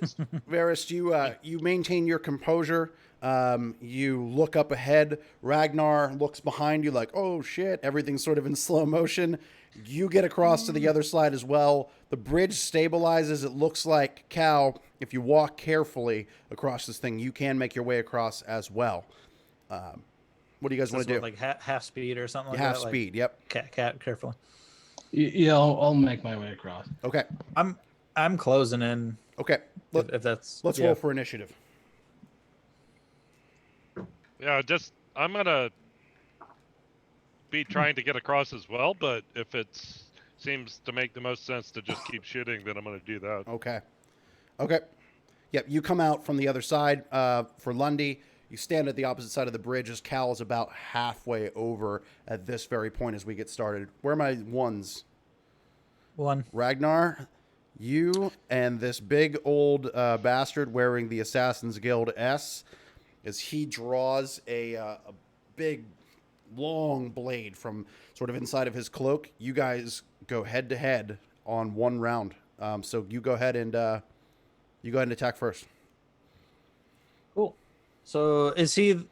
Varys, you maintain your composure. You look up ahead. Ragnar looks behind you like, oh shit, everything's sort of in slow motion. You get across to the other side as well. The bridge stabilizes. It looks like, Cal, if you walk carefully across this thing, you can make your way across as well. What do you guys want to do? Like half speed or something like half that? speed, yep. Cat, carefully. Yeah, I'll make my way across. Okay. I'm closing in. Okay. If that's let's roll for initiative. yeah, I'm gonna be trying to get across as well, but if it seems to make the most sense to just keep shooting, then I'm gonna do that. Okay. Yep, you come out from the other side for Lundy. You stand at the opposite side of the bridge as Cal is about halfway over at this very point as we get started. Where are my ones? One. Ragnar, you and this big old bastard wearing the Assassin's Guild S as he draws a big long blade from sort of inside of his cloak. You guys go head to head on one round. So you go ahead and attack first. Cool. So is he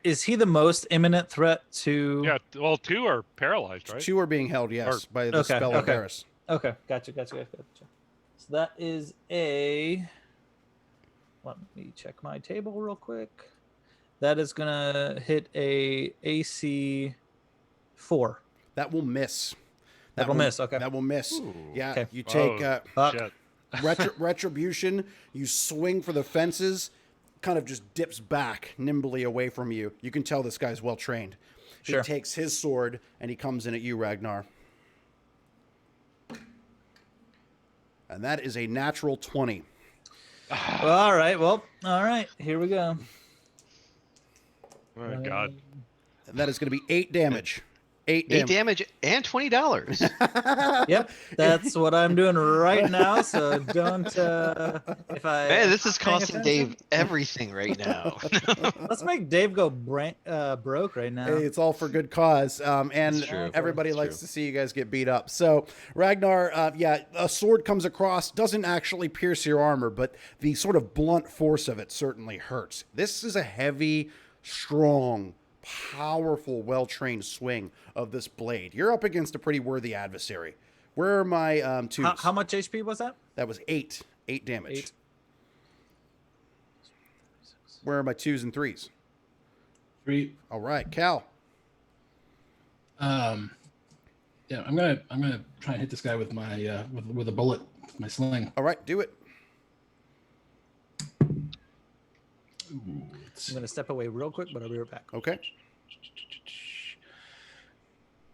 the most imminent threat to? Yeah, well, 2 are paralyzed, right? 2 are being held, yes, by the spell of Varys. Okay, gotcha. So that is a. Let me check my table real quick. That is gonna hit a AC 4. That will miss. That will miss. Okay. That will miss. Ooh. Yeah. Okay. You take Shit. retribution. You swing for the fences. Kind of just dips back nimbly away from you. You can tell this guy's well trained. Sure. He takes his sword and he comes in at you, Ragnar. And that is a natural 20. All right. Here we go. Oh God. And that is going to be 8 damage. 8 damage and $20. Yep, that's what I'm doing right now. So don't. If I. Man, this is paying costing attention. Dave everything right now. Let's make Dave go broke right now. Hey, it's all for good cause. And true. everybody It's likes true. to see you guys get beat up. So Ragnar, a sword comes across, doesn't actually pierce your armor, but the sort of blunt force of it certainly hurts. This is a heavy, strong, powerful, well-trained swing of this blade. You're up against a pretty worthy adversary. Where are my 2s? How much HP was that? That was 8 damage. 8. Where are my 2s and 3s? 3. All right, Cal. Yeah, I'm gonna try and hit this guy with my with a bullet, with my sling. All right, do it. I'm gonna step away real quick, but I'll be right back. Okay.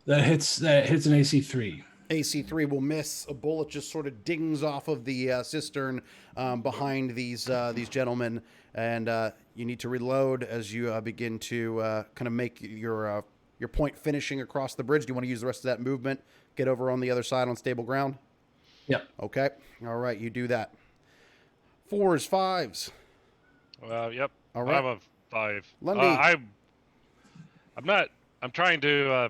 That hits an AC 3. AC3 will miss. A bullet just sort of dings off of the cistern behind these gentlemen, and you need to reload as you begin to kind of make your point finishing across the bridge. Do you want to use the rest of that movement? Get over on the other side on stable ground? Yep. Okay. All right, you do that. 4s, 5s. Yep. All right. I'm a 5. Lundy. I'm trying to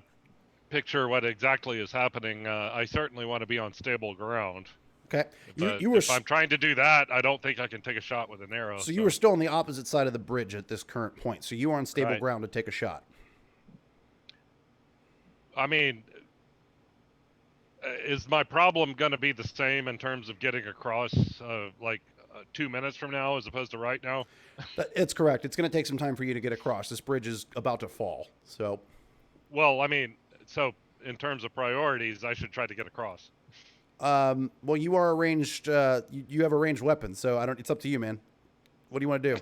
picture what exactly is happening. I certainly want to be on stable ground. Okay. But You were if I'm trying to do that, I don't think I can take a shot with an arrow. so you were still on the opposite side of the bridge at this current point. So you are on stable Right. ground to take a shot. I mean, is my problem going to be the same in terms of getting across, 2 minutes from now as opposed to right now? It's correct. It's going to take some time for you to get across. This bridge is about to fall. So, Well, I mean, so in terms of priorities, I should try to get across. well, you are a ranged. You have a ranged weapon. So I don't. It's up to you, man. What do you want to do?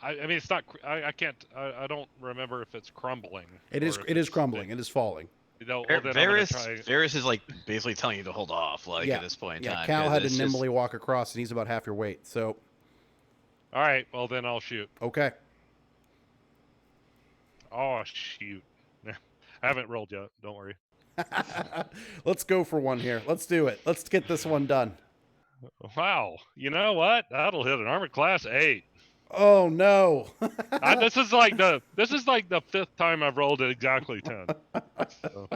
I mean, it's not. I can't. I don't remember if it's crumbling. It is. It is crumbling. It is falling. Well, then I'm gonna Varys is like basically telling you to hold off, at this point in time. Cal 'cause had to it's nimbly walk across, and he's about half your weight. So, All right. Well, then I'll shoot. okay. Oh shoot! I haven't rolled yet. Don't worry. Let's go for one here. Let's do it. Let's get this one done. Wow. You know what? That'll hit an armor class 8. Oh no. This is like the 5th time I've rolled it exactly 10. So.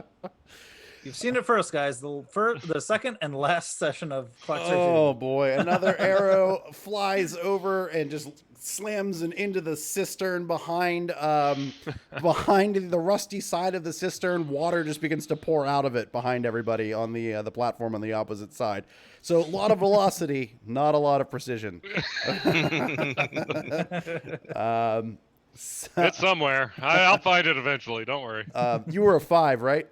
You've seen it first, guys. The second and last session of Clock Strike Oh Zero. boy, another arrow flies over and just slams into the cistern behind the rusty side of the cistern. Water just begins to pour out of it behind everybody on the platform on the opposite side. So a lot of velocity, not a lot of precision. It's somewhere. I'll find it eventually. Don't worry. You were a 5, right?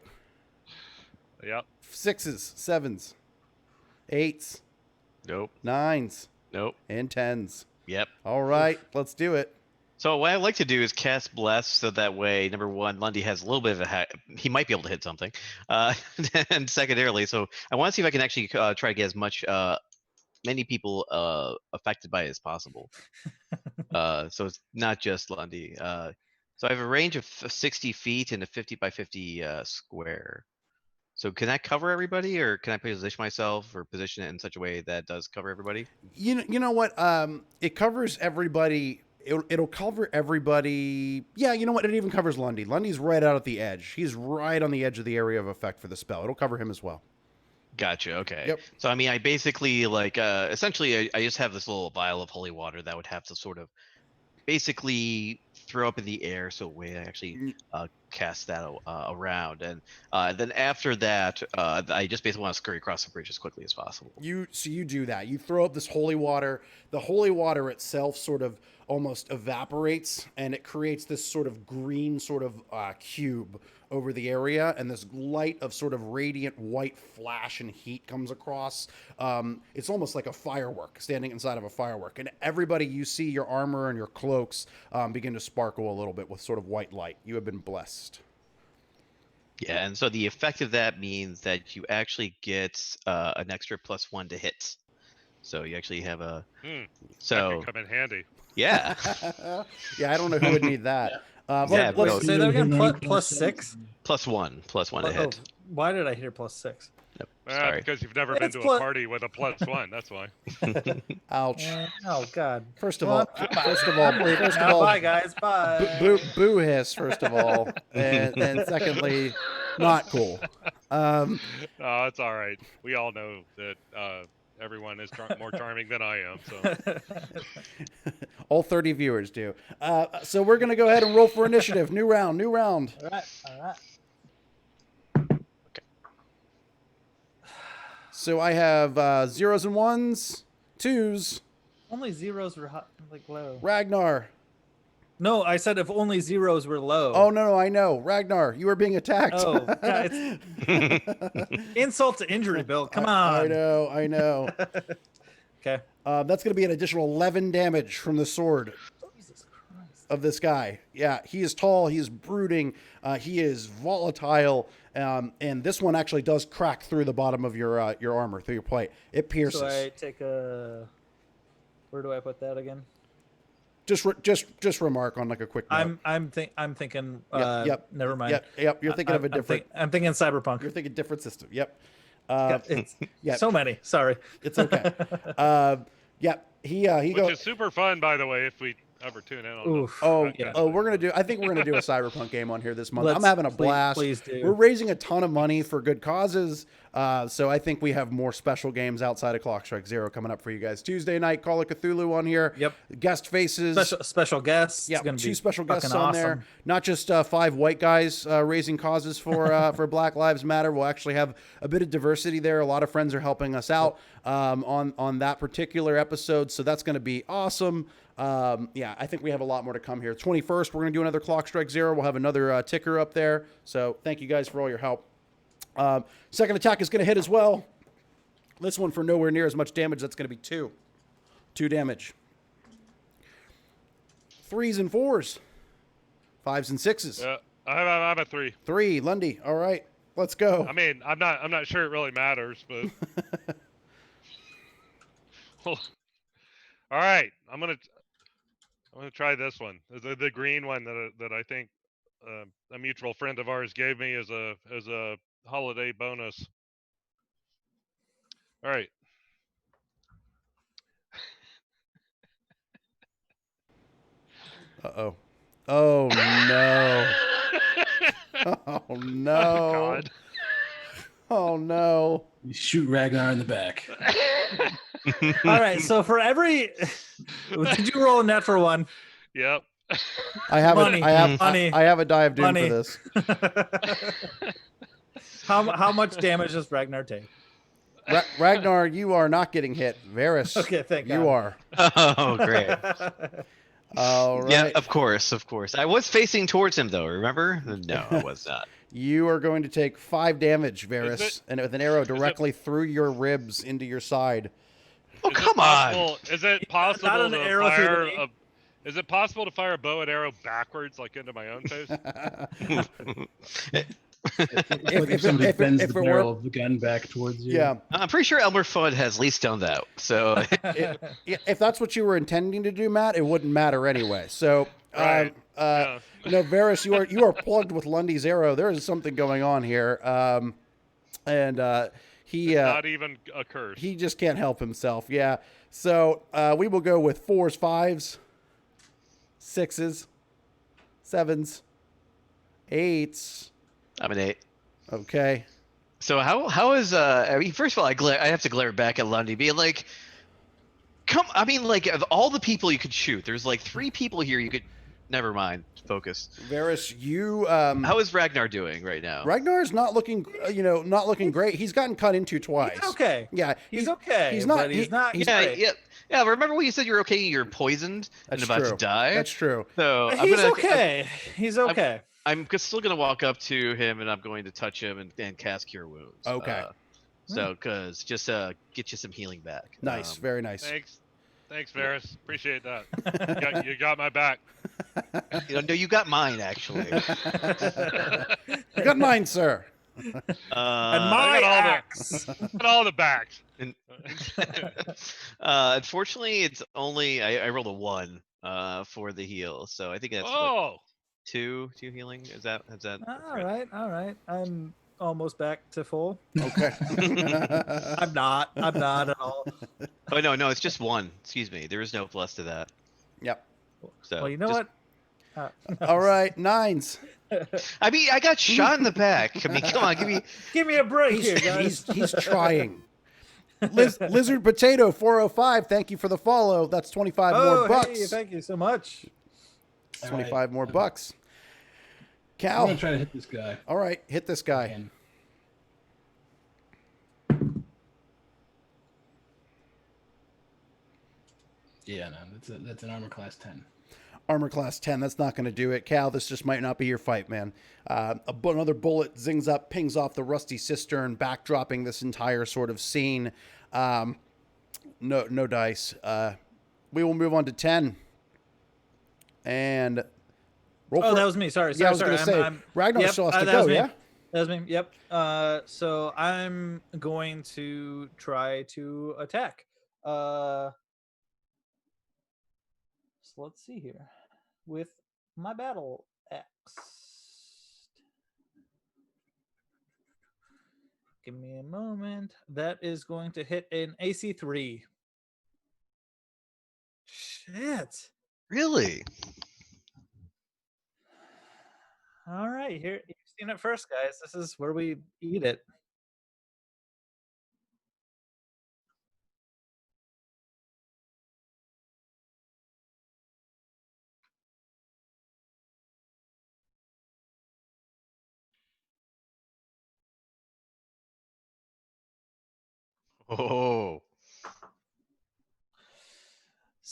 Yep. 6s, 7s, 8s, Nope. 9s, Nope. and 10s. Yep. All right, let's do it. So what I like to do is cast Bless, so that way, number one, Lundy has a little bit of he might be able to hit something, and secondarily, so I want to see if I can actually try to get as many people affected by it as possible. So it's not just Lundy. So I have a range of 60 feet and a 50 by 50 square. So can that cover everybody, or can I position myself or position it in such a way that does cover everybody? You know what? It covers everybody. It'll cover everybody. Yeah, you know what? It even covers Lundy. Lundy's right out at the edge. He's right on the edge of the area of effect for the spell. It'll cover him as well. Gotcha. Okay. Yep. So I mean, I basically essentially I just have this little vial of holy water that would have to sort of basically throw up in the air, so way I actually cast that around, and then after that, I just basically want to scurry across the bridge as quickly as possible. You do that. You throw up this holy water. The holy water itself sort of almost evaporates, and it creates this sort of green sort of cube over the area, and this light of sort of radiant white flash and heat comes across. It's almost like a firework, standing inside of a firework, and everybody, you see your armor and your cloaks begin to sparkle a little bit with sort of white light. You have been blessed. Yeah, and so the effect of that means that you actually get an extra +1 to hit. So you actually have a That so could come in handy. yeah. Yeah, I don't know who would need that. Yeah, let's no, Say that again. +6. +1 to hit. Why did I hear +6? Yep, sorry. Because you've never been It's to plus- a party with a +1. That's why. ouch. Oh God. First of Well, all, Bye, guys. Bye. boo hiss. First of all, and secondly, not cool. Oh, it's all right. We all know that everyone is more charming than I am. So All 30 viewers do. So we're gonna go ahead and roll for initiative. New round. All right. So I have 0s and 1s, 2s. Only zeros were low. Ragnar. No, I said if only zeros were low. Oh no, I know. Ragnar, you are being attacked. Oh, yeah, it's insult to injury, Bill. Come on. I know. Okay. That's gonna be an additional 11 damage from the sword Jesus Christ. of this guy. Yeah, he is tall, he is brooding, he is volatile, and this one actually does crack through the bottom of your armor, through your plate. It pierces. So I take a. Where do I put that again? Just remark on like a quick note. I'm thinking. Yep. Never mind. Yep. You're thinking of a different. I'm thinking Cyberpunk. You're thinking different system. Yep. It's yeah. so many. Sorry. It's okay. Yep. he Which goes. is super fun, by the way, if we ever tune in on Oof. Oh, that kind of oh, thing. we're gonna do. I think we're gonna do a Cyberpunk game on here this month. I'm Let's- having a please- blast. please do. We're raising a ton of money for good causes. So I think we have more special games outside of Clock Strike Zero coming up for you guys. Tuesday night, Call of Cthulhu on here. Yep. Guest faces. Special guests. Yeah, It's gonna two be special guests fucking on awesome. there. Not just 5 white guys raising causes for Black Lives Matter. We'll actually have a bit of diversity there. A lot of friends are helping us out on that particular episode, so that's going to be awesome. Yeah, I think we have a lot more to come here. 21st, we're going to do another Clock Strike Zero. We'll have another ticker up there. So thank you guys for all your help. Second attack is going to hit as well. This one for nowhere near as much damage. That's going to be 2 damage. 3s and 4s. 5s and 6s. Yeah, I'm a 3. 3, Lundy. All right, let's go. I mean, I'm not sure it really matters, but all right, I'm gonna try this one. The green one that I think a mutual friend of ours gave me as a holiday bonus. All right. Uh-oh. Oh, no. Oh, no. God. Oh, no. You shoot Ragnar in the back. All right. So for every, did you roll a net for 1? Yep. I have Money. I have a die of doom Money. for this. How much damage does Ragnar take? Ragnar, you are not getting hit. Varys, Okay, thank you God. are. Oh, great. All right. Yeah, of course. I was facing towards him, though, remember? No, I was not. You are going to take 5 damage, Varys, it- and with an arrow directly through your ribs into your side. Oh, Is it come on. possible- Is it possible Not an to arrow through the fire knee. is it possible to fire a bow and arrow backwards, like into my own face? If somebody if it- bends if the it barrel were- of the gun back towards you. Yeah. I'm pretty sure Elmer Fudd has at least done that. So, If that's what you were intending to do, Matt, it wouldn't matter anyway. So, Right. Yeah. no, Varys, you are plugged with Lundy's arrow. There is something going on here, and he Not even a curse. he just can't help himself. Yeah. So we will go with 4s, 5s, 6s, 7s, 8s. I'm an 8. Okay. So how is I mean, first of all, I have to glare back at Lundy, being like, I mean, like, of all the people you could shoot, there's like 3 people here you could. Never mind. Focus. Varys, you How is Ragnar doing right now? Ragnar's not looking, not looking great. He's gotten cut into twice. He's okay. Yeah, He's okay. He's not. But he's not. He's Yeah, great. yeah. Remember when you said you're okay? You're poisoned and That's about true. to die. That's true. So He's okay. He's okay. I'm still gonna walk up to him and I'm going to touch him and cast Cure Wounds. Okay. So, cause just get you some healing back. Nice. Very nice. Thanks, Varys. Appreciate that. You got my back. No, you got mine actually. You got mine, sir. And I my got all the- axe. Got all the backs. Unfortunately, it's only I rolled a 1 for the heal, so I think that's what, Oh, 2 healing. Is that All right. I'm almost back to full. Okay. I'm not at all. Oh no, it's just 1. Excuse me. There is no plus to that. Yep. So Well, you know just- what? All right. 9s. I mean, I got shot in the back. I mean, come on, Give me a break here, guys. He's trying. Lizard Potato 405. Thank you for the follow. That's 25 more bucks. Hey, thank you so much. 25 more bucks. I'm Cal. gonna try to hit this guy. All right. Hit this guy. And yeah, no, that's an armor class 10. Armor class 10. That's not going to do it. Cal, this just might not be your fight, man. Another bullet zings up, pings off the rusty cistern, backdropping this entire sort of scene. No dice. We will move on to 10. And roll Oh, for that was me. Sorry. Yeah, I was sorry. going to say, Ragnar yep, still has to that go, was me. yeah? That was me. Yep. So I'm going to try to attack. So let's see here with my battle axe. Give me a moment. That is going to hit an AC 3. shit. Really? All right, here you've seen it first, guys. This is where we eat it. Oh,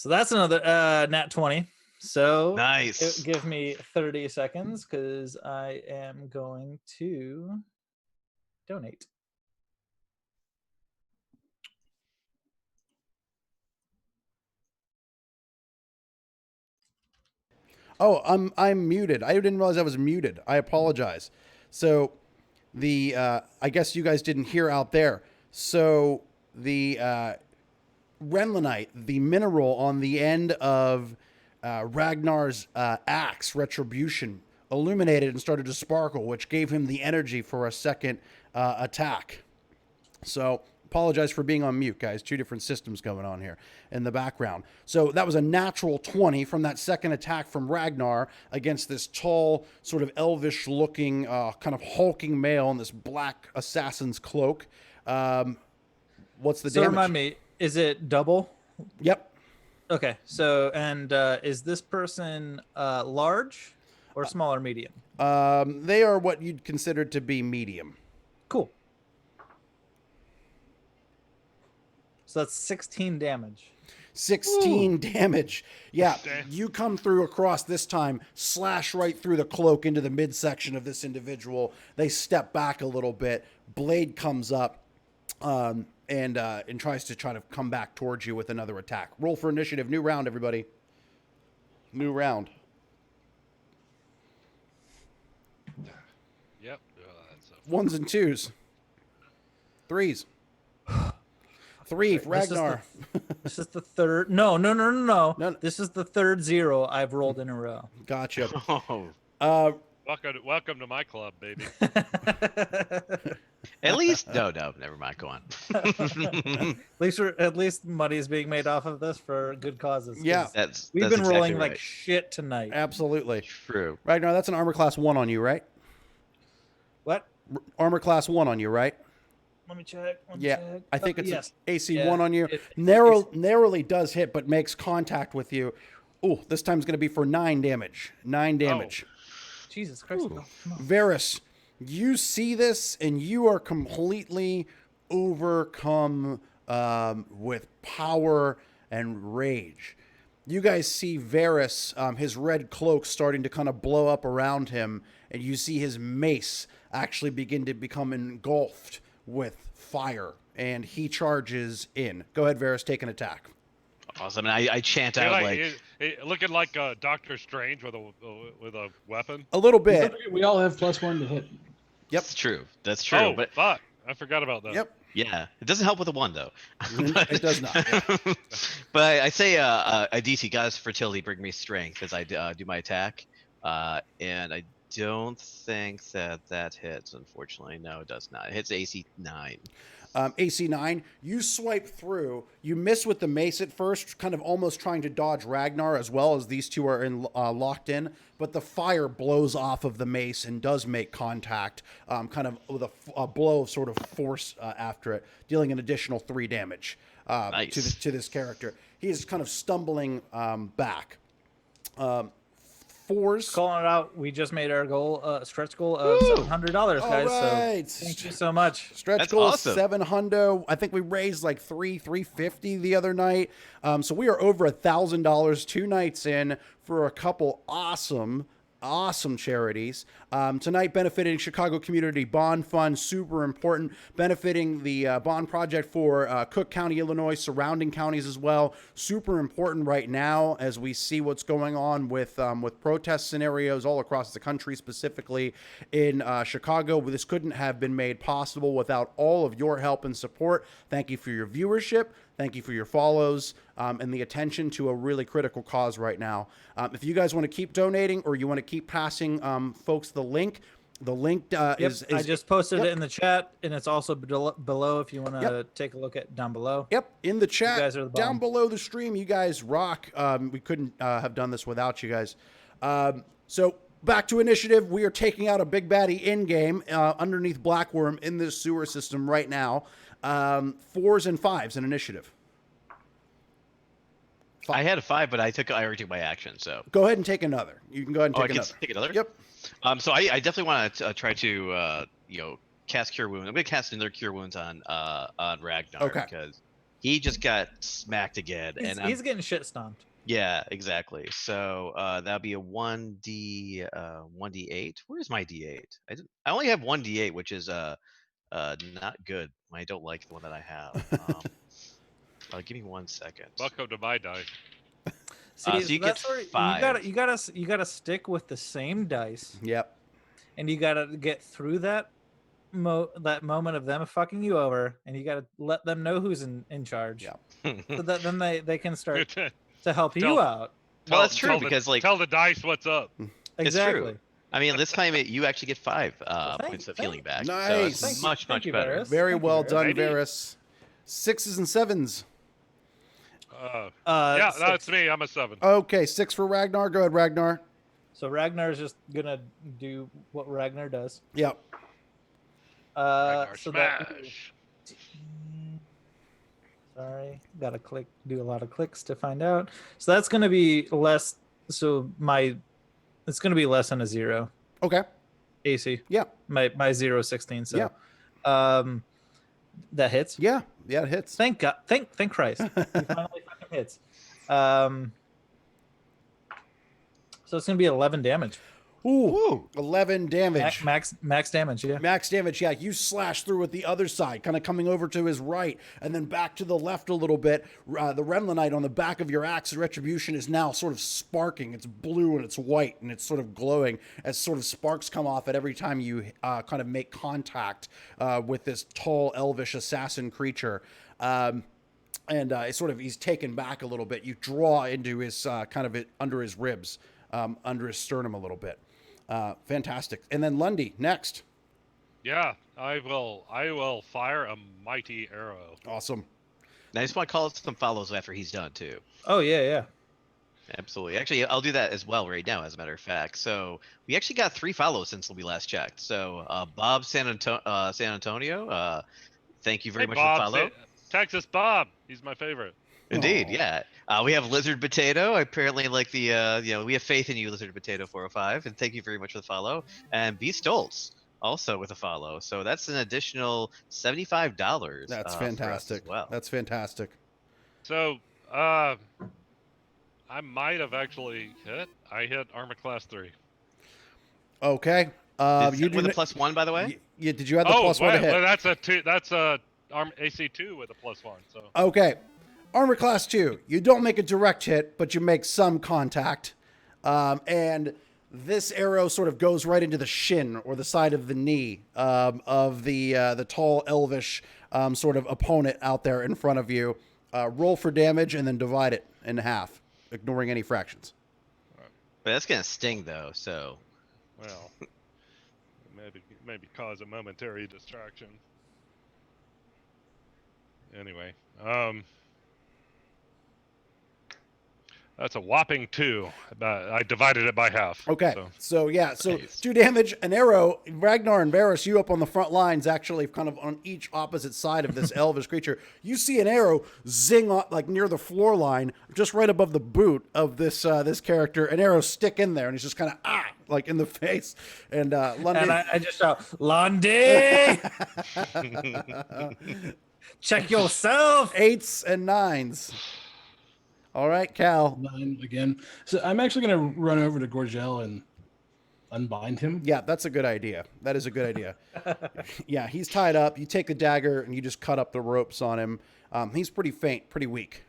So that's another nat 20. So nice. give me 30 seconds because I am going to donate. Oh, I'm muted. I didn't realize I was muted. I apologize. So the I guess you guys didn't hear out there. So the Renlinite, the mineral on the end of Ragnar's axe, Retribution, illuminated and started to sparkle, which gave him the energy for a second attack. So apologize for being on mute, guys. Two different systems going on here in the background. So that was a natural 20 from that second attack from Ragnar against this tall, sort of elvish looking, kind of hulking male in this black assassin's cloak. What's the So damage? remind me, is it double? Yep. Okay. So and is this person large or small or medium? They are what you'd consider to be medium. Cool. So that's 16 damage. 16 damage. Yeah, Damn. you come through across this time, slash right through the cloak into the midsection of this individual. They step back a little bit. Blade comes up and tries to come back towards you with another attack. Roll for initiative. New round, everybody. New round. Yep. That's a Ones and twos. Threes. Three, Ragnar. This is the third. No. No. This is the third 0 I've rolled in a row. Gotcha. Oh, welcome to my club, baby. at least no, never mind. Go on. At least money is being made off of this for good causes. 'cause Yeah. we've that's been rolling exactly like right. shit tonight. Absolutely. True. Ragnar, that's an armor class 1 on you, right? What? Armor class 1 on you, right? Let me check. Yeah, I think it's yes. AC Yeah, 1 on you. it- Narrowly does hit, but makes contact with you. Ooh, this time's going to be for 9 damage. 9 damage. Jesus Christ. No, come on. Varys, you see this and you are completely overcome with power and rage. You guys see Varys, his red cloak starting to kind of blow up around him, and you see his mace actually begin to become engulfed with fire, and he charges in. Go ahead, Varys, take an attack. Awesome. And I chant You're out like, looking like Doctor Strange with a weapon. A little bit. We all have +1 to hit. Yep. That's true. That's true. Oh, But fuck! I forgot about that. Yep. yeah, it doesn't help with a 1 though. It does not. Yeah. But I say a DC Goddess Fertility bring me strength as I do my attack, and I don't think that hits. Unfortunately, no, it does not. It hits AC 9. AC 9, you swipe through. You miss with the mace at first, kind of almost trying to dodge Ragnar as well as these two are locked in. But the fire blows off of the mace and does make contact, kind of with a blow of sort of force after it, dealing an additional 3 damage Nice. to this character. He is kind of stumbling back. Fours. Calling it out. We just made our goal, stretch goal of $700, guys. right. So thank you so much. Stretch That's goal awesome. is 700. I think we raised like 350 the other night. So we are over $1,000 2 nights in for a couple awesome charities. Tonight benefiting Chicago Community Bond Fund, super important. Benefiting the bond project for Cook County, Illinois, surrounding counties as well. Super important right now as we see what's going on with protest scenarios all across the country, specifically in Chicago. This couldn't have been made possible without all of your help and support. Thank you for your viewership. Thank you for your follows and the attention to a really critical cause right now. If you guys want to keep donating or you want to keep passing folks the link, The link Yep, is I just posted yep. it in the chat, and it's also below if you want to take a look at down below. Yep, in the chat, guys are the down bomb. below the stream. You guys rock. We couldn't have done this without you guys. So back to initiative. We are taking out a big baddie in-game underneath Blackworm in this sewer system right now. 4s and 5s in initiative. I had a 5, but I already took my action. So Go ahead and take another. You can go ahead and I take can another. take another. Yep. So I definitely want to try to cast Cure Wounds. I'm going to cast another Cure Wounds on Ragnar because he just got smacked again, He's getting shit stomped. Yeah, exactly. So that'll be a 1d8. Where's my d8? I only have 1d8, which is not good. I don't like the one that I have. Give me 1 second. Welcome to my dice. So you get 5. You gotta stick with the same dice. Yep. And you gotta get through that moment of them fucking you over, and you gotta let them know who's in charge. Yeah. So that then they can start to help you out. Well, that's true because tell the dice what's up. Exactly. It's true. I mean, this time you actually get 5 points of healing back. Nice. So it's much better. Varys. Very Thank you, well Varys. done, Varys. 6s and 7s. Yeah, 6. that's me. I'm a 7. Okay, 6 for Ragnar. Go ahead, Ragnar. So Ragnar's just gonna do what Ragnar does. Yep. Ragnar So smash. Sorry, gotta do a lot of clicks to find out. So that's gonna be less. So it's gonna be less than a 0 Okay. AC. Yeah. My 0 is 16. So, Yeah. that hits. Yeah. Yeah, it hits. Thank God. Thank Christ. He finally fucking hits. So it's gonna be 11 damage. Ooh. 11 damage. Max damage. Yeah. Max damage, yeah. You slash through with the other side, kind of coming over to his right, and then back to the left a little bit. The Remlinite on the back of your axe, Retribution, is now sort of sparking. It's blue and it's white, and it's sort of glowing as sort of sparks come off it every time you kind of make contact with this tall, elvish assassin creature. And it's sort of, he's taken back a little bit. You draw into his kind of under his ribs, under his sternum a little bit. Fantastic. And then Lundy next. Yeah, I will fire a mighty arrow. Awesome. And I just want to call some follows after he's done too. Oh yeah. Absolutely. Actually, I'll do that as well right now, as a matter of fact. So we actually got 3 follows since we last checked. So Bob San Antonio, thank you very much Bob, for the follow. Texas Bob, he's my favorite. Indeed, Aww. yeah. We have Lizard Potato. Apparently, like we have faith in you, Lizard Potato 405, and thank you very much for the follow. And B Stoltz also with a follow. So that's an additional $75. That's for us fantastic. as well. That's fantastic. So, I might have actually hit. I hit armor class 3. Okay. You with a +1, by the way. Did you have the +1 to hit? Well, that's a 2. That's a AC 2 with a +1. So. Okay. Armor class 2. You don't make a direct hit, but you make some contact. And this arrow sort of goes right into the shin or the side of the knee of the tall elvish sort of opponent out there in front of you. Roll for damage and then divide it in half, ignoring any fractions. But that's gonna sting though. So. Well, maybe cause a momentary distraction. Anyway, that's a whopping 2. I divided it by half. Okay, so Nice. 2 damage, an arrow. Ragnar and Varys, you up on the front lines, actually kind of on each opposite side of this elvish creature. You see an arrow zing like near the floor line, just right above the boot of this this character. An arrow stick in there, and he's just kind of like in the face. And Lundy, And I just shout, Lundy, check yourself. 8s and 9s. All right, Cal. 9 again. So I'm actually going to run over to Gorgel and unbind him. Yeah, that's a good idea. That is a good idea. Yeah, he's tied up. You take the dagger and you just cut up the ropes on him. He's pretty faint, pretty weak.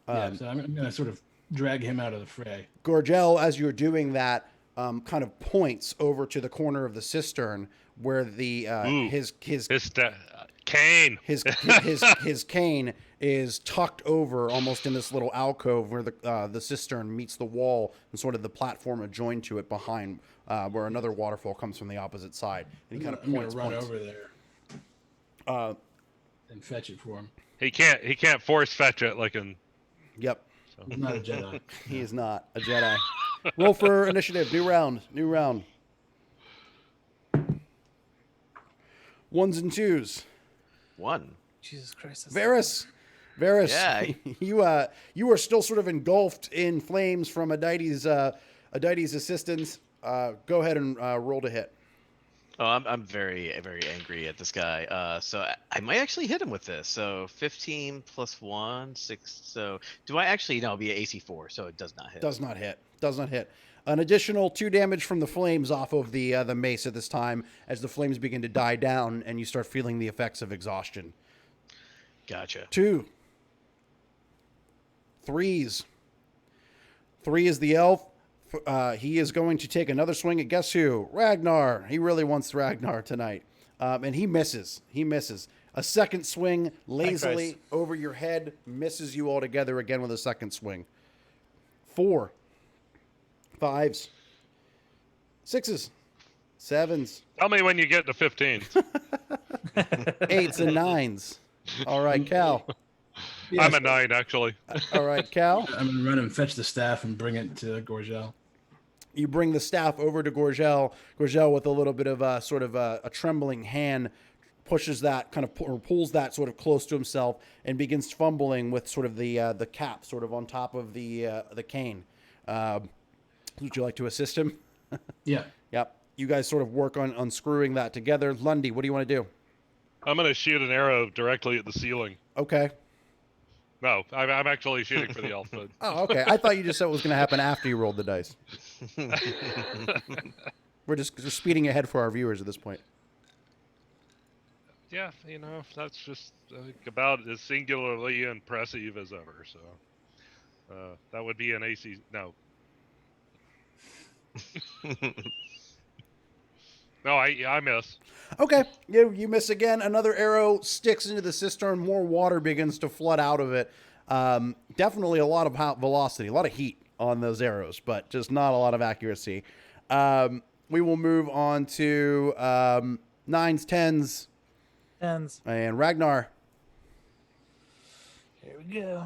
Yeah, so I'm going to sort of drag him out of the fray. Gorgel, as you're doing that, kind of points over to the corner of the cistern where the his cane. his cane is tucked over almost in this little alcove where the cistern meets the wall and sort of the platform adjoined to it behind where another waterfall comes from the opposite side. And he kind of I'm gonna points. run over there and fetch it for him. He can't force fetch it like in. Yep. So. He's not a Jedi. He is not a Jedi. Roll for initiative. New round. Ones and twos. 1. Jesus Christ. Varys, Yeah. you are still sort of engulfed in flames from Adaity's assistance. Go ahead and roll to hit. Oh, I'm very, very angry at this guy. So I might actually hit him with this. So 15 plus 1, 6. So do I actually? No, it'll be an AC 4, so it does not hit. Does not hit. An additional 2 damage from the flames off of the mace at this time as the flames begin to die down and you start feeling the effects of exhaustion. Gotcha. 2. 3s. 3 is the elf. He is going to take another swing at guess who? Ragnar. He really wants Ragnar tonight. And he misses. A second swing lazily over your head misses you altogether again with a second swing. 4. 5s. 6s. 7s. Tell me when you get to 15. 8s and 9s. All right, Cal. Yeah, I'm a 9 actually. All right, Cal. I'm gonna run and fetch the staff and bring it to Gorgel. You bring the staff over to Gorgel. Gorgel, with a little bit of a sort of a trembling hand, pushes that kind of or pulls that sort of close to himself and begins fumbling with sort of the cap sort of on top of the cane. Would you like to assist him? Yeah. Yep. You guys sort of work on unscrewing that together. Lundy, what do you want to do? I'm gonna shoot an arrow directly at the ceiling. Okay. No, I'm actually shooting for the elf. But... Oh, okay. I thought you just said it was going to happen after you rolled the dice. We're just speeding ahead for our viewers at this point. Yeah, that's just about as singularly impressive as ever. So that would be an AC. No. No, I miss. Okay, you miss again. Another arrow sticks into the cistern. More water begins to flood out of it. Definitely a lot of velocity, a lot of heat on those arrows, but just not a lot of accuracy. We will move on to 9s, 10s, and Ragnar. Here we go.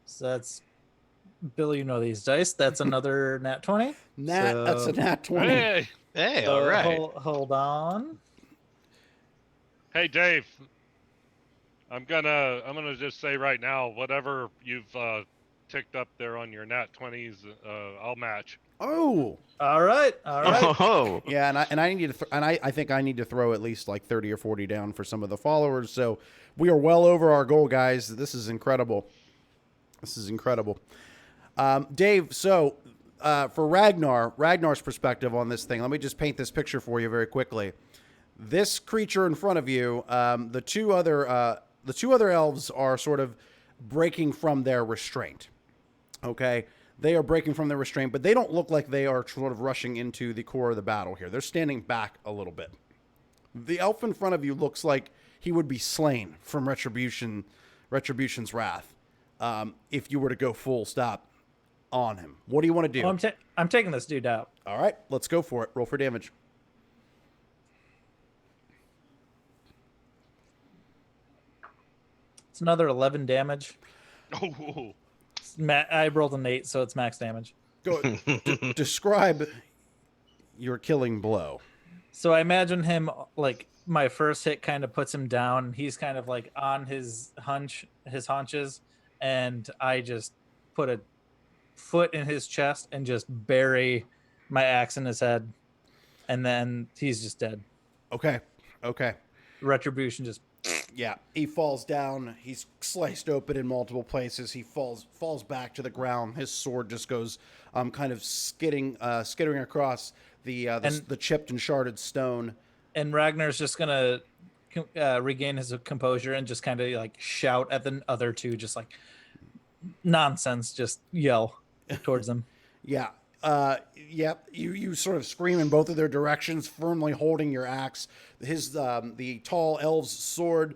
So that's Bill. You know these dice. That's another nat 20. That's a nat 20. Hey, So all right. Hold on. Hey, Dave. I'm gonna just say right now, whatever you've ticked up there on your nat 20s, I'll match. Oh. All right. Oh. Yeah, and I need to I think I need to throw at least like 30 or 40 down for some of the followers. So we are well over our goal, guys. This is incredible. Dave, so for Ragnar's perspective on this thing, let me just paint this picture for you very quickly. This creature in front of you, the two other elves are sort of breaking from their restraint. Okay, they are breaking from their restraint, but they don't look like they are sort of rushing into the core of the battle here. They're standing back a little bit. The elf in front of you looks like he would be slain from Retribution's wrath if you were to go full stop on him. What do you want to do? Well, I'm taking this dude out. All right, let's go for it. Roll for damage. It's another 11 damage. Oh, I rolled an 8, so it's max damage. Go describe your killing blow. So I imagine him like my first hit kind of puts him down. He's kind of like on his haunches, and I just put a foot in his chest and just bury my axe in his head, and then he's just dead. Okay. Retribution just Yeah, he falls down. He's sliced open in multiple places. He falls back to the ground. His sword just goes kind of skittering across the chipped and sharded stone. And Ragnar's just gonna regain his composure and just kind of like shout at the other two, just like nonsense, just yell towards them. Yeah. You sort of scream in both of their directions, firmly holding your axe. The tall elf's sword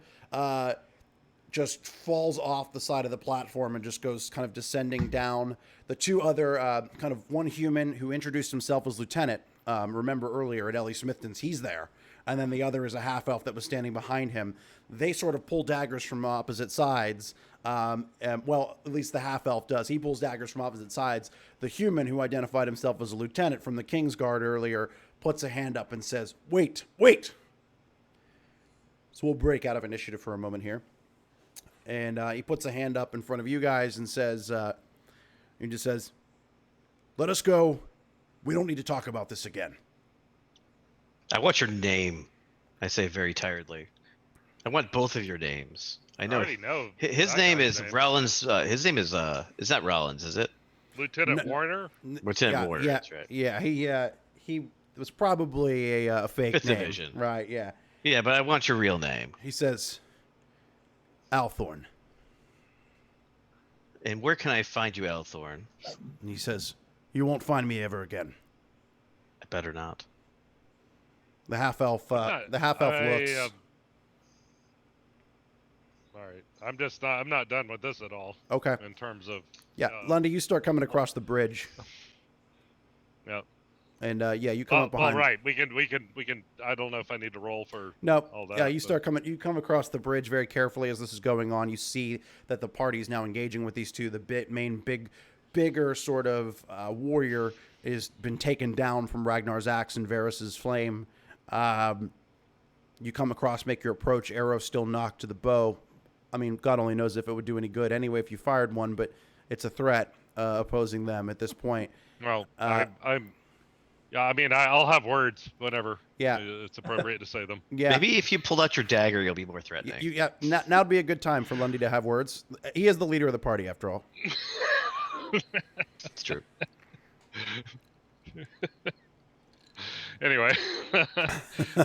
just falls off the side of the platform and just goes kind of descending down. The two other, kind of one human who introduced himself as Lieutenant, remember earlier at Ellie Smithton's, he's there. And then the other is a half-elf that was standing behind him. They sort of pull daggers from opposite sides. Well, at least the half-elf does. He pulls daggers from opposite sides. The human who identified himself as a lieutenant from the King's Guard earlier puts a hand up and says, "Wait, wait!" So we'll break out of initiative for a moment here. And he puts a hand up in front of you guys and says, he just says, "Let us go. We don't need to talk about this again." I want your name, I say very tiredly. I want both of your names. I know. already know His that name guy's is name. Rollins. His name is not Rollins, is it? Lieutenant No. Warner. Lieutenant Warner. Yeah, That's right. yeah. He was probably a fake Fifth name. Division. Right, yeah. Yeah, but I want your real name. He says, "Althorn." And where can I find you, Althorn? And he says, "You won't find me ever again." I better not. The half-elf, looks. All right, I'm not done with this at all Okay. in terms of. Yeah, Lundy, you start coming across the bridge. Yep. And you come up behind. Well, right. We can. I don't know if I need to roll for. No, all that, yeah, you but- start coming. You come across the bridge very carefully as this is going on. You see that the party is now engaging with these two. The bigger sort of warrior has been taken down from Ragnar's axe and Varys's flame. You come across, make your approach. Arrow still knocked to the bow. I mean, God only knows if it would do any good anyway if you fired one, but it's a threat opposing them at this point. Well, I'm. Yeah, I mean, I'll have words whenever. Yeah. It's appropriate to say them. Yeah, Maybe if you pulled out your dagger, you'll be more threatening. now'd be a good time for Lundy to have words. He is the leader of the party, after all. That's true. Anyway,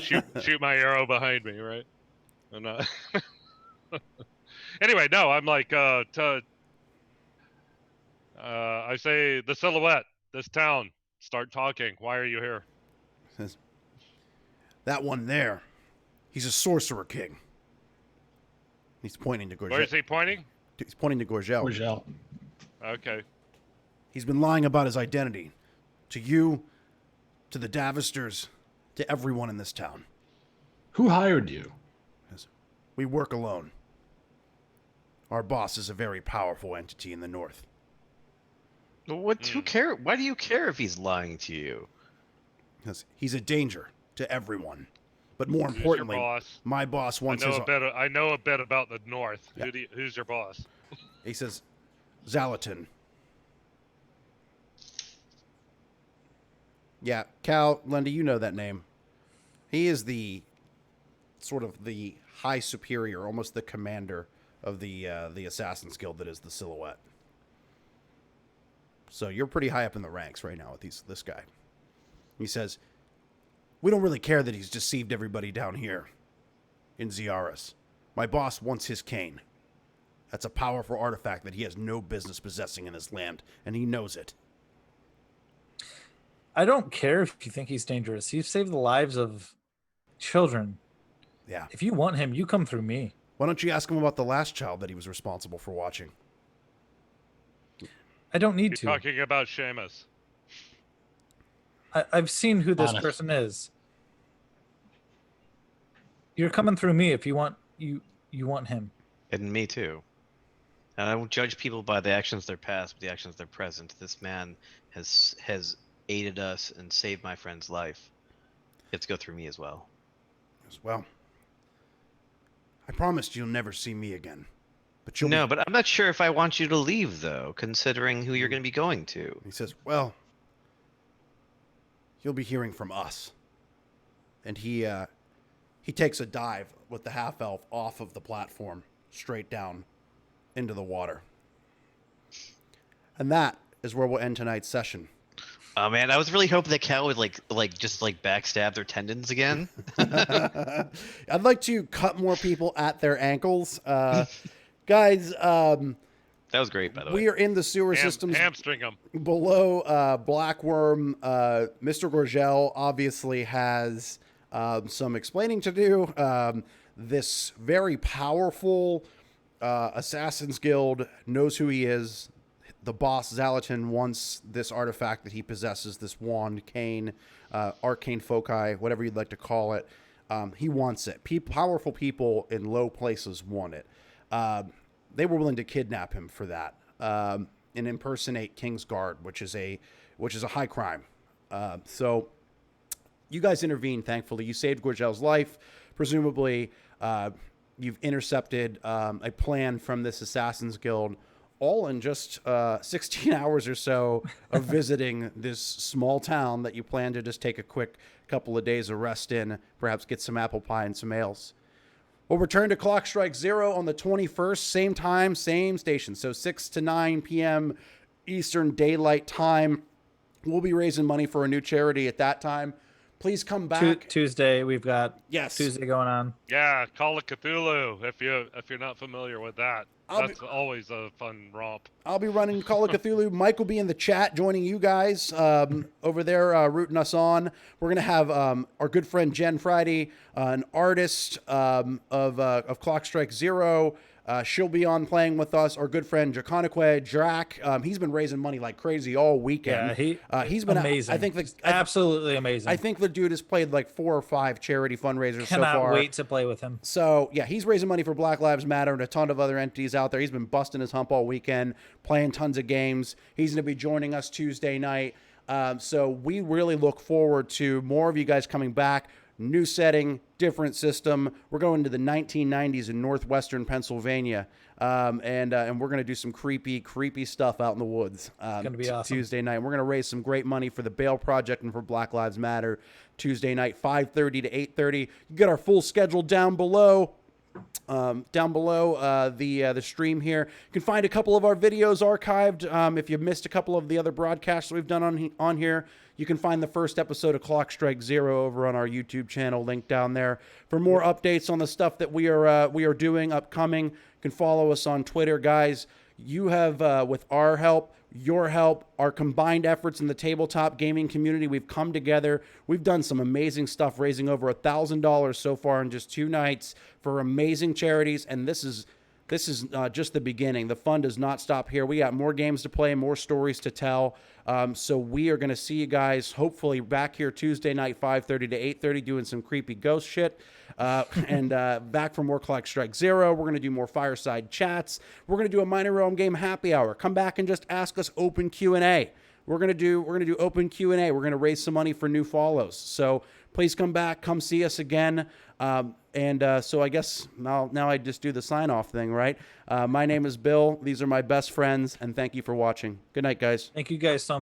shoot my arrow behind me, right? I'm not. Anyway, no, I'm like, I say the silhouette, this town, start talking. Why are you here? Says, "That one there, he's a sorcerer king." He's pointing to Gorgel. Where is he pointing? He's pointing to Gorgel. Gorgel. Okay. He's been lying about his identity. To you, to the Davisters, to everyone in this town. Who hired you? Says, "We work alone. Our boss is a very powerful entity in the north." What? Who care? Why do you care if he's lying to you? Says, "He's a danger to everyone. But more Who's your importantly, boss? my boss wants his... I know a bit about the North. Yeah. Who's your boss? He says, "Zalatin." Yeah, Cal, Lundy, you know that name. He is the sort of the high superior, almost the commander of the Assassin's Guild that is the Silhouette. So you're pretty high up in the ranks right now with this guy. He says, "We don't really care that he's deceived everybody down here in Ziaris. My boss wants his cane. That's a powerful artifact that he has no business possessing in his land, and he knows it." I don't care if you think he's dangerous. He's saved the lives of children. Yeah. If you want him, you come through me. Why don't you ask him about the last child that he was responsible for watching? I don't need You're to. talking about Seamus. I've seen who this Honest. person is. You're coming through me if you want him. And me too. And I won't judge people by the actions of their past, but the actions of their present. This man has aided us and saved my friend's life. You have to go through me as well. As well, I promised you'll never see me again. But you'll No, be... but I'm not sure if I want you to leave, though, considering who you're going to be going to. He says, "Well, you'll be hearing from us." And he takes a dive with the half-elf off of the platform, straight down into the water. And that is where we'll end tonight's session. Oh man, I was really hoping that Cal would just backstab their tendons again. I'd like to cut more people at their ankles. Guys, That was great, by the way. we are in the sewer systems Hamstring him. below Blackworm. Mr. Gorgel obviously has some explaining to do. This very powerful Assassin's Guild knows who he is. The boss, Zalatin, wants this artifact that he possesses, this wand, cane, arcane foci, whatever you'd like to call it. He wants it. Powerful people in low places want it. They were willing to kidnap him for that and impersonate Kingsguard, which is a high crime. So you guys intervened, thankfully. You saved Gorgel's life. Presumably, you've intercepted a plan from this Assassin's Guild, all in just 16 hours or so of visiting this small town that you plan to just take a quick couple of days of rest in, perhaps get some apple pie and some ales. We'll return to Clock Strike 0 on the 21st, same time, same station. So 6 to 9 p.m. Eastern Daylight Time. We'll be raising money for a new charity at that time. Please come back. Tuesday, we've got Yes. Tuesday going on. Yeah, Call of Cthulhu. If you're not familiar with that, that's always a fun romp. I'll be running Call of Cthulhu. Mike will be in the chat joining you guys over there, rooting us on. We're going to have our good friend Jen Friday, an artist of Clock Strike 0. She'll be on playing with us. Our good friend Jaconeque Drac. He's been raising money like crazy all weekend. Yeah, he's been amazing. I think absolutely amazing. I think the dude has played like 4 or 5 charity fundraisers so far. Cannot wait to play with him. So yeah, he's raising money for Black Lives Matter and a ton of other entities out there. He's been busting his hump all weekend, playing tons of games. He's going to be joining us Tuesday night. So we really look forward to more of you guys coming back. New setting, different system. We're going to the 1990s in northwestern Pennsylvania, and we're going to do some creepy stuff out in the woods. It's going to be awesome. Tuesday night. We're going to raise some great money for the Bail Project and for Black Lives Matter. Tuesday night, 5:30 to 8:30. You get our full schedule down below. The stream here. You can find a couple of our videos archived. If you missed a couple of the other broadcasts that we've done on here, you can find the first episode of Clock Strike 0 over on our YouTube channel, link down there. For more updates on the stuff that we are doing upcoming, you can follow us on Twitter, guys. You have, with our help, your help, our combined efforts in the tabletop gaming community, we've come together. We've done some amazing stuff, raising over $1,000 so far in just 2 nights for amazing charities, and this is just the beginning. The fun does not stop here. We got more games to play, more stories to tell. So we are going to see you guys hopefully back here Tuesday night, 5:30 to 8:30, doing some creepy ghost shit. And back for more Clock Strike 0. We're going to do more fireside chats. We're going to do a Minor Realm Game happy hour. Come back and just ask us open Q&A. We're going to do open Q&A. We're going to raise some money for new follows. So please come back, come see us again. So I guess now I just do the sign-off thing, right? My name is Bill. These are my best friends, and thank you for watching. Good night, guys. Thank you guys so